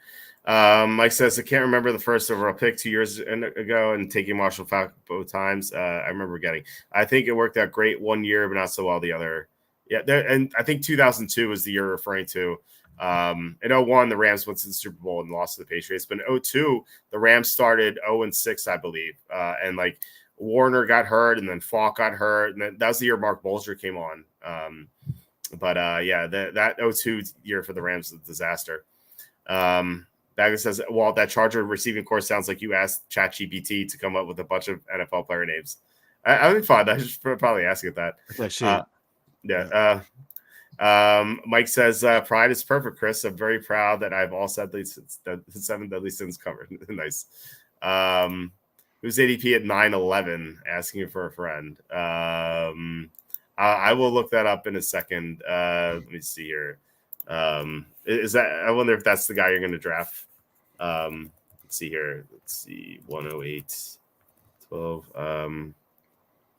Mike says, I can't remember the first overall pick 2 years ago and taking Marshall Faulk both times. I remember getting. I think it worked out great one year, but not so well the other. Yeah, and I think 2002 is the year referring to. In 2001, the Rams went to the Super Bowl and lost to the Patriots. But in 2002, the Rams started 0-6, I believe. And like Warner got hurt, and then Faulk got hurt, and that was the year Mark Bolger came on. That 2002 year for the Rams was a disaster. Bagger says, well, that Charger receiving course sounds like you asked ChatGPT to come up with a bunch of NFL player names. I think fun. I should probably ask it that. Mike says, pride is perfect, Chris. I'm very proud that I've all said the 7 deadly sins covered. Nice. Who's ADP at 9-11? Asking for a friend. I will look that up in a second. Let me see here. Is that? I wonder if that's the guy you're going to draft. Let's see here. Let's see. 108, 12.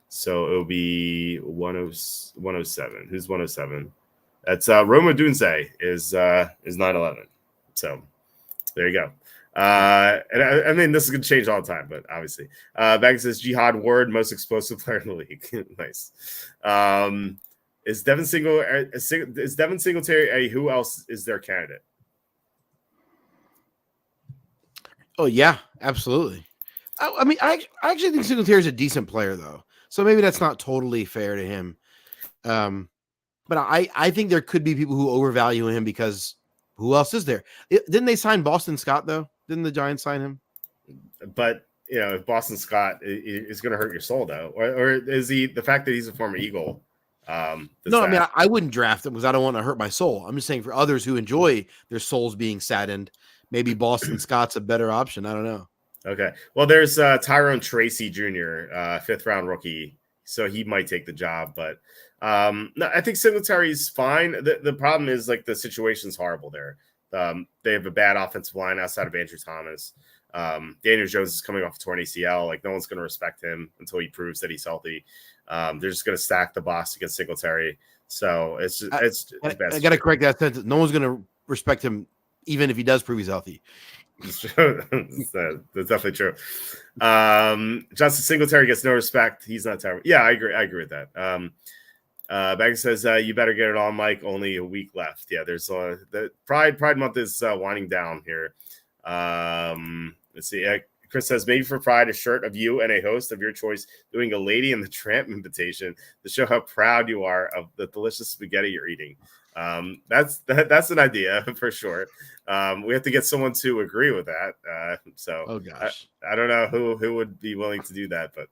So it'll be 107. Who's 107? That's Roma Dunze is 9-11. So there you go. And I mean, this is going to change all the time, but obviously, Bag says Jihad Ward, most explosive player in the league. Nice. Is Devin Singletary? Who else is their candidate? Oh yeah, absolutely. I mean, I actually think Singletary is a decent player though, so maybe that's not totally fair to him. But I think there could be people who overvalue him because who else is there? Didn't they sign Boston Scott though? Didn't the Giants sign him? But if Boston Scott is going to hurt your soul though, or is he the fact that he's a former Eagle? No, I mean I wouldn't draft him because I don't want to hurt my soul. I'm just saying for others who enjoy their souls being saddened, maybe Boston Scott's a better option. I don't know. Okay, well, there's Tyrone Tracy Jr., 5th round rookie, so he might take the job. But no, I think Singletary's fine. The problem is like the situation's horrible there. They have a bad offensive line outside of Andrew Thomas. Daniel Jones is coming off a torn ACL. Like no one's going to respect him until he proves that he's healthy. They're just going to stack the box against Singletary. So it's I got to correct that sentence. No one's going to respect him even if he does prove he's healthy. That's definitely true. Justin Singletary gets no respect. He's not terrible. Yeah, I agree with that. Bagger says you better get it on, Mike. Only a week left. Yeah, there's the Pride Month is winding down here. Let's see. Chris says maybe for Pride, a shirt of you and a host of your choice doing a Lady and the Tramp invitation to show how proud you are of the delicious spaghetti you're eating. That's an idea for sure. We have to get someone to agree with that. Oh gosh, I don't know who would be willing to do that, but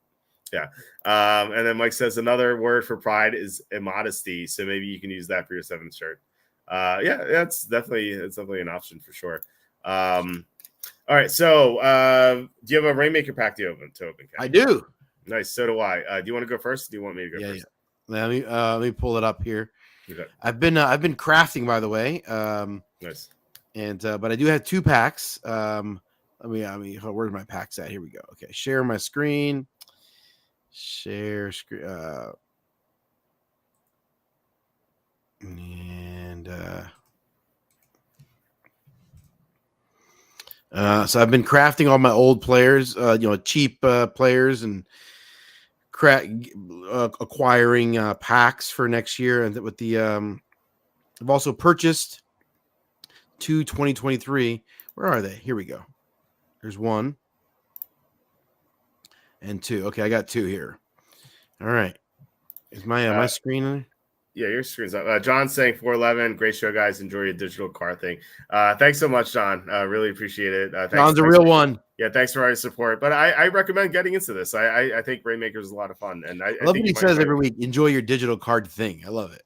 Yeah. And then Mike says another word for pride is immodesty. So maybe you can use that for your 7th shirt. Yeah, it's definitely an option for sure. All right. So do you have a Rainmaker pack to open? Ken? I do. Nice. So do I. Do you want to go first? Do you want me to go first? Yeah. Let me pull it up here. Okay. I've been crafting, by the way. Nice. And but I do have 2 packs. Let me where's my packs at? Here we go. Okay, share my screen. Share screen. So I've been crafting all my old players, cheap players, and acquiring packs for next year. And with the I've also purchased 2 2023. Where are they? Here we go. There's 1 and 2. Okay, I got 2 here. All right. Is my screen on there? Yeah, your screen's up. John's saying 411. Great show, guys. Enjoy your digital card thing. Thanks so much, John. Really appreciate it. John's a real one. Yeah, thanks for all your support. But I recommend getting into this. I think Rainmaker is a lot of fun. And I love think what he says every week. Enjoy your digital card thing. I love it.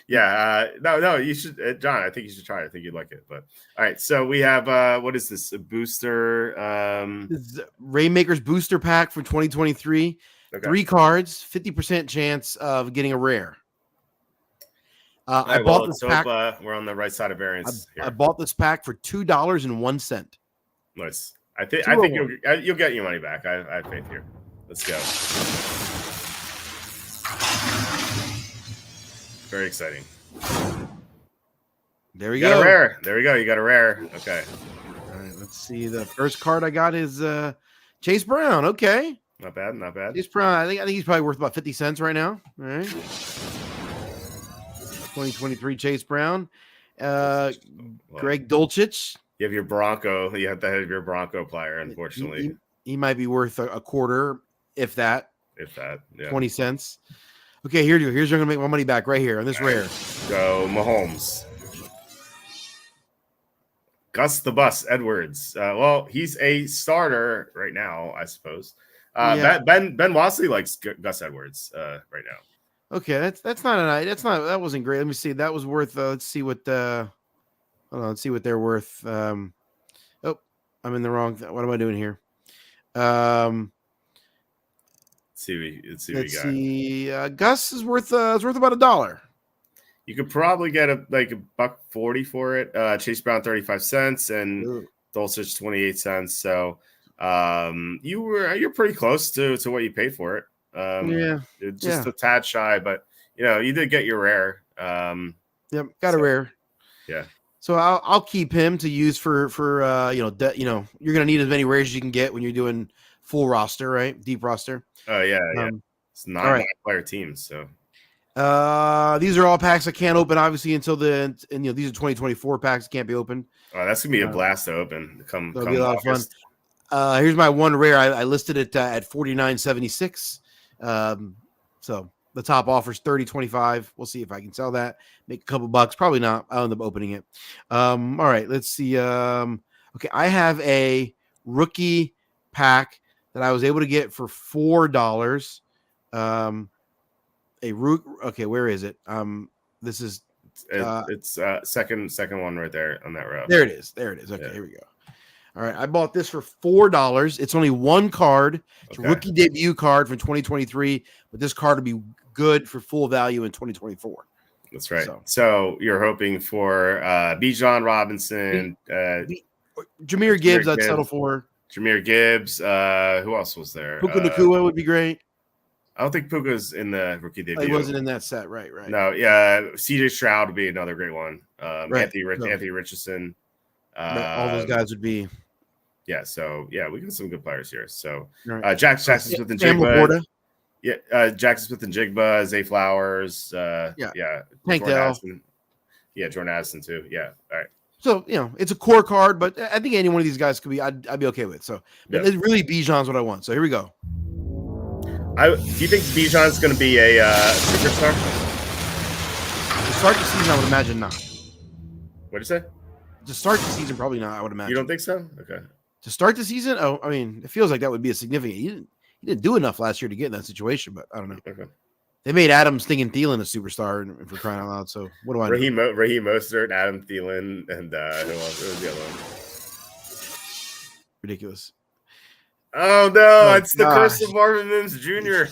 Yeah. No, you should, John. I think you should try it. I think you'd like it. But all right. So we have what is this? A booster. This is Rainmaker's booster pack for 2023. Okay. 3 cards, 50% chance of getting a rare. I bought this pack. We're on the right side of variance. I bought this pack for $2.01. Nice. I think you'll get your money back. I have faith here. Let's go. Very exciting. There we go. Got a rare. There we go. You got a rare. Okay. All right. Let's see. The first card I got is Chase Brown. Okay. Not bad. Not bad. Chase Brown. I think he's probably worth about 50 cents right now. All right. 2023 Chase Brown. Greg Dulcich. You have your Bronco. You have to have your Bronco player, unfortunately. He might be worth a quarter, if that. Yeah. 20 cents. Okay, here's where I'm going to make my money back right here on this rare. Go Mahomes. Gus the Bus Edwards. Well, he's a starter right now, I suppose. Ben Wasley likes Gus Edwards right now. Okay, that wasn't great. Let me see. That was worth. Let's see what they're worth. I'm in the wrong. What am I doing here? Let's see what you got. Gus is worth about $1. You could probably get $1.40 for it. Chase Brown 35 cents and Dulcich 28 cents. So you're pretty close to what you paid for it. Just a tad shy, but you did get your rare. Yep, got a rare. Yeah. So I'll keep him to use for you're gonna need as many rares as you can get when you're doing full roster, right? Deep roster. Oh yeah. It's not a player team, so. These are all packs I can't open obviously until these are 2024 packs can't be opened. Oh, that's gonna be a blast to open. Come be a lot of fun. Here's my one rare. I listed it at $49.76. So the top offer is $30.25. We'll see if I can sell that, make a couple bucks. Probably not. I'll end up opening it. All right, let's see. Okay, I have a rookie pack that I was able to get for $4. Okay, where is it? This is it's second one right there on that row. There it is. Okay, Here we go. All right, I bought this for $4. It's only 1 card. It's a rookie debut card from 2023, but this card will be good for full value in 2024. That's right. So you're hoping for Bijan Robinson, Jahmyr Gibbs. I'd settle for Jahmyr Gibbs. Who else was there? Puka Nacua would be great. I don't think Puka's in the rookie debut. He wasn't in that set, right? No, yeah. CJ Stroud would be another great one. Anthony Richardson. All those guys would be. Yeah, so we got some good players here. So Jackson Smith and Jigba. Jackson Smith and Jigba, Zay Flowers. Tank Jordan Addison. Yeah, Jordan Addison too. Yeah. All right. So it's a core card, but I think any one of these guys could be. I'd be okay with. So it's really Bijan's what I want. So here we go. Do you think Bijan's going to be a superstar? To start the season, I would imagine not. What'd you say? To start the season, probably not. I would imagine. You don't think so? Okay. To start the season, it feels like that would be a significant. he didn't do enough last year to get in that situation. But I don't know. Okay. They made Adam Stinking Thielen a superstar, and for crying out loud. So what do I know? Raheem Mostert, Adam Thielen, and who else? Who was the other one? Ridiculous. Oh no! It's the curse gosh. of Marvin Mims Jr.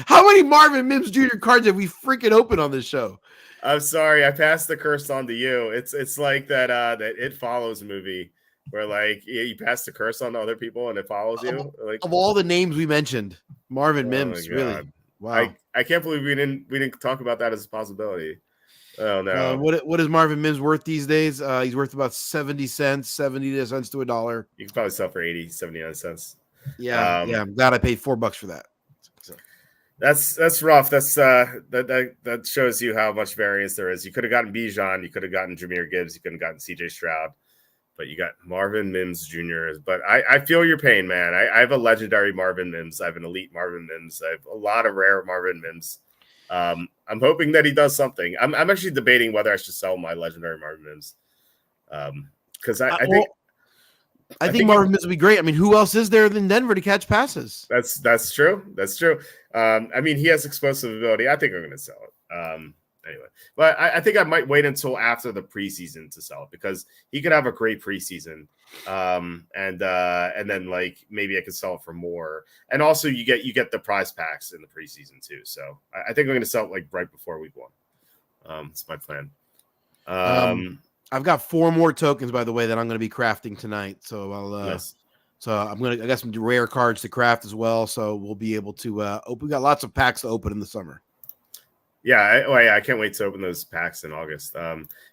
How many Marvin Mims Jr. cards have we freaking opened on this show? I'm sorry, I passed the curse on to you. It's like that that It Follows movie where like you pass the curse on to other people and it follows you. Like Of all the names we mentioned, Marvin oh Mims, my really? God. Wow. I can't believe we didn't talk about that as a possibility. Oh no. What is Marvin Mims worth these days? He's worth about 70 cents to $1. You can probably sell for 79 cents. Yeah, I'm glad I paid $4 for that. So. That's rough. That shows you how much variance there is. You could have gotten Bijan, you could have gotten Jahmyr Gibbs, you could have gotten CJ Stroud, but you got Marvin Mims Jr. But I feel your pain, man. I have a legendary Marvin Mims. I have an elite Marvin Mims. I have a lot of rare Marvin Mims. I'm hoping that he does something. I'm actually debating whether I should sell my legendary Marvin Mims. Because I think Marvin Mims would be great. I mean, who else is there than Denver to catch passes? That's true. That's true. I mean, he has explosive ability. I think I'm going to sell it. Anyway, but I think I might wait until after the preseason to sell it because he could have a great preseason, and then like maybe I could sell it for more. And also, you get the prize packs in the preseason too. So I think I'm going to sell it like right before week 1. It's my plan. I've got 4 more tokens, by the way, that I'm going to be crafting tonight. So I'll. Nice. So I got some rare cards to craft as well. So we'll be able to open. We got lots of packs to open in the summer. Yeah, I can't wait to open those packs in August.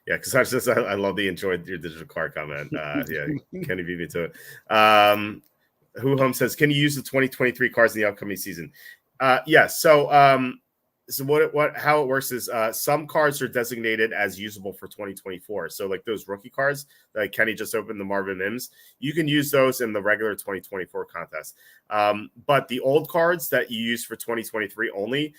Because I love the enjoyed your digital card comment. Kenny beat me to it. Who Home says, can you use the 2023 cards in the upcoming season? So how it works is some cards are designated as usable for 2024. So like those rookie cards that Kenny just opened, the Marvin Mims, you can use those in the regular 2024 contest. But the old cards that you use for 2023 only,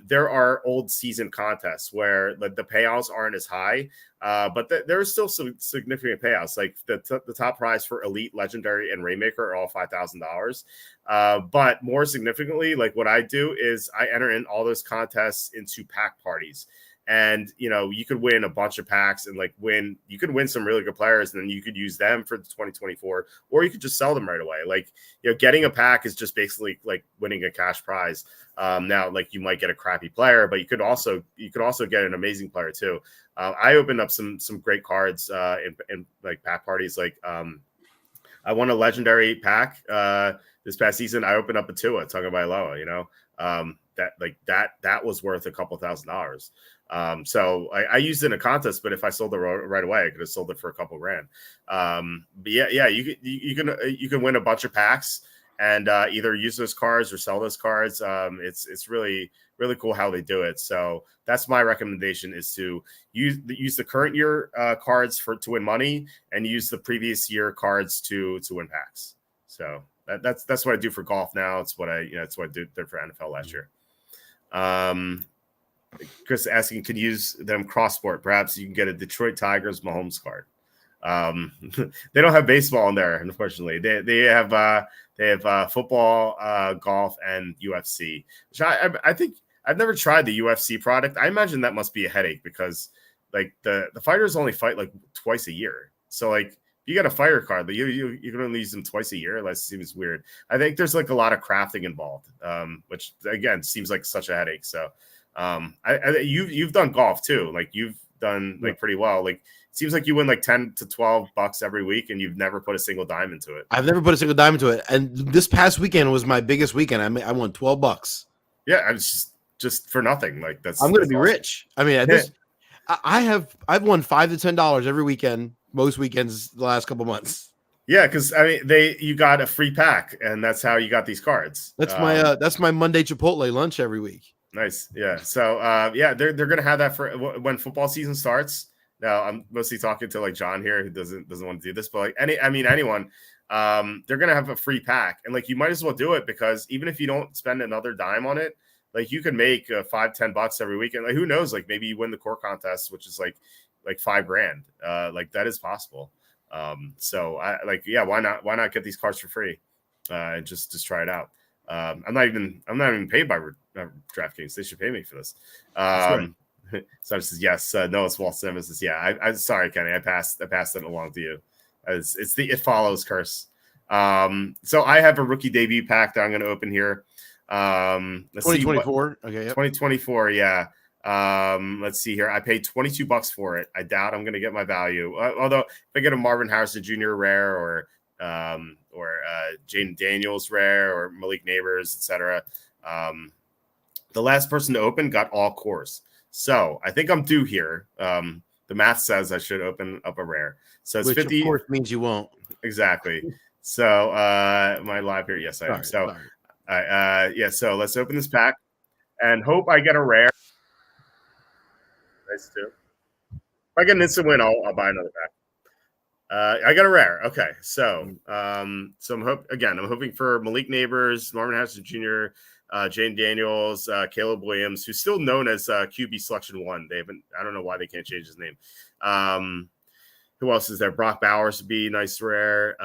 there are old season contests where the payouts aren't as high, but there are still some significant payouts. Like the top prize for Elite, Legendary, and Rainmaker are all $5,000. But more significantly, like what I do is I enter in all those contests into pack parties. And, you could win a bunch of packs and you could win some really good players and then you could use them for the 2024, or you could just sell them right away. Like, getting a pack is just basically like winning a cash prize. Now, like you might get a crappy player, but you could also get an amazing player too. I opened up some great cards in like pack parties. Like I won a legendary pack this past season. I opened up a Tua Tagovailoa, that was worth a couple $1,000s. So I used it in a contest, but if I sold it right away, I could have sold it for a couple grand. But you can win a bunch of packs and either use those cards or sell those cards. It's really, really cool how they do it. So that's my recommendation, is to use the current year cards to win money and use the previous year cards to win packs. So that's what I do for golf now. It's what I did for NFL last year. Chris asking, could use them cross sport. Perhaps you can get a Detroit Tigers Mahomes card. They don't have baseball in there, unfortunately. They have football, golf, and UFC. Which I think I've never tried the UFC product. I imagine that must be a headache because like the fighters only fight like twice a year. So like if you get a fighter card, but you can only use them twice a year. That seems weird. I think there's like a lot of crafting involved, which again seems like such a headache. So you've done golf too. Like you've done like pretty well. Like it seems like you win like $10 to $12 every week, and you've never put a single dime into it. I've never put a single dime into it, and this past weekend was my biggest weekend. I won $12. Yeah, I was just for nothing. Like I'm going to be awesome. Rich. I mean, I've won $5 to $10 every weekend, most weekends the last couple months. Yeah, because I mean, you got a free pack, and that's how you got these cards. That's my Monday Chipotle lunch every week. Nice, yeah. So they're gonna have that for when football season starts. Now I'm mostly talking to like John here, who doesn't want to do this, but like anyone, they're gonna have a free pack, and like you might as well do it because even if you don't spend another dime on it, like you can make $5-10 every week, and like who knows, like maybe you win the core contest, which is like $5 grand. Like that is possible. So why not get these cards for free? And just try it out. I'm not even paid by DraftKings. They should pay me for this. Right. So I says yes. No, it's Walt Simmons. Says, yeah. I'm sorry, Kenny. I passed it along to you. It's the It Follows curse. So I have a rookie debut pack that I'm going to open here. Let's 2024. Okay. Yep. 2024. Yeah. Let's see here. I paid $22 for it. I doubt I'm going to get my value. Although if I get a Marvin Harrison Jr. rare or Jaden Daniels rare or Malik Neighbors, etc. The last person to open got all cores. So I think I'm due here. The math says I should open up a rare. So it's Which 50. Of course means you won't. Exactly. So am I live here? Yes, I am. So so let's open this pack and hope I get a rare. Nice too. If I get an instant win, I'll buy another pack. I got a rare. Okay, so I'm hoping for Malik Neighbors, Marvin Harrison Jr., Jane Daniels, Caleb Williams, who's still known as QB Selection 1. I don't know why they can't change his name. Who else is there? Brock Bowers would be nice rare.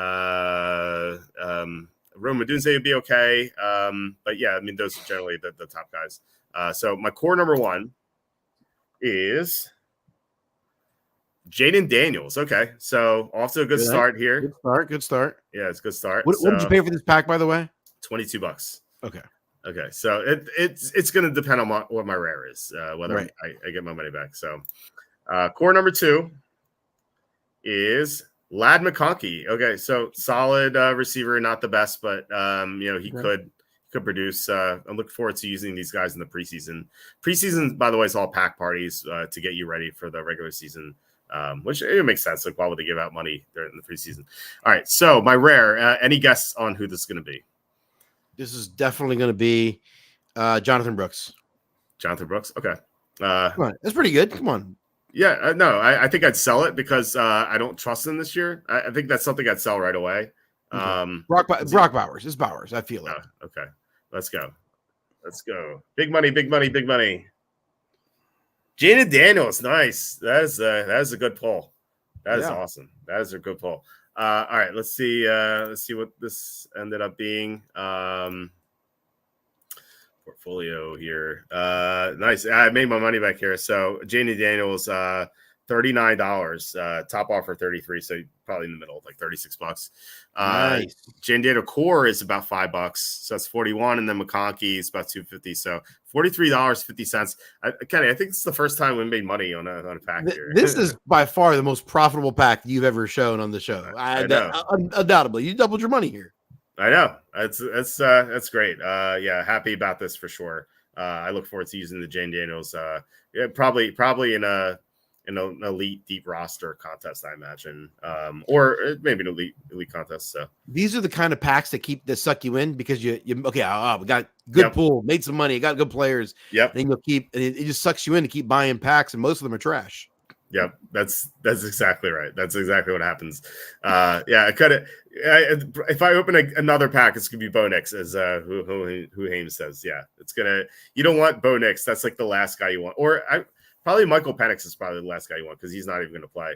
Roma Dunze would be okay. But yeah, I mean, those are generally the top guys. So my core number 1 is Jaden Daniels. Okay, so off to a good start here. Good start. Yeah, it's a good start. What did you pay for this pack, by the way? $22. Okay, so it's going to depend on what my rare is, whether I get my money back. So core number 2 is Ladd McConkey. Okay, so solid receiver, not the best, but he could produce. I'm looking forward to using these guys in the preseason. Preseason, by the way, is all pack parties to get you ready for the regular season, which it makes sense. Like, why would they give out money during the preseason? All right, so my rare. Any guess on who this is going to be? This is definitely going to be Jonathan Brooks. Jonathan Brooks. Okay, come on, that's pretty good. Come on. Yeah, no, I think I'd sell it because I don't trust him this year. I think that's something I'd sell right away. Okay. Brock Bowers. It's Bowers. I feel it. Okay. Let's go. Big money. Jaden Daniels. Nice. That is a good pull. That is awesome. That is a good pull. All right. Let's see what this ended up being. Portfolio here. Nice. I made my money back here. So Jaden Daniels, $39. Top offer $33. So probably in the middle, like $36. Nice. Jaden Daniels core is about $5. So that's 41, and then McConkey is about $2.50. So $43.50. Kenny, I think it's the first time we made money on a pack here. This is by far the most profitable pack you've ever shown on the show. I know. Undoubtedly, you doubled your money here. I know. That's great. Happy about this for sure. I look forward to using the Jaden Daniels. Probably in an elite deep roster contest, I imagine, or maybe an elite contest. So these are the kind of packs that suck you in because we got good pool, made some money, got good players. Yep. Then you'll keep, and it just sucks you in to keep buying packs, and most of them are trash. Yep, that's exactly right. That's exactly what happens. I cut it. If I open another pack, it's gonna be Bo Nix, as who Hames says. Yeah, it's gonna. You don't want Bo Nix. That's like the last guy you want. Or probably Michael Penix is probably the last guy you want because he's not even gonna play.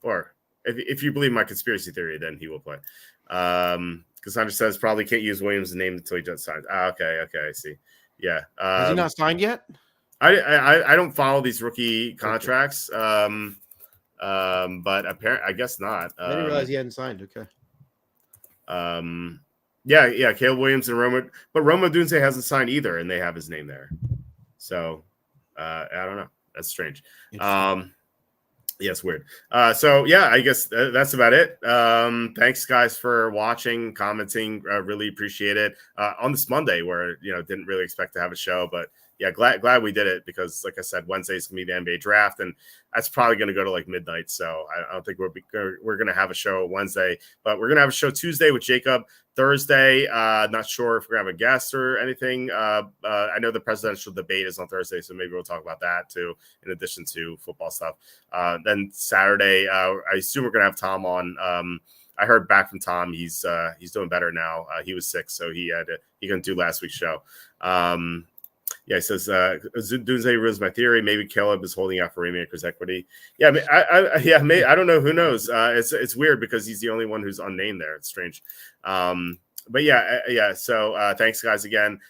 Or if you believe my conspiracy theory, then he will play. Cassandra says probably can't use Williams' name until he just signs. Okay, I see. Yeah, has he not signed yet? I don't follow these rookie contracts, but apparently I guess not. I didn't realize he hadn't signed. Okay. Caleb Williams and Roma, but Roma Dunze hasn't signed either, and they have his name there. So I don't know. That's strange. It's weird. I guess that's about it. Thanks guys for watching, commenting. Really appreciate it. On this Monday where, didn't really expect to have a show, but yeah, glad we did it because, like I said, Wednesday's gonna be the NBA draft, and that's probably gonna go to like midnight. So I don't think we're gonna have a show Wednesday, but we're gonna have a show Tuesday with Jacob. Thursday, not sure if we're gonna have a guest or anything. I know the presidential debate is on Thursday, so maybe we'll talk about that too, in addition to football stuff. Then Saturday, I assume we're gonna have Tom on. I heard back from Tom; he's doing better now. He was sick, so he couldn't do last week's show. Yeah, he says Doomsday ruins my theory. Maybe Caleb is holding out for Rainmaker's equity. Yeah, I don't know. Who knows? It's weird because he's the only one who's unnamed there. It's strange. But yeah. So thanks, guys, again.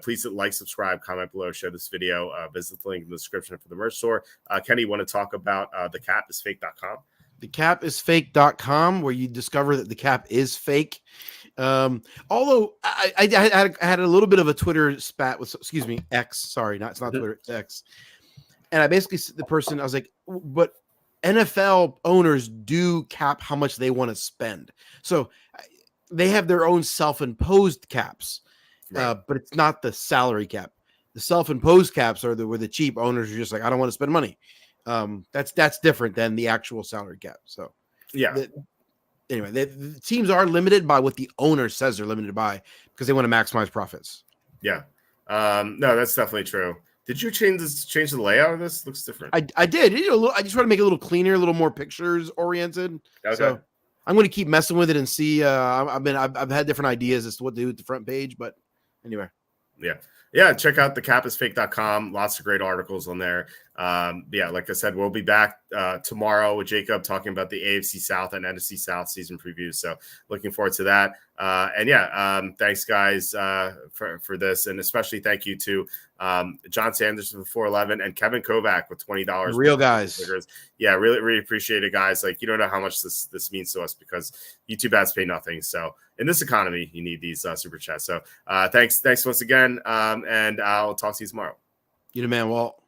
Please like, subscribe, comment below, share this video. Visit the link in the description for the merch store. Kenny, you want to talk about thecapisfake.com? Thecapisfake.com, where you discover that the cap is fake. Although I had a little bit of a Twitter spat with, X. Sorry, it's not Twitter, it's X. And I basically, I was like, but NFL owners do cap how much they want to spend. So they have their own self-imposed caps, right. But it's not the salary cap. The self-imposed caps are where the cheap owners are just like, I don't want to spend money. That's different than the actual salary cap. So yeah. Anyway, the teams are limited by what the owner says they're limited by because they want to maximize profits. Yeah. No, that's definitely true. Did you change the layout of this? Looks different. I did. I just want to make it a little cleaner, a little more pictures oriented. Okay. So I'm going to keep messing with it and see. I've had different ideas as to what to do with the front page, but anyway. Yeah. Check out thecapisfake.com. Lots of great articles on there. Like I said, we'll be back tomorrow with Jacob talking about the AFC South and NFC South season previews. So looking forward to that. Thanks guys for this, and especially thank you to John Sanderson for 411 and Kevin Kovac with $20. Real guys. Yeah, really appreciate it, guys. Like, you don't know how much this means to us because YouTube ads pay nothing. So in this economy, you need these super chats. So thanks once again, and I'll talk to you tomorrow. You the man, Walt.